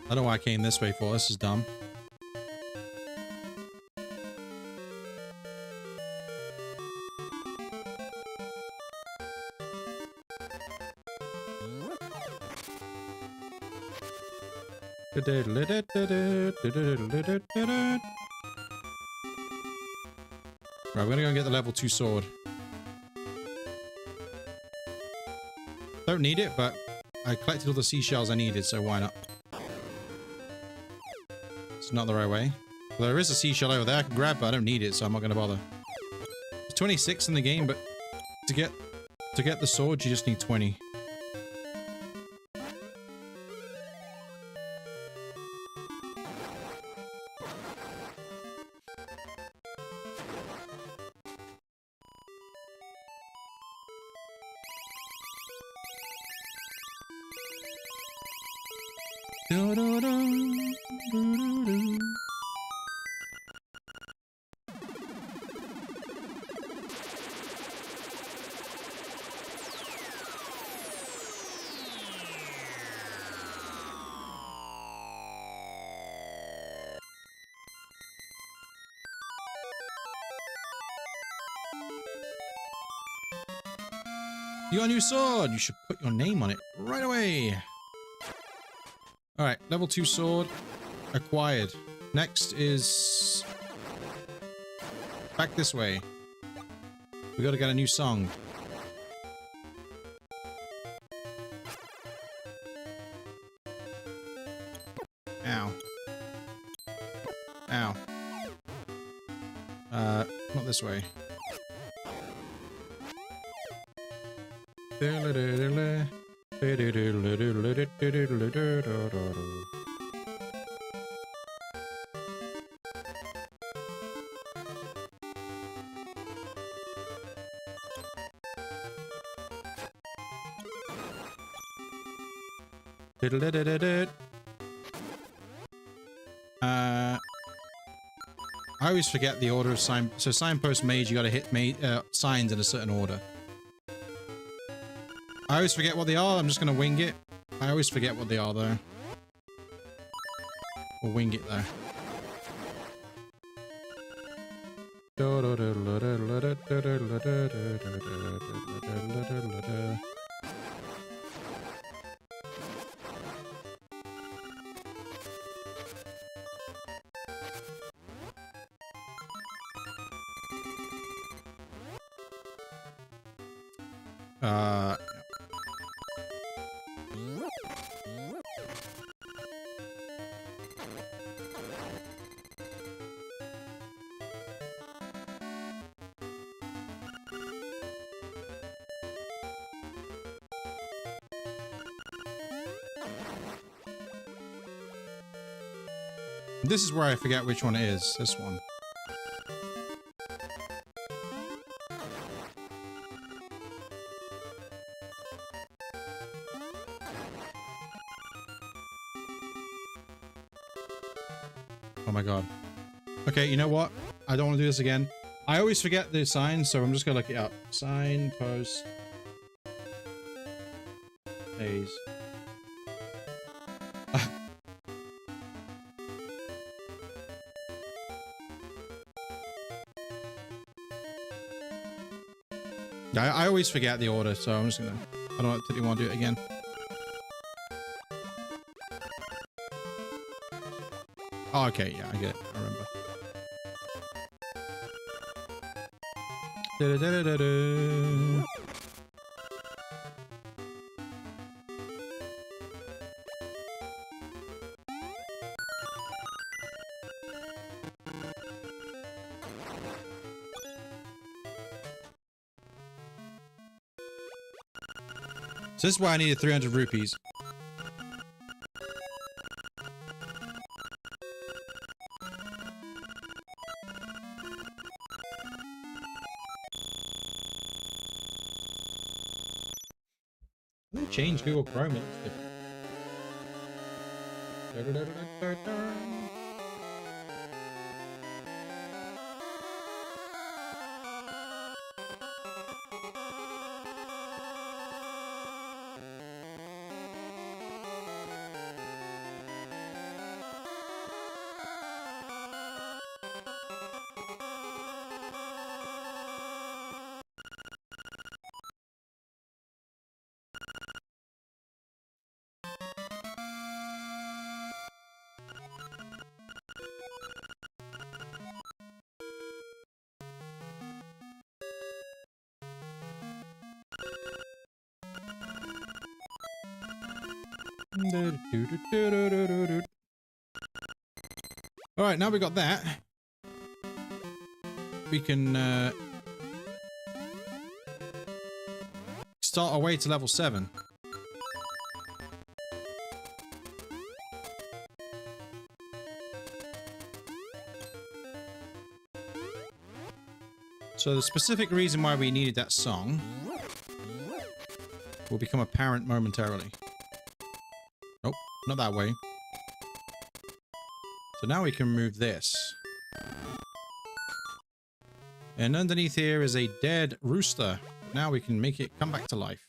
I don't know why I came this way for. This is dumb. Right, we're gonna go get the level 2 sword. Don't need it, but I collected all the seashells I needed, so why not? It's not the right way. Well, there is a seashell over there I can grab, but I don't need it, so I'm not gonna bother. There's 26 in the game, but to get the sword, you just need 20. You got a new sword! You should put your name on it right away! Alright, level 2 sword acquired. Next is back this way. We gotta get a new song. Ow. Ow. Not this way. I always forget the order of sign. So signpost mage, you gotta hit signs in a certain order. I always forget what they are. I'm just gonna wing it. I always forget what they are though. Or wing it though. This is where I forget which one it is. This one. Oh my god. Okay, you know what? I don't want to do this again. I always forget the signs, so I'm just gonna look it up. Signpost. Days. I always forget the order, so I'm just gonna... I don't really want to do it again. Oh, okay, yeah, I get it. I remember. Da-da-da-da-da. So this is why I needed 300 rupees. They changed Google Chrome. It looks different. Alright, now we got that. We can start our way to level 7. So the specific reason why we needed that song will become apparent momentarily. Nope, not that way. So now we can move this. And underneath here is a dead rooster. Now we can make it come back to life.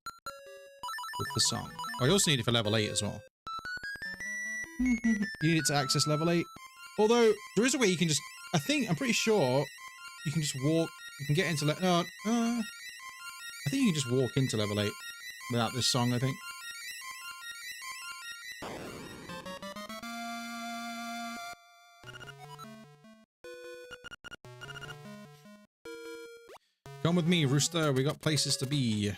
With the song. Oh, I also need it for level 8 as well. You need it to access level 8. Although, there is a way you can just... I'm pretty sure you can just walk... You can get into... I think you can just walk into level 8 without this song, I think. Come with me, Rooster. We got places to be.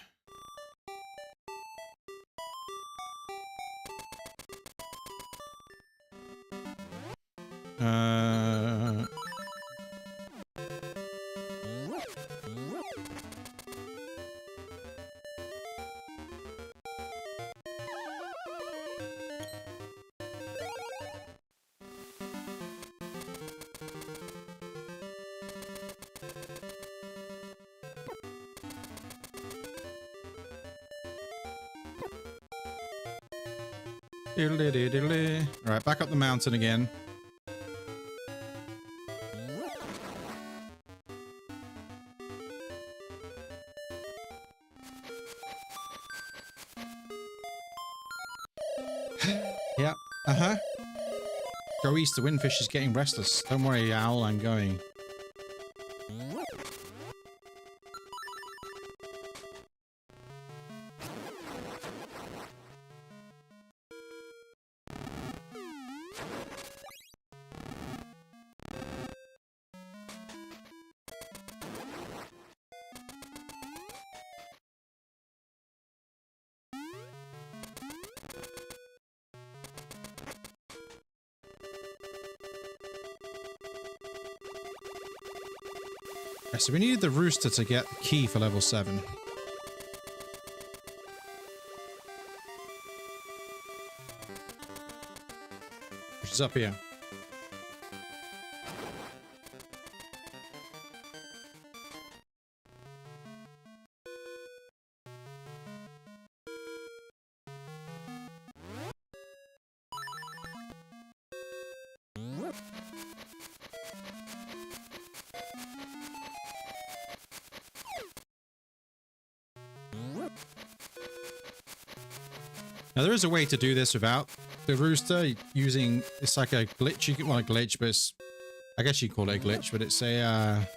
Alright, back up the mountain again. Yeah, Go east, the windfish is getting restless. Don't worry, Owl, I'm going. So we needed the rooster to get the key for level 7. Which is up here. Now there is a way to do this without the rooster using, it's like a glitch. You can, well, a glitch, but it's, I guess you call it a glitch, but it's a,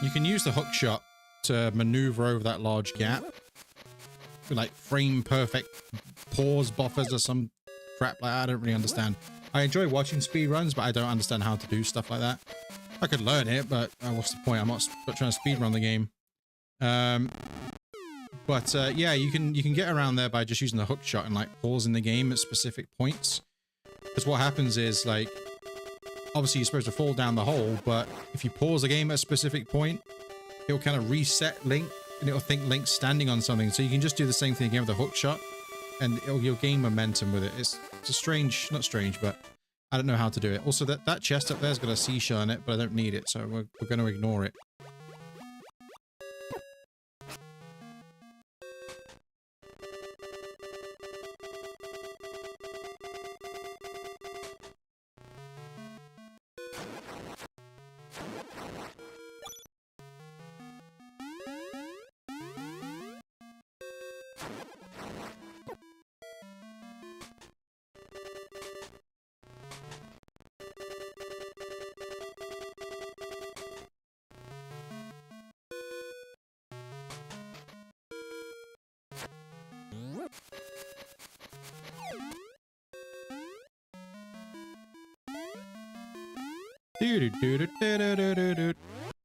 you can use the hook shot to maneuver over that large gap. Like frame perfect pause buffers or some crap like that. I don't really understand. I enjoy watching speedruns, but I don't understand how to do stuff like that. I could learn it, but what's the point? I'm not trying to speedrun the game. But yeah, you can get around there by just using the hook shot and like pausing the game at specific points. Because what happens is, like, obviously you're supposed to fall down the hole, but if you pause the game at a specific point, it'll kind of reset Link, and it'll think Link's standing on something. So you can just do the same thing again with the hook shot, and you'll gain momentum with it. It's a strange, not strange, but I don't know how to do it. Also, that chest up there's got a seashell in it, but I don't need it, so we're going to ignore it.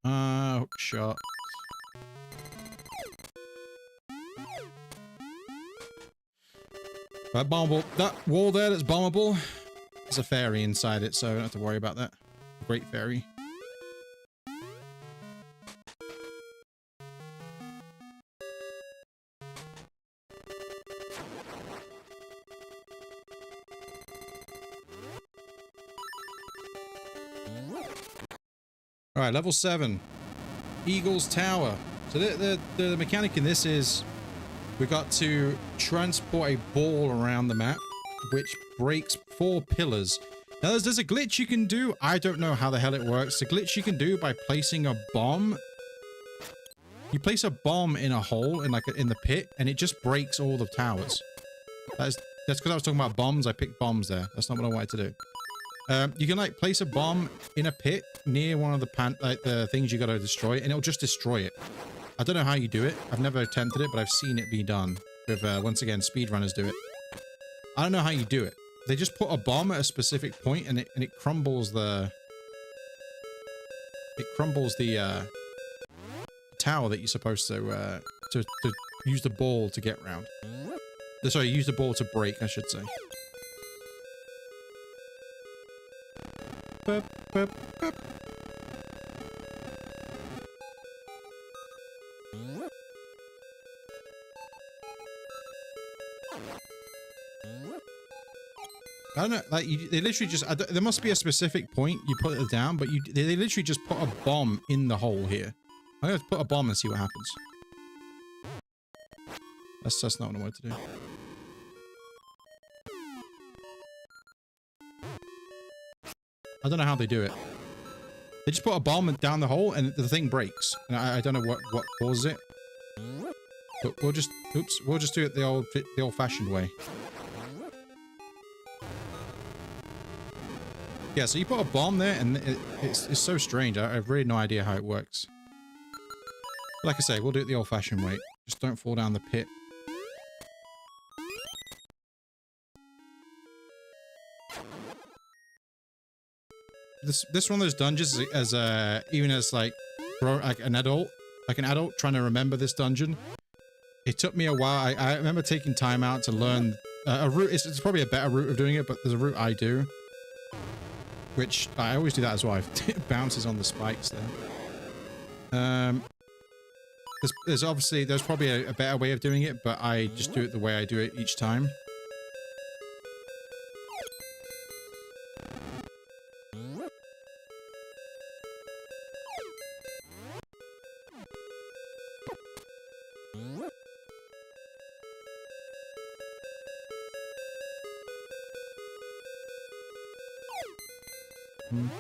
Hook shot. Right, bombable. That wall there that's bombable, there's a fairy inside it, so I don't have to worry about that. Great fairy. Alright, level 7. Eagle's Tower. So the mechanic in this is we've got to transport a ball around the map, which breaks 4 pillars. Now there's a glitch you can do. I don't know how the hell it works. The glitch you can do by placing a bomb. You place a bomb in a hole in the pit, and it just breaks all the towers. That's because I was talking about bombs. I picked bombs there. That's not what I wanted to do. You can like place a bomb in a pit near one of the things you got to destroy, and it'll just destroy it. I don't know how you do it. I've never attempted it, but I've seen it be done. With once again, speedrunners do it. I don't know how you do it. They just put a bomb at a specific point, and it crumbles the it crumbles the tower that you're supposed to use the ball to get round. Sorry, use the ball to break, I should say. Boop, boop, boop. I don't know, like, they literally just, there must be a specific point you put it down, but they literally just put a bomb in the hole here. I'm gonna put a bomb and see what happens. That's not what I wanted to do. I don't know how they do it. They just put a bomb down the hole and the thing breaks. And I don't know what causes it. But we'll just, oops, we'll just do it the old-fashioned way. Yeah, so you put a bomb there, and it's so strange. I have really no idea how it works. Like I say, we'll do it the old-fashioned way. Just don't fall down the pit. This one of those dungeons, as even as like an adult trying to remember this dungeon. It took me a while. I remember taking time out to learn a route. It's probably a better route of doing it, but there's a route I do. Which, I always do that as well. It bounces on the spikes there. There's probably a better way of doing it, but I just do it the way I do it each time.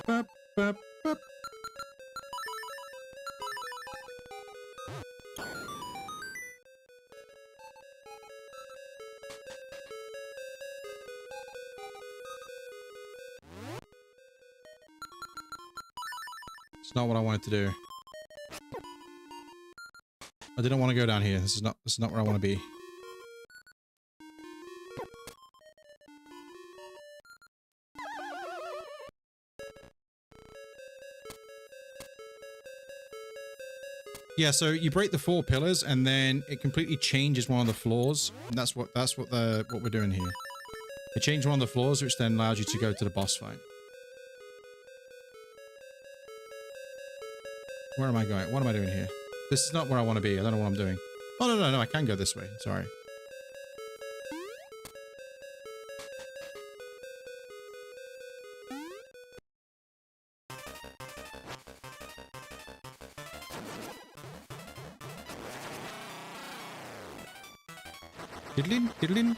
Bup, bup, bup. It's not what I wanted to do. I didn't want to go down here. This is not where I want to be. Yeah, so you break the 4 pillars and then it completely changes one of the floors. And that's what we're doing here. It changed one of the floors, which then allows you to go to the boss fight. Where am I going? What am I doing here? This is not where I want to be. I don't know what I'm doing. Oh, no, I can go this way. Sorry. Diddlin, diddlin.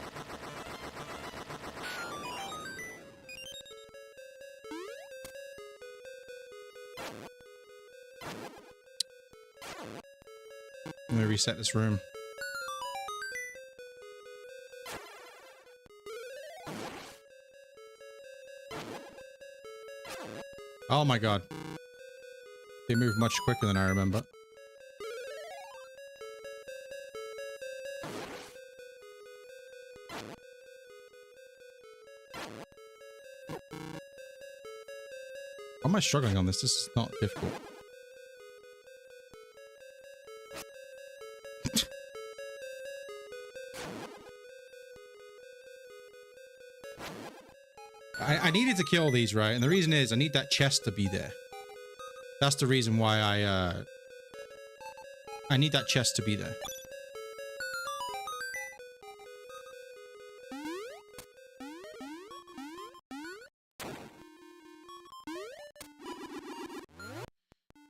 I'm gonna reset this room. Oh my god. They move much quicker than I remember. Why am I struggling on this? This is not difficult. I needed to kill these, right? And the reason is I need that chest to be there. That's the reason why I need that chest to be there.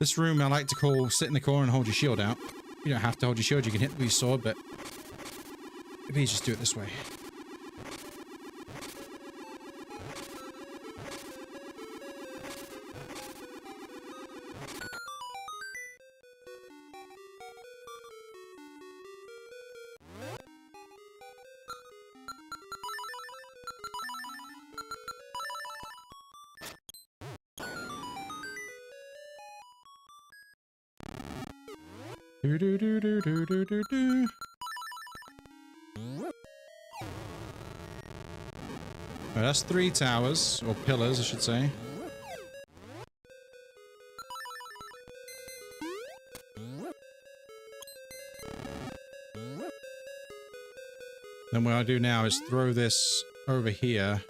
This room I like to call sit in the corner and hold your shield out. You don't have to hold your shield, you can hit with your sword, but please just do it this way. Do do do do do do do do. Right, that's 3 towers, or pillars, I should say. Then what I do now is throw this over here.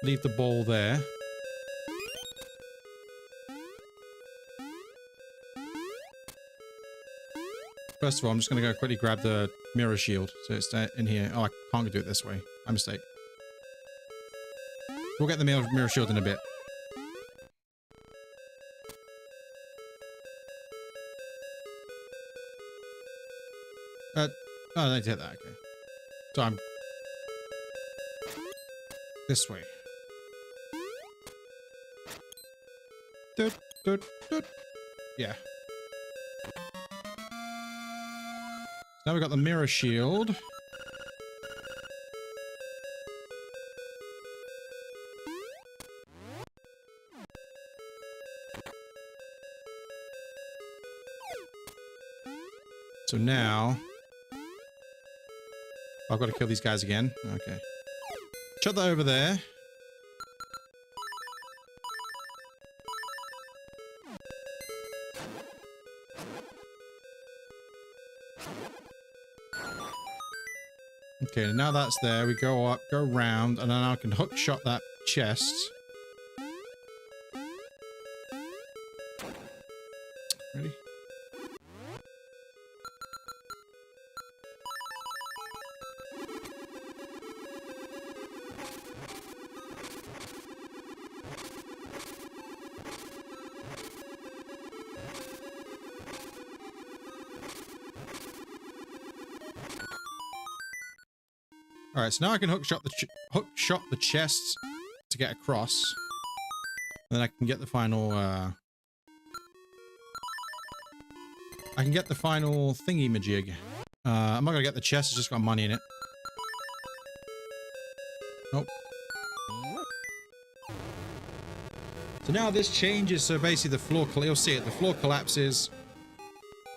Leave the ball there. First of all, I'm just going to go quickly grab the mirror shield. So it's in here. Oh, I can't do it this way. My mistake. We'll get the mirror shield in a bit. Oh, I did that. Okay. So I'm this way. Yeah. Now we've got the mirror shield. So now I've got to kill these guys again. Okay. Chuck that over there. Okay, now that's there. We go up, go round, and then I can hook shot that chest. Ready? Alright, so now I can hook shot the chest to get across. And then I can get the final, I can get the final thingy-majig. I'm not gonna get the chest, it's just got money in it. Nope. So now this changes, so basically the floor, you'll see it, the floor collapses,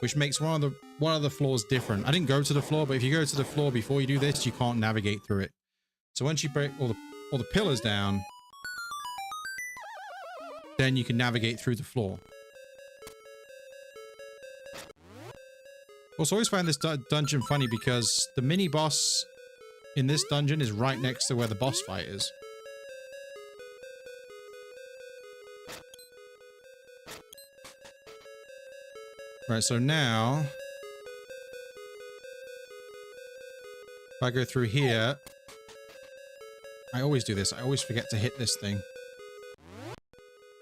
which makes one of the floors different. I didn't go to the floor, but if you go to the floor before you do this, you can't navigate through it. So once you break all the pillars down, then you can navigate through the floor. Also, I always find this dungeon funny because the mini boss in this dungeon is right next to where the boss fight is. Right, so now if I go through here, I always do this. I always forget to hit this thing.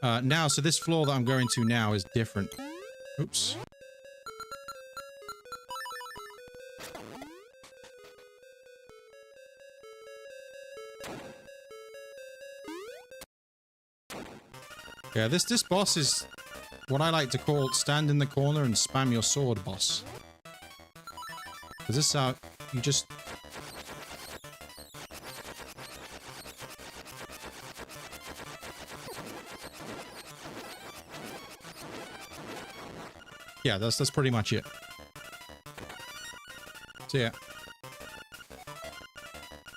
Now, so this floor that I'm going to now is different. Oops. Yeah, this boss is what I like to call stand in the corner and spam your sword boss. Because this is how you just... Yeah, that's pretty much it. So yeah.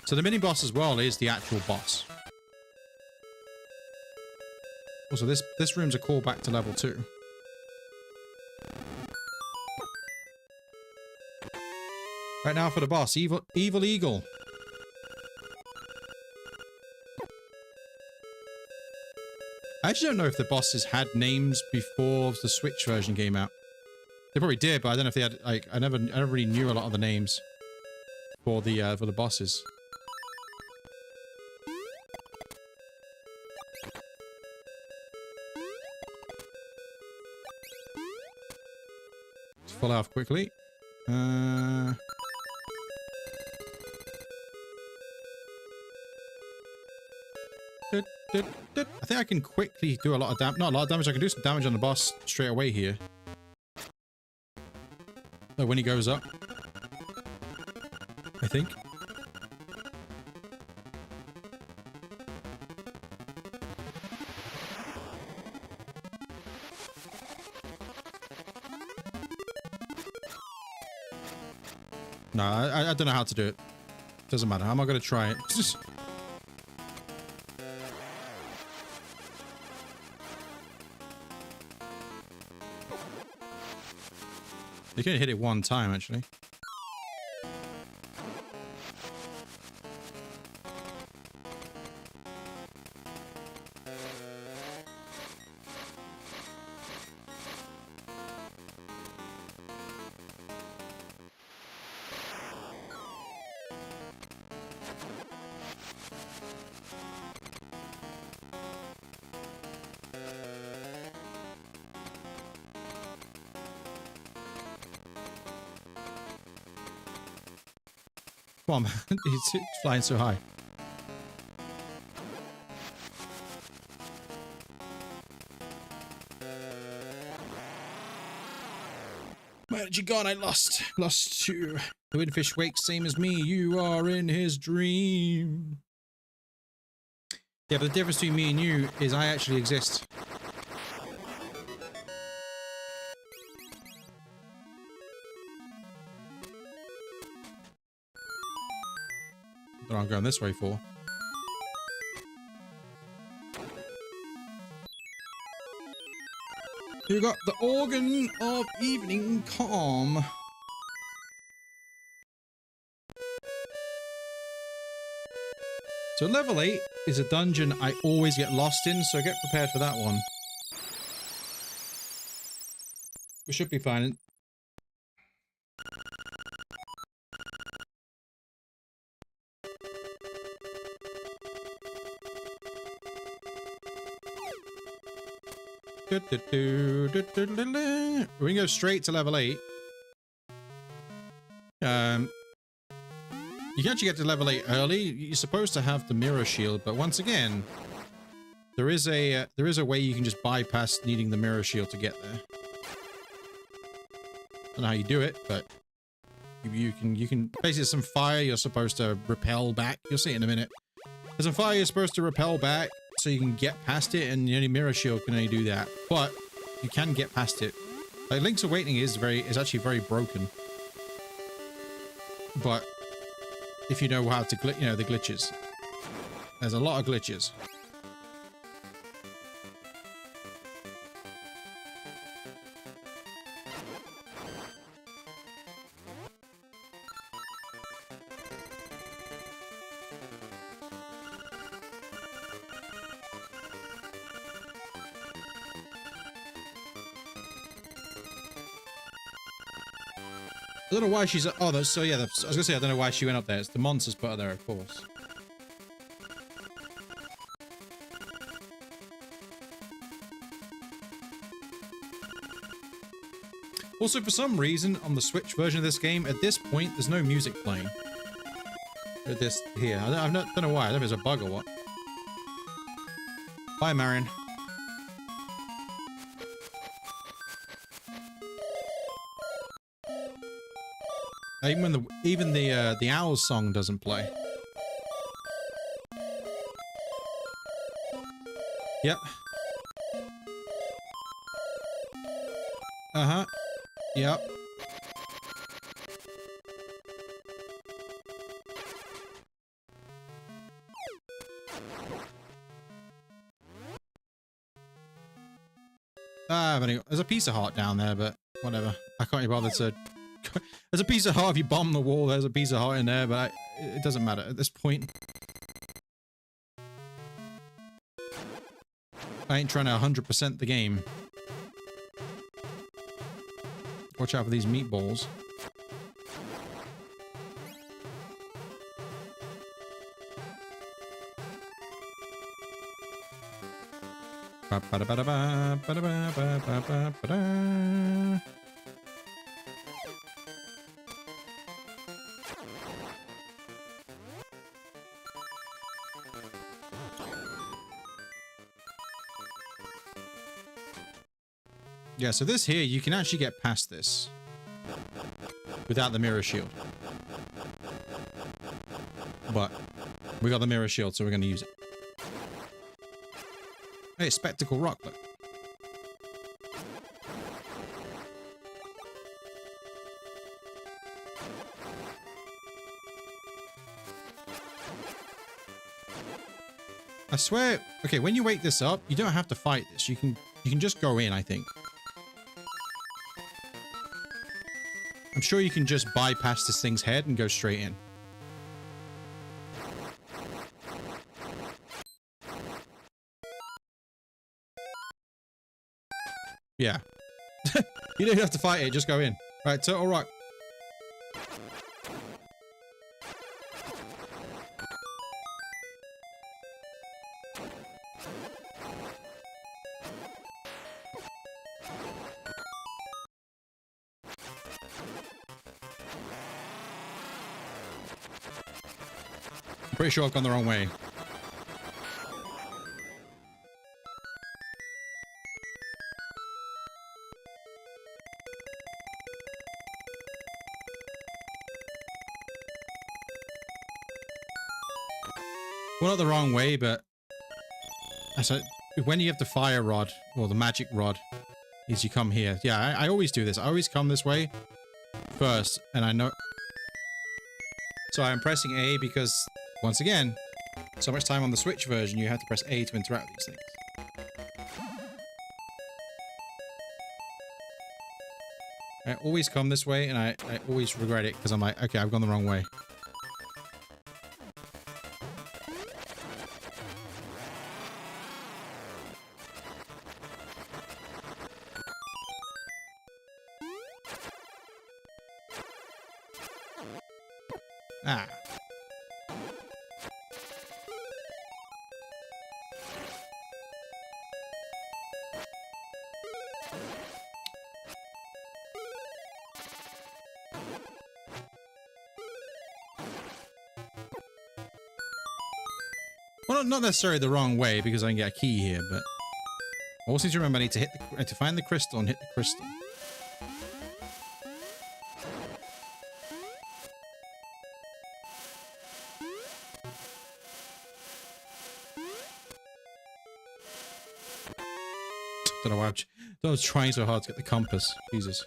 So the mini boss as well is the actual boss. Also, this room's a callback to level 2. Right now for the boss, Evil Eagle. I actually don't know if the bosses had names before the Switch version came out. They probably did, but I don't know if they had, like, I never really knew a lot of the names for the bosses. Let's fall off quickly. I think I can quickly do a lot of damage. Not a lot of damage. I can do some damage on the boss straight away here. So when he goes up, I think. No, I don't know how to do it. Doesn't matter. I'm not going to try it. You can hit it one time, actually. Come on, man. He's flying so high. Where did you gone? I lost. Lost you. The windfish wakes same as me. You are in his dream. Yeah, but the difference between me and you is I actually exist. That's what I'm going this way for. You got the organ of evening calm. So level 8 is a dungeon I always get lost in, so get prepared for that one. We should be fine. We can go straight to level 8. You can actually get to level 8 early. You're supposed to have the mirror shield, but once again, there is a way you can just bypass needing the mirror shield to get there. I don't know how you do it, but you can basically some fire you're supposed to repel back. You'll see it in a minute. There's some fire you're supposed to repel back so you can get past it, and the only mirror shield can only do that. But you can get past it. Like Link's Awakening is actually very broken. But if you know how to the glitches. There's a lot of glitches. I don't know why she's... Oh, that's... So yeah, I was gonna say, I don't know why she went up there. It's the monsters put her there, of course. Also, for some reason, on the Switch version of this game, at this point, there's no music playing. At this... Here. I don't know why. I don't know if it's a bug or what. Bye, Marion. Even the Owl's song doesn't play. Yep. Uh-huh. Yep. There's a piece of heart down there, but whatever. I can't be bothered to... There's a piece of heart if you bomb the wall. There's a piece of heart in there, but it doesn't matter at this point. I ain't trying to 100% the game. Watch out for these meatballs. Yeah, so this here, you can actually get past this without the mirror shield. But we got the mirror shield, so we're going to use it. Hey, Spectacle Rock, look. I swear, okay, when you wake this up, you don't have to fight this. You can just go in, I think. I'm sure you can just bypass this thing's head and go straight in. Yeah. You don't have to fight it, just go in. Alright, Turtle Rock. Pretty sure I've gone the wrong way. Well, not the wrong way, but so when you have the fire rod or the magic rod, is you come here. Yeah, I always do this. I always come this way first, and I know. So I'm pressing A because, once again, so much time on the Switch version, you have to press A to interact with these things. I always come this way, and I always regret it because I'm like, okay, I've gone the wrong way. Ah. Well, not necessarily the wrong way because I can get a key here, but I also need to remember I need to find the crystal and hit the crystal. Don't know why I was trying so hard to get the compass. Jesus.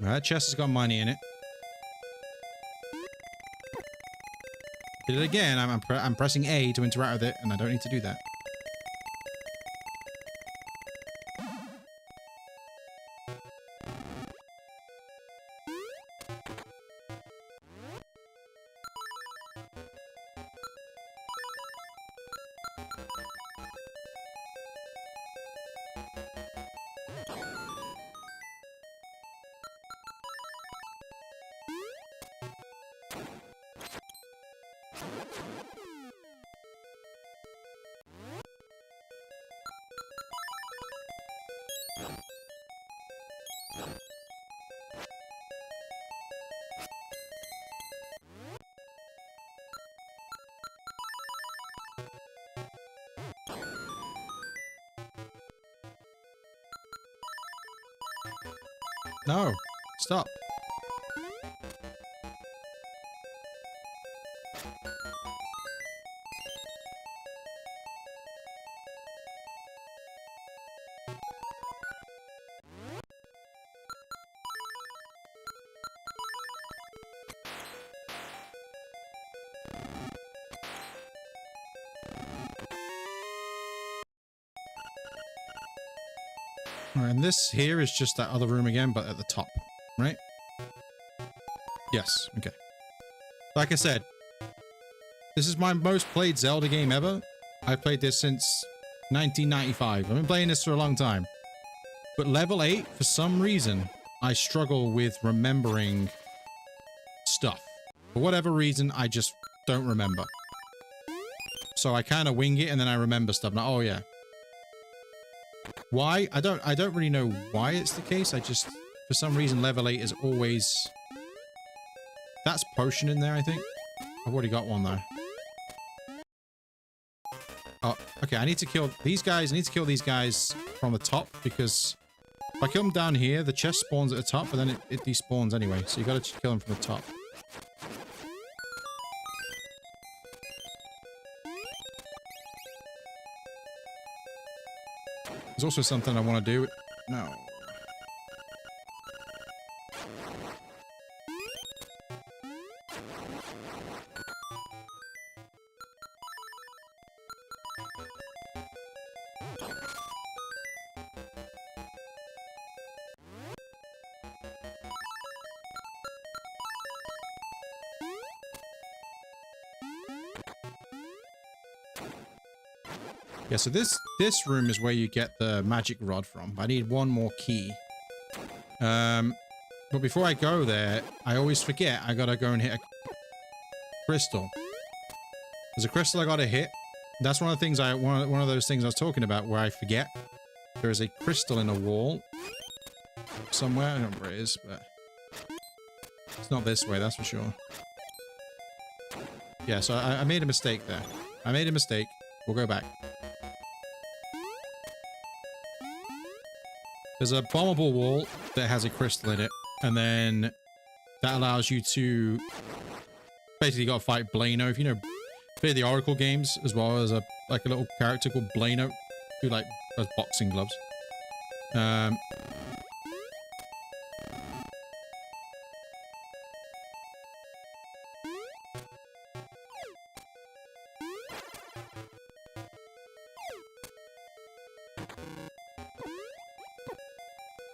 Right, that chest has got money in it. Did it again. I'm pressing A to interact with it, and I don't need to do that. No, stop. Alright, and this here is just that other room again, but at the top, right? Yes, okay. Like I said, this is my most played Zelda game ever. I've played this since 1995. I've been playing this for a long time. But level 8, for some reason, I struggle with remembering stuff. For whatever reason, I just don't remember. So I kind of wing it and then I remember stuff. Now, oh yeah. Why? I don't really know why it's the case. I just, for some reason, level 8 is always... That's potion in there, I think. I've already got one though. Oh, okay. I need to kill these guys. I need to kill these guys from the top because if I kill them down here, the chest spawns at the top, but then it despawns anyway. So you got to kill them from the top. There's also something I want to do. No. Yeah, so this room is where you get the magic rod from. I need one more key. But before I go there, I always forget I gotta go and hit a crystal. There's a crystal I gotta hit. That's one of the things one of those things I was talking about where I forget. There is a crystal in a wall somewhere. I don't know where it is, but it's not this way, that's for sure. Yeah, so I made a mistake there. I made a mistake. We'll go back. There's a bombable wall that has a crystal in it, and then that allows you to basically got to fight Blano. If you know, play the Oracle games as well as a little character called Blano who like has boxing gloves. I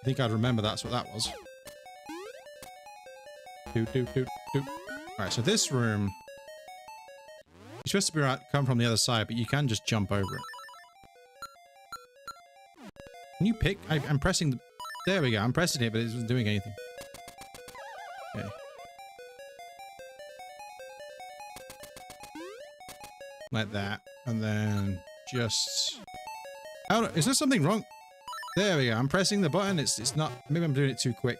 think I'd remember that's what that was. Doot, doot, doot, doot. Alright, so this room... You're supposed to be come from the other side, but you can just jump over it. Can you pick? I'm pressing the... There we go. I'm pressing it, but it isn't doing anything. Okay. Like that. And then just... Is there something wrong? There we go. I'm pressing the button. It's not... Maybe I'm doing it too quick.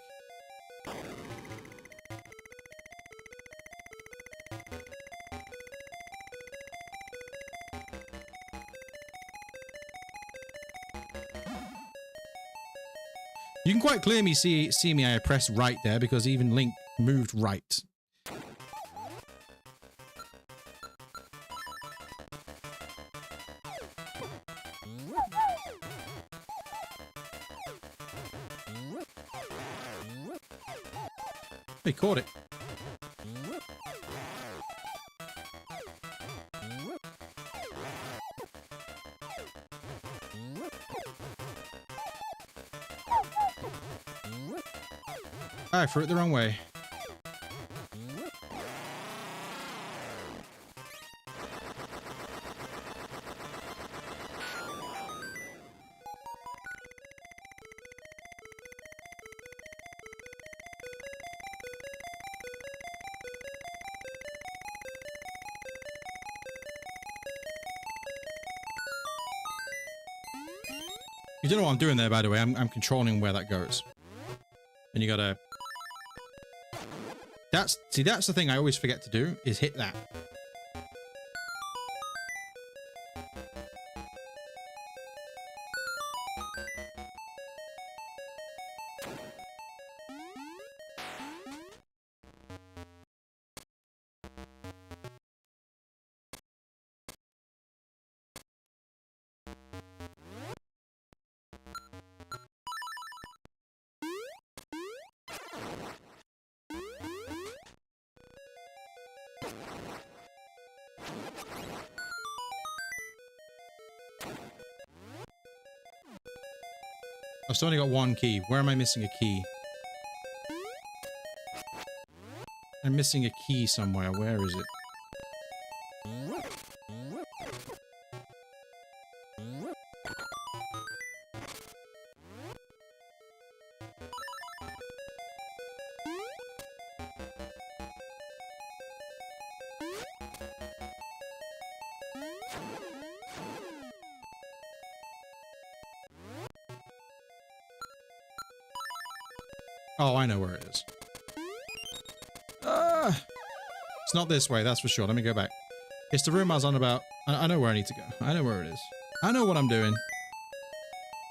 You can quite clearly see me. I pressed right there because even Link moved right. He caught it. I threw it the wrong way. You don't know what I'm doing there, by the way. I'm controlling where that goes. And you gotta... See, that's the thing I always forget to do, is hit that. I've still only got one key. Where am I missing a key? I'm missing a key somewhere. Where is it? Oh, I know where it is. It's not this way, that's for sure. Let me go back. It's the room I was on about. I know where I need to go. I know where it is. I know what I'm doing.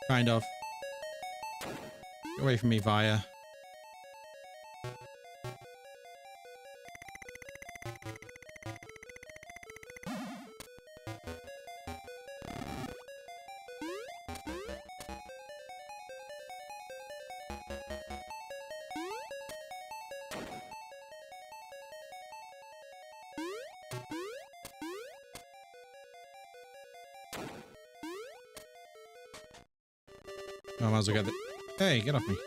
Kind of. Get away from me, Via. Oh, I might as well get the... Hey, get off me.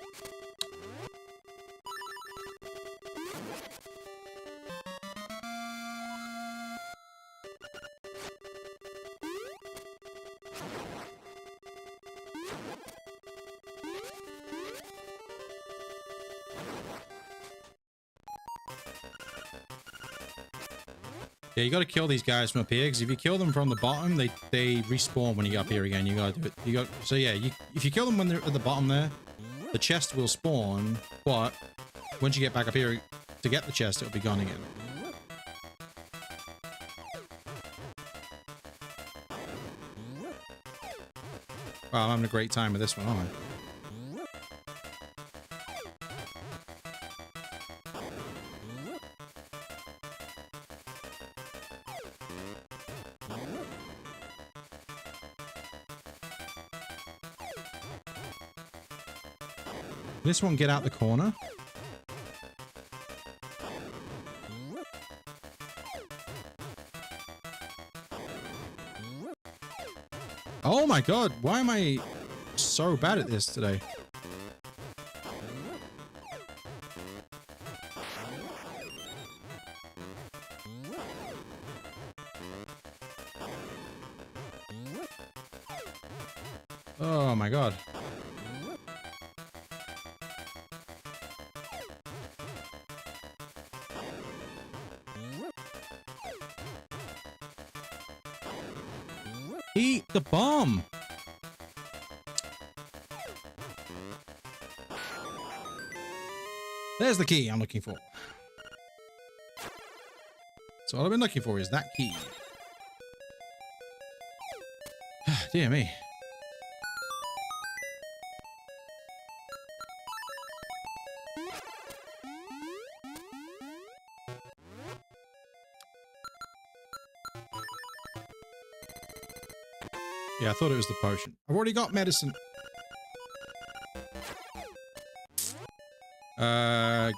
Yeah, you got to kill these guys from up here, because if you kill them from the bottom, they respawn when you get up here again. You got to do it. So yeah, if you kill them when they're at the bottom there, the chest will spawn, but once you get back up here to get the chest, it'll be gone again. Wow, I'm having a great time with this one, aren't I? This one get out the corner. Oh my god, why am I so bad at this today? Oh my god. Eat the bomb. There's the key I'm looking for. So all I've been looking for is that key. Dear me. Yeah, I thought it was the potion. I've already got medicine.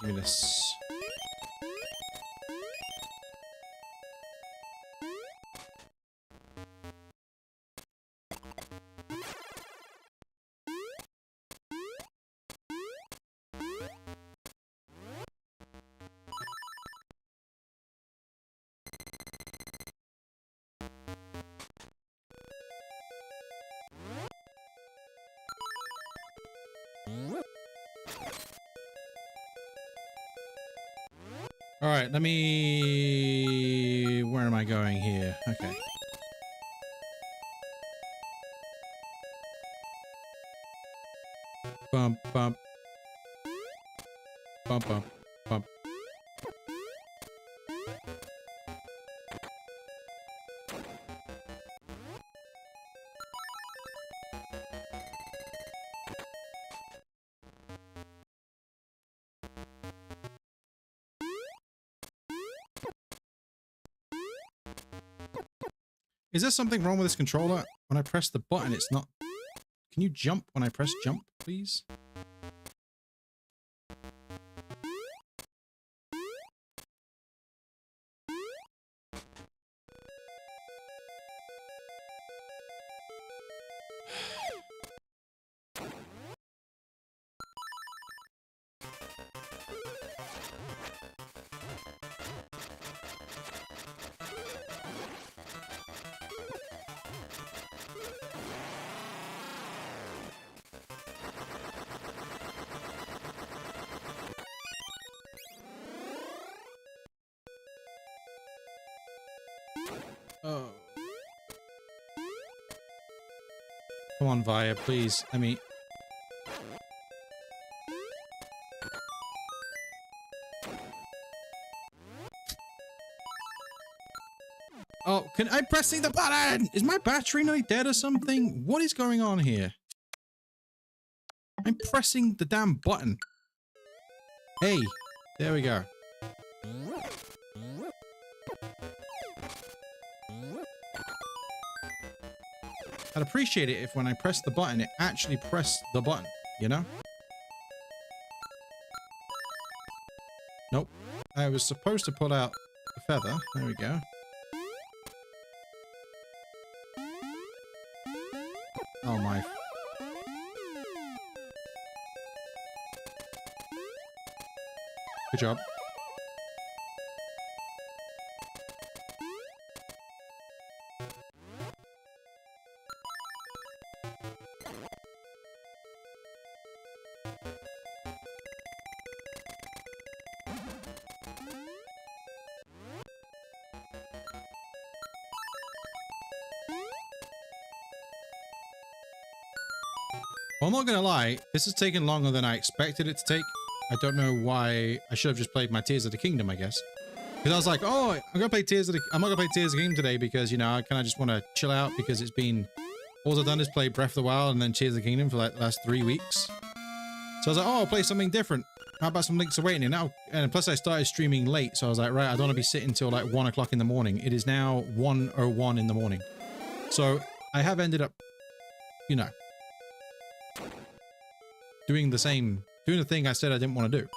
Give me this. All right, let me... Where am I going here? Okay. Bump, bump. Bump, bump, bump. Is there something wrong with this controller? When I press the button, it's not... Can you jump when I press jump, please? Oh. Come on, Via, please. I mean... Oh, I'm pressing the button! Is my battery nearly dead or something? What is going on here? I'm pressing the damn button. Hey, there we go. I'd appreciate it if when I press the button, it actually pressed the button, you know? Nope. I was supposed to pull out the feather. There we go. Oh my. Good job. Well, I'm not gonna lie, this has taken longer than I expected it to take. I don't know why. I should have just played my Tears of the Kingdom, I guess. Because I was like, oh, I'm not gonna play Tears of the Kingdom today because, you know, I kind of just want to chill out because it's been, all I've done is play Breath of the Wild and then Tears of the Kingdom for like the last 3 weeks. So I was like, oh, I'll play something different. How about some Link's Awakening now? And plus I started streaming late, so I was like, right, I don't want to be sitting till like 1 o'clock in the morning. It is now 1:01 in the morning. So I have ended up, you know, doing the thing I said I didn't want to do.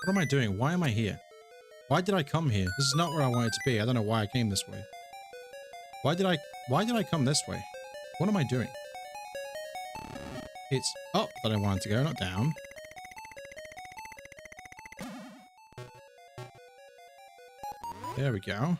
What am I doing? Why am I here? Why did I come here? This is not where I wanted to be. I don't know why I came this way. Why did I come this way? What am I doing? It's up that I wanted to go, not down. There we go.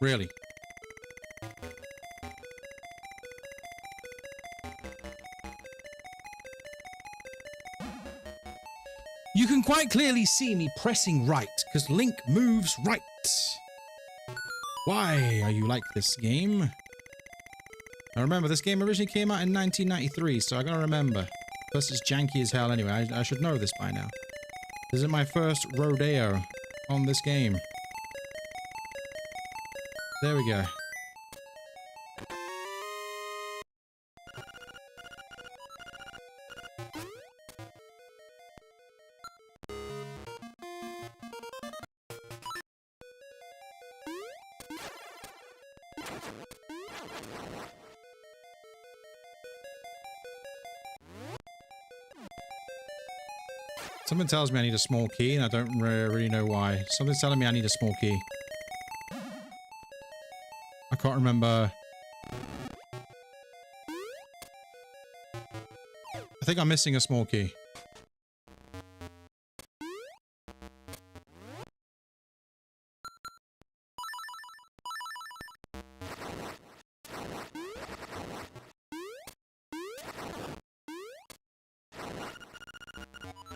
Really? You can quite clearly see me pressing right, because Link moves right. Why are you like this game? Now remember, this game originally came out in 1993, so I gotta remember. Plus, it's janky as hell anyway. I should know this by now. This is my first rodeo on this game. There we go. Something tells me I need a small key, and I don't really know why. Something's telling me I need a small key. I can't remember. I think I'm missing a small key.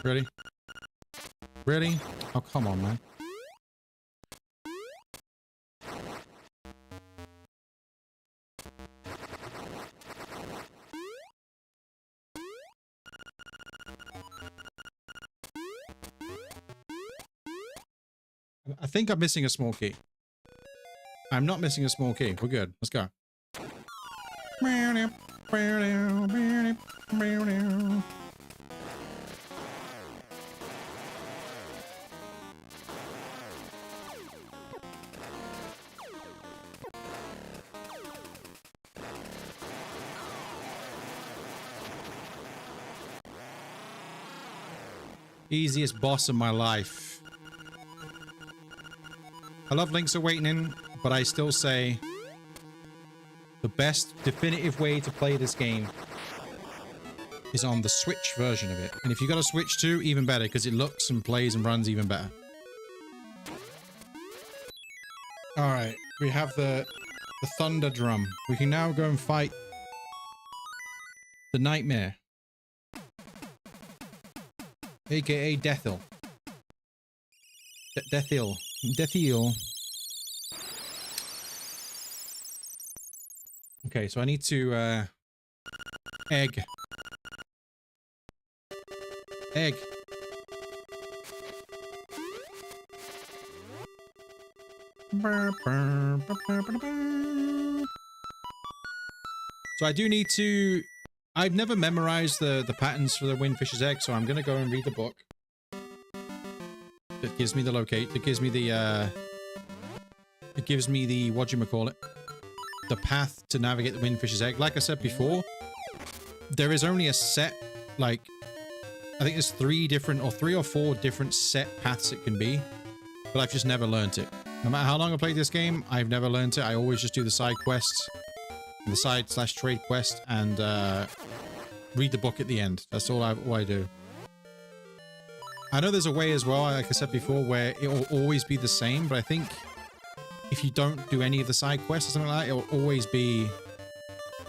Really? Really? Oh, come on, man. I think I'm missing a small key. I'm not missing a small key. We're good. Let's go. Easiest boss of my life. I love Link's Awakening, but I still say the best definitive way to play this game is on the Switch version of it. And if you got a Switch too, even better, because it looks and plays and runs even better. Alright, we have the Thunder Drum. We can now go and fight the Nightmare. AKA Deathil. Deathil. Deathil. Okay, so I need to, egg. Egg. So I do need to... I've never memorized the patterns for the Windfish's egg, so I'm gonna go and read the book. That gives me the locate. That gives me the, it gives me the, whatchamacallit, the path to navigate the Windfish's egg. Like I said before, there is only a set, like, I think there's three or four different set paths it can be, but I've just never learned it. No matter how long I played this game, I've never learned it. I always just do the side quests, the side/trade quest, and read the book at the end. That's all I do. I know there's a way as well, like I said before, where it will always be the same, but I think if you don't do any of the side quests or something like that, it will always be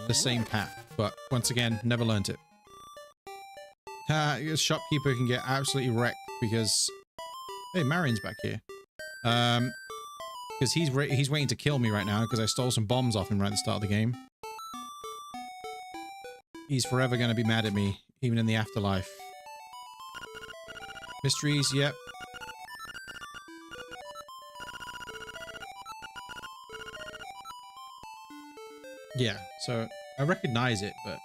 the same path. But once again, never learned it. This shopkeeper can get absolutely wrecked because... Hey, Marion's back here. Because he's waiting to kill me right now because I stole some bombs off him right at the start of the game. He's forever going to be mad at me, even in the afterlife. Mysteries, yep. Yeah, so I recognize it, but...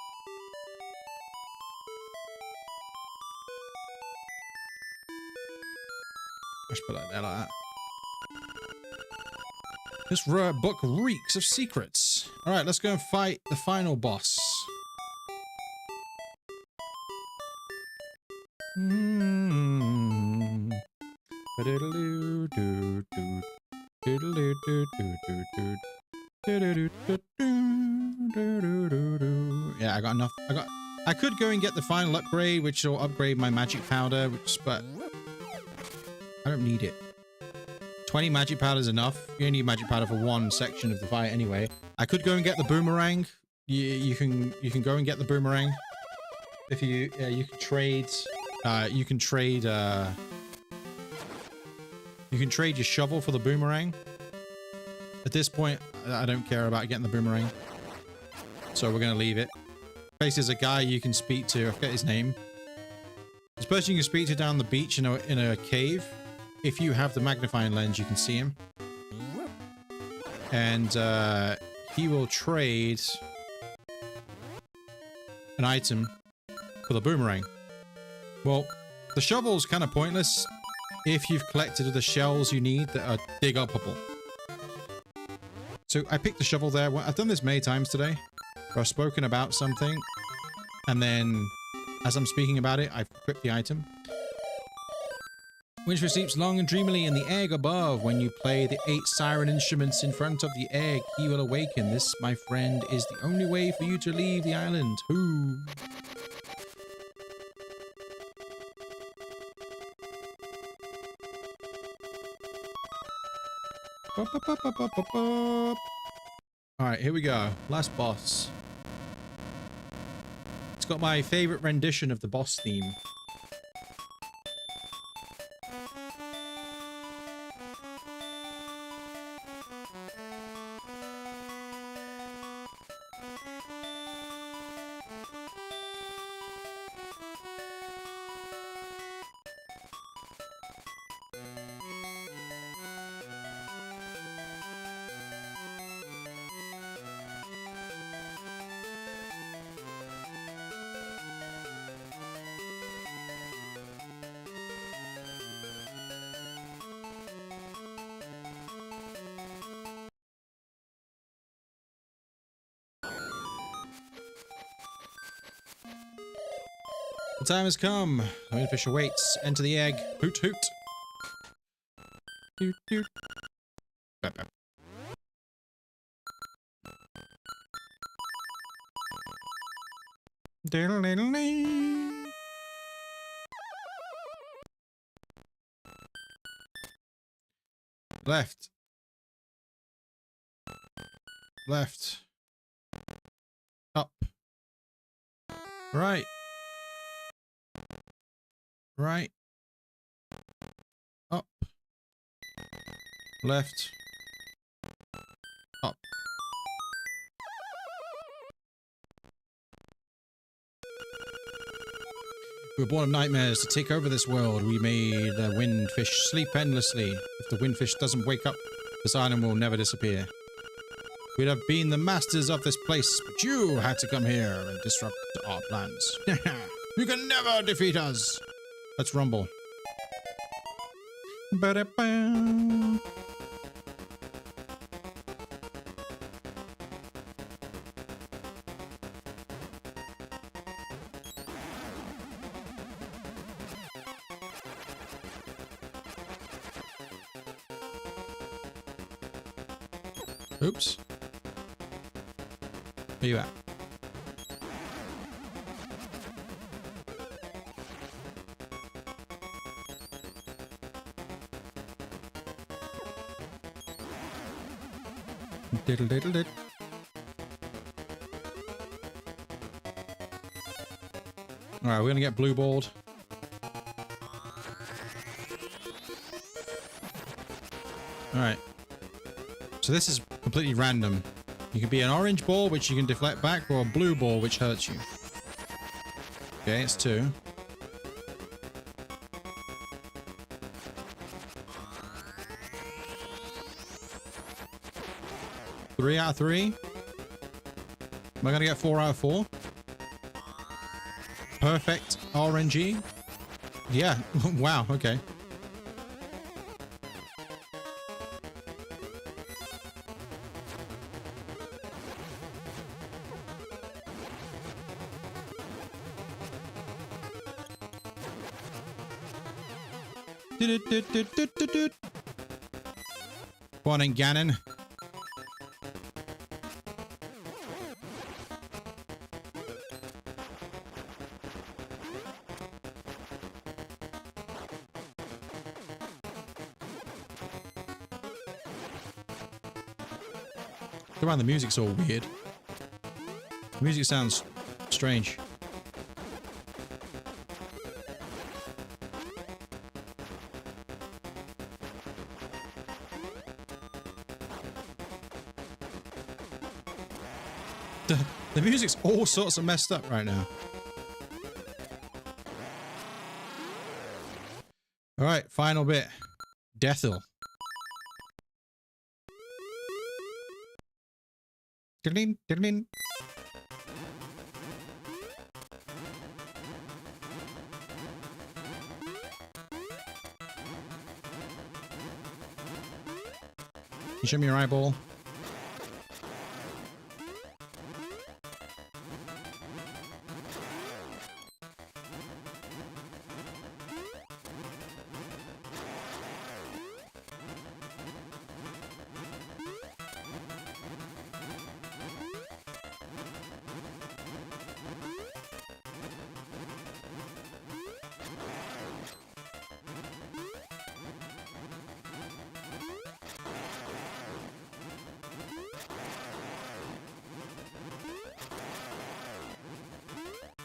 I should put it there like that. This book reeks of secrets. Alright, let's go and fight the final boss. Yeah, I got enough. I could go and get the final upgrade, which will upgrade my magic powder, but I don't need it. 20 magic powder is enough. You only need magic powder for one section of the fight anyway. I could go and get the boomerang. You can go and get the boomerang. If you you can trade you can trade your shovel for the boomerang. At this point, I don't care about getting the boomerang, so we're gonna leave it. Basically, there's a guy you can speak to. I forget his name. This person you can speak to down the beach in a cave. If you have the magnifying lens, you can see him, and he will trade an item for the boomerang. Well, the shovel's kind of pointless if you've collected the shells you need that are dig-upable. So I picked the shovel there. I've done this many times today, where I've spoken about something, and then as I'm speaking about it, I've equipped the item. Winchfish sleeps long and dreamily in the egg above. When you play the 8 siren instruments in front of the egg, he will awaken. This, my friend, is the only way for you to leave the island. Whoo! Alright, here we go. Last boss. It's got my favorite rendition of the boss theme. time has come. The windfish awaits. Enter the egg. Hoot hoot. Doot doot. Bap, bap. Left. Left. Up. Right. Right. Up. Left. Up. We were born of nightmares to take over this world. We made the windfish sleep endlessly. If the windfish doesn't wake up, this island will never disappear. We'd have been the masters of this place, but you had to come here and disrupt our plans. You can never defeat us. Let's rumble. Ba-da-ba. Oops. Where you at? Diddle diddle diddle. Alright, we're gonna get blue balled. Alright. So this is completely random. You can be an orange ball, which you can deflect back, or a blue ball, which hurts you. Okay, it's 2. Three out of 3. Am I gonna get 4 out of 4? Perfect RNG. Yeah. Wow. Okay. Go on in, Ganon. Come on, the music's all weird. The music sounds strange. The music's all sorts of messed up right now. Alright, final bit. Deathil. Diddling, diddling. You show me your eyeball.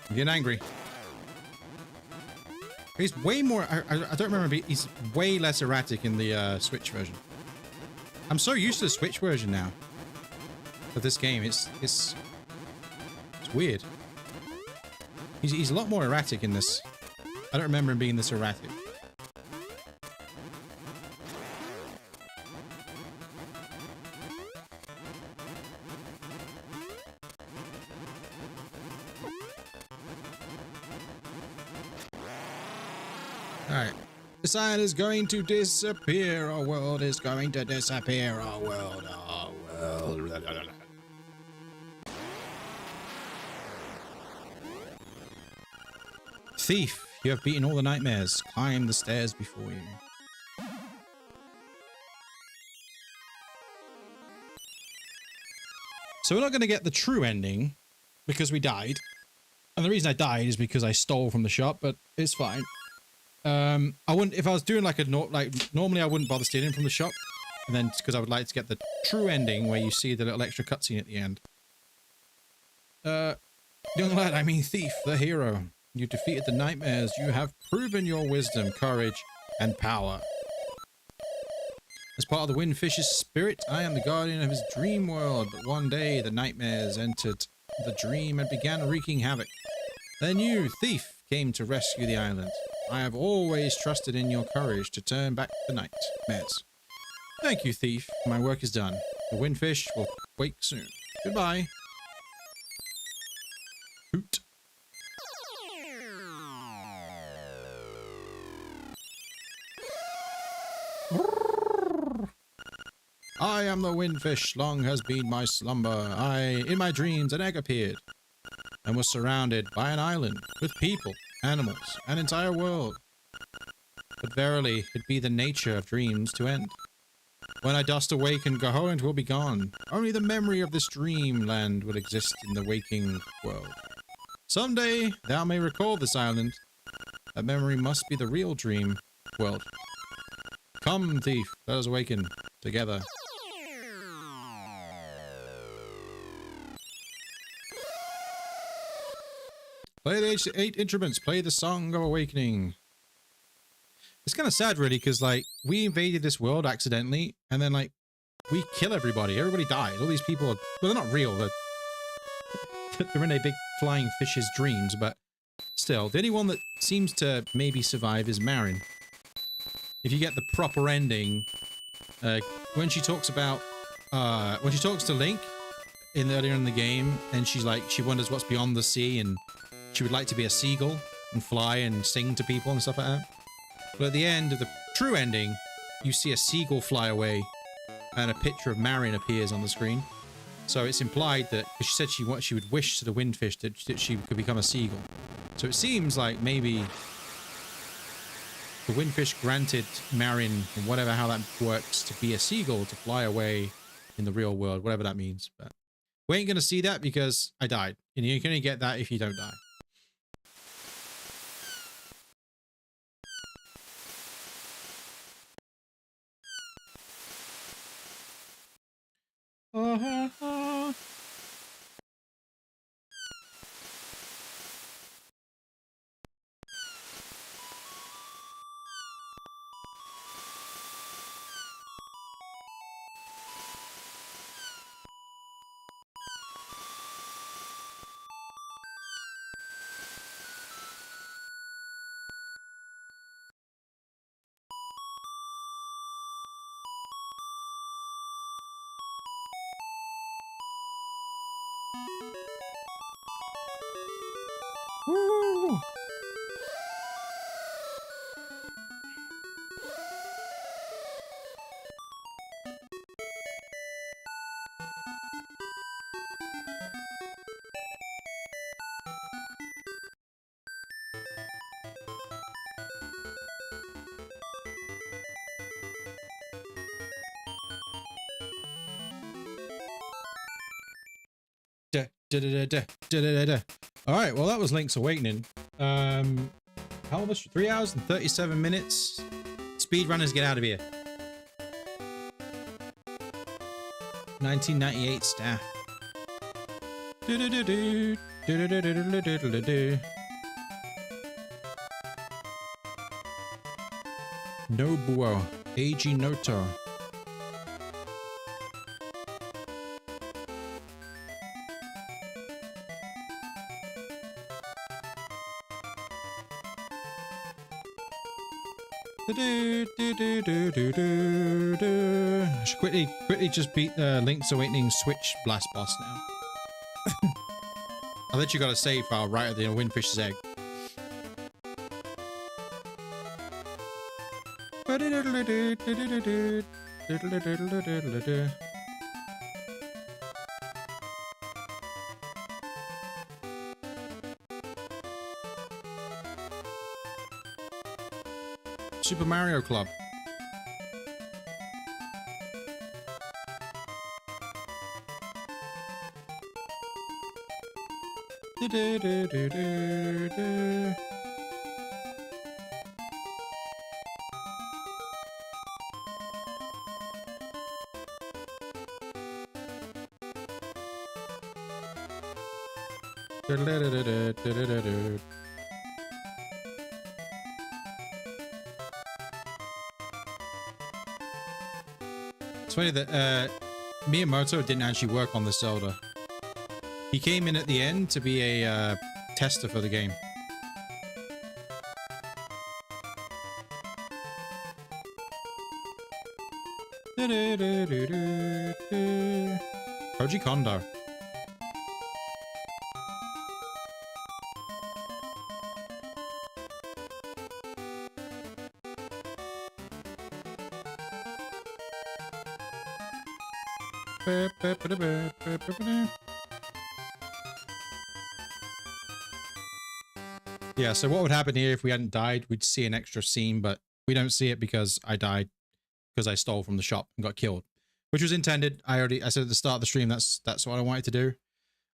I'm getting angry. He's way more... I don't remember, but he's way less erratic in the Switch version. I'm so used to the Switch version now of this game. It's weird. He's a lot more erratic in this. I don't remember him being this erratic. Alright. This island is going to disappear. Our world is going to disappear. Our world. Our world. Thief, you have beaten all the nightmares. Climb the stairs before you. So we're not going to get the true ending because we died. And the reason I died is because I stole from the shop, but it's fine. I wouldn't, if I was doing like normally I wouldn't bother stealing from the shop. And then, because I would like to get the true ending where you see the little extra cutscene at the end. Young lad, I mean thief, the hero. You defeated the nightmares. You have proven your wisdom, courage, and power. As part of the Windfish's spirit, I am the guardian of his dream world, but one day the nightmares entered the dream and began wreaking havoc. Then you, thief, came to rescue the island. I have always trusted in your courage to turn back the nightmares. Thank you, thief. My work is done. The Windfish will wake soon. Goodbye. Hoot. I am the Windfish, long has been my slumber. In my dreams, an egg appeared, and was surrounded by an island, with people, animals, an entire world. But verily, it be the nature of dreams to end. When I dust awaken, Koholint will be gone. Only the memory of this dreamland will exist in the waking world. Someday, thou may recall this island. That memory must be the real dream world. Come, thief, let us awaken together. Play the 8 instruments. Play the Song of Awakening. It's kind of sad, really, because, like, we invaded this world accidentally, and then, like, we kill everybody. Everybody dies. All these people are... Well, they're not real. They're in a big flying fish's dreams, but still. The only one that seems to maybe survive is Marin. If you get the proper ending, when she talks about... when she talks to Link earlier in the game, and she's like, she wonders what's beyond the sea, and she would like to be a seagull and fly and sing to people and stuff like that. But at the end of the true ending, you see a seagull fly away and a picture of Marin appears on the screen. So it's implied that, because she said she would wish to the Windfish that she could become a seagull. So it seems like maybe the Windfish granted Marin, whatever how that works, to be a seagull, to fly away in the real world, whatever that means. But we ain't going to see that because I died. And you can only get that if you don't die. Woo! Alright, well that was Link's Awakening. How much? 3 hours and 37 minutes. Speedrunners, get out of here. 1998 staff. Nobuo Eiji Noto. I should quickly just beat Link's Awakening Switch Blast Boss now. I bet you got a save file right at the Windfish's egg. Super Mario Club. It's funny that Miyamoto didn't actually work on this Zelda. He came in at the end to be a tester for the game. Koji Kondo. Yeah, so what would happen here if we hadn't died? We'd see an extra scene, but we don't see it because I died because I stole from the shop and got killed, which was intended. I said at the start of the stream that's what I wanted to do.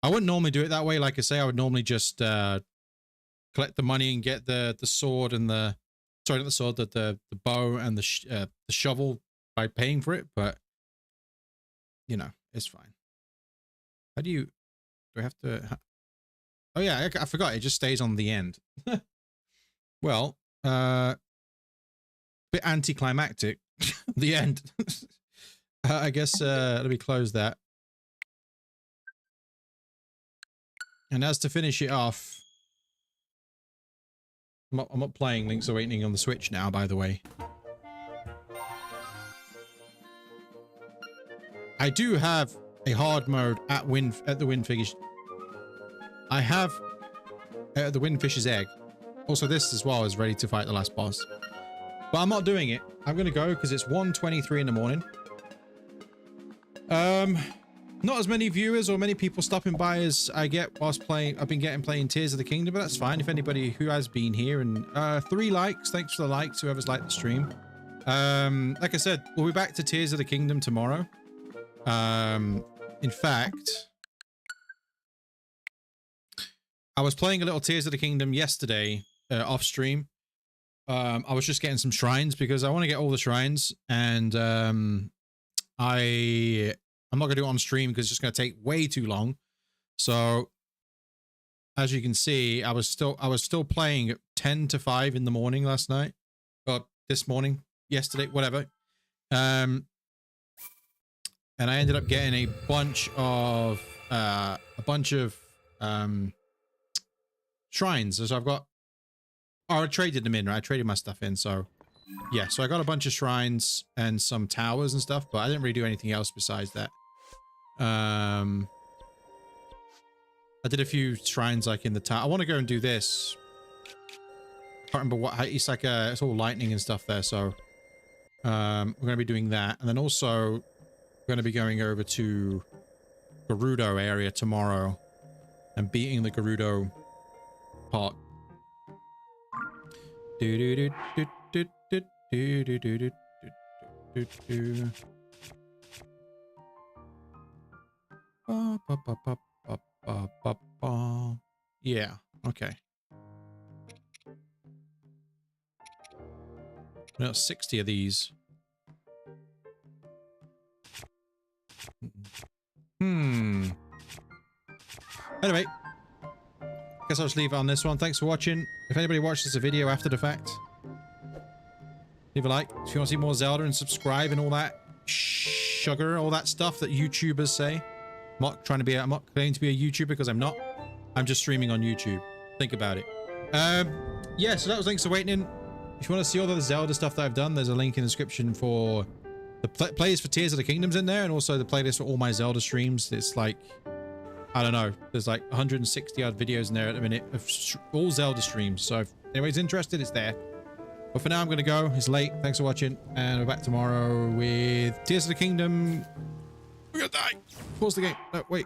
I wouldn't normally do it that way. Like I say, I would normally just collect the money and get the sword and the not the sword, the bow and the shovel by paying for it. But you know, it's fine. How do I have to? Oh yeah, I forgot. It just stays on the end. Well, bit anticlimactic. The end. I guess let me close that. And as to finish it off, I'm not playing Link's Awakening on the Switch now, by the way. I do have a hard mode at the Windfish. I have the Windfish's egg. Also, this as well is ready to fight the last boss. But I'm not doing it. I'm going to go because it's 1:23 in the morning. Not as many viewers or many people stopping by as I get whilst playing. I've been playing Tears of the Kingdom, but that's fine. If anybody who has been here, and 3 likes. Thanks for the likes, whoever's liked the stream. Like I said, we'll be back to Tears of the Kingdom tomorrow. In fact, I was playing a little Tears of the Kingdom yesterday off stream. I was just getting some shrines because I want to get all the shrines, and I'm not gonna do it on stream because it's just gonna take way too long. So as you can see, I was still playing at 10 to 5 in the morning last night, or this morning, yesterday, whatever. And I ended up getting a bunch of shrines. So I've got, I traded them in, right? I traded my stuff in. So yeah, so I got a bunch of shrines and some towers and stuff, but I didn't really do anything else besides that. I did a few shrines like in the tower. I want to go and do this. I can't remember what, it's like it's all lightning and stuff there. So we're going to be doing that. And then also we're going to be going over to Gerudo area tomorrow and beating the Gerudo part. Yeah, okay. Now 60 of these. Anyway, guess I'll just leave it on this one. Thanks for watching. If anybody watches the video after the fact, leave a like. If you want to see more Zelda, and subscribe and all that sugar, all that stuff that YouTubers say. I'm not claiming to be a YouTuber because I'm not. I'm just streaming on YouTube. Think about it. Yeah, so that was Link's Awakening. If you want to see all the Zelda stuff that I've done, there's a link in the description for the playlist for Tears of the Kingdoms in there, and also the playlist for all my Zelda streams. It's like, I don't know, there's like 160 odd videos in there at the minute of all Zelda streams. So if anybody's interested, it's there. But for now, I'm going to go. It's late. Thanks for watching, and we're back tomorrow with Tears of the Kingdom. We're gonna die. Pause the game. No, wait.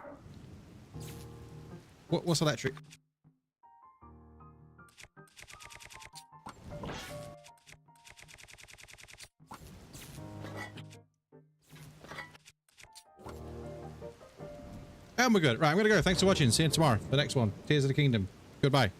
What's electric? And we're good. Right, I'm going to go. Thanks for watching. See you tomorrow for the next one. Tears of the Kingdom. Goodbye.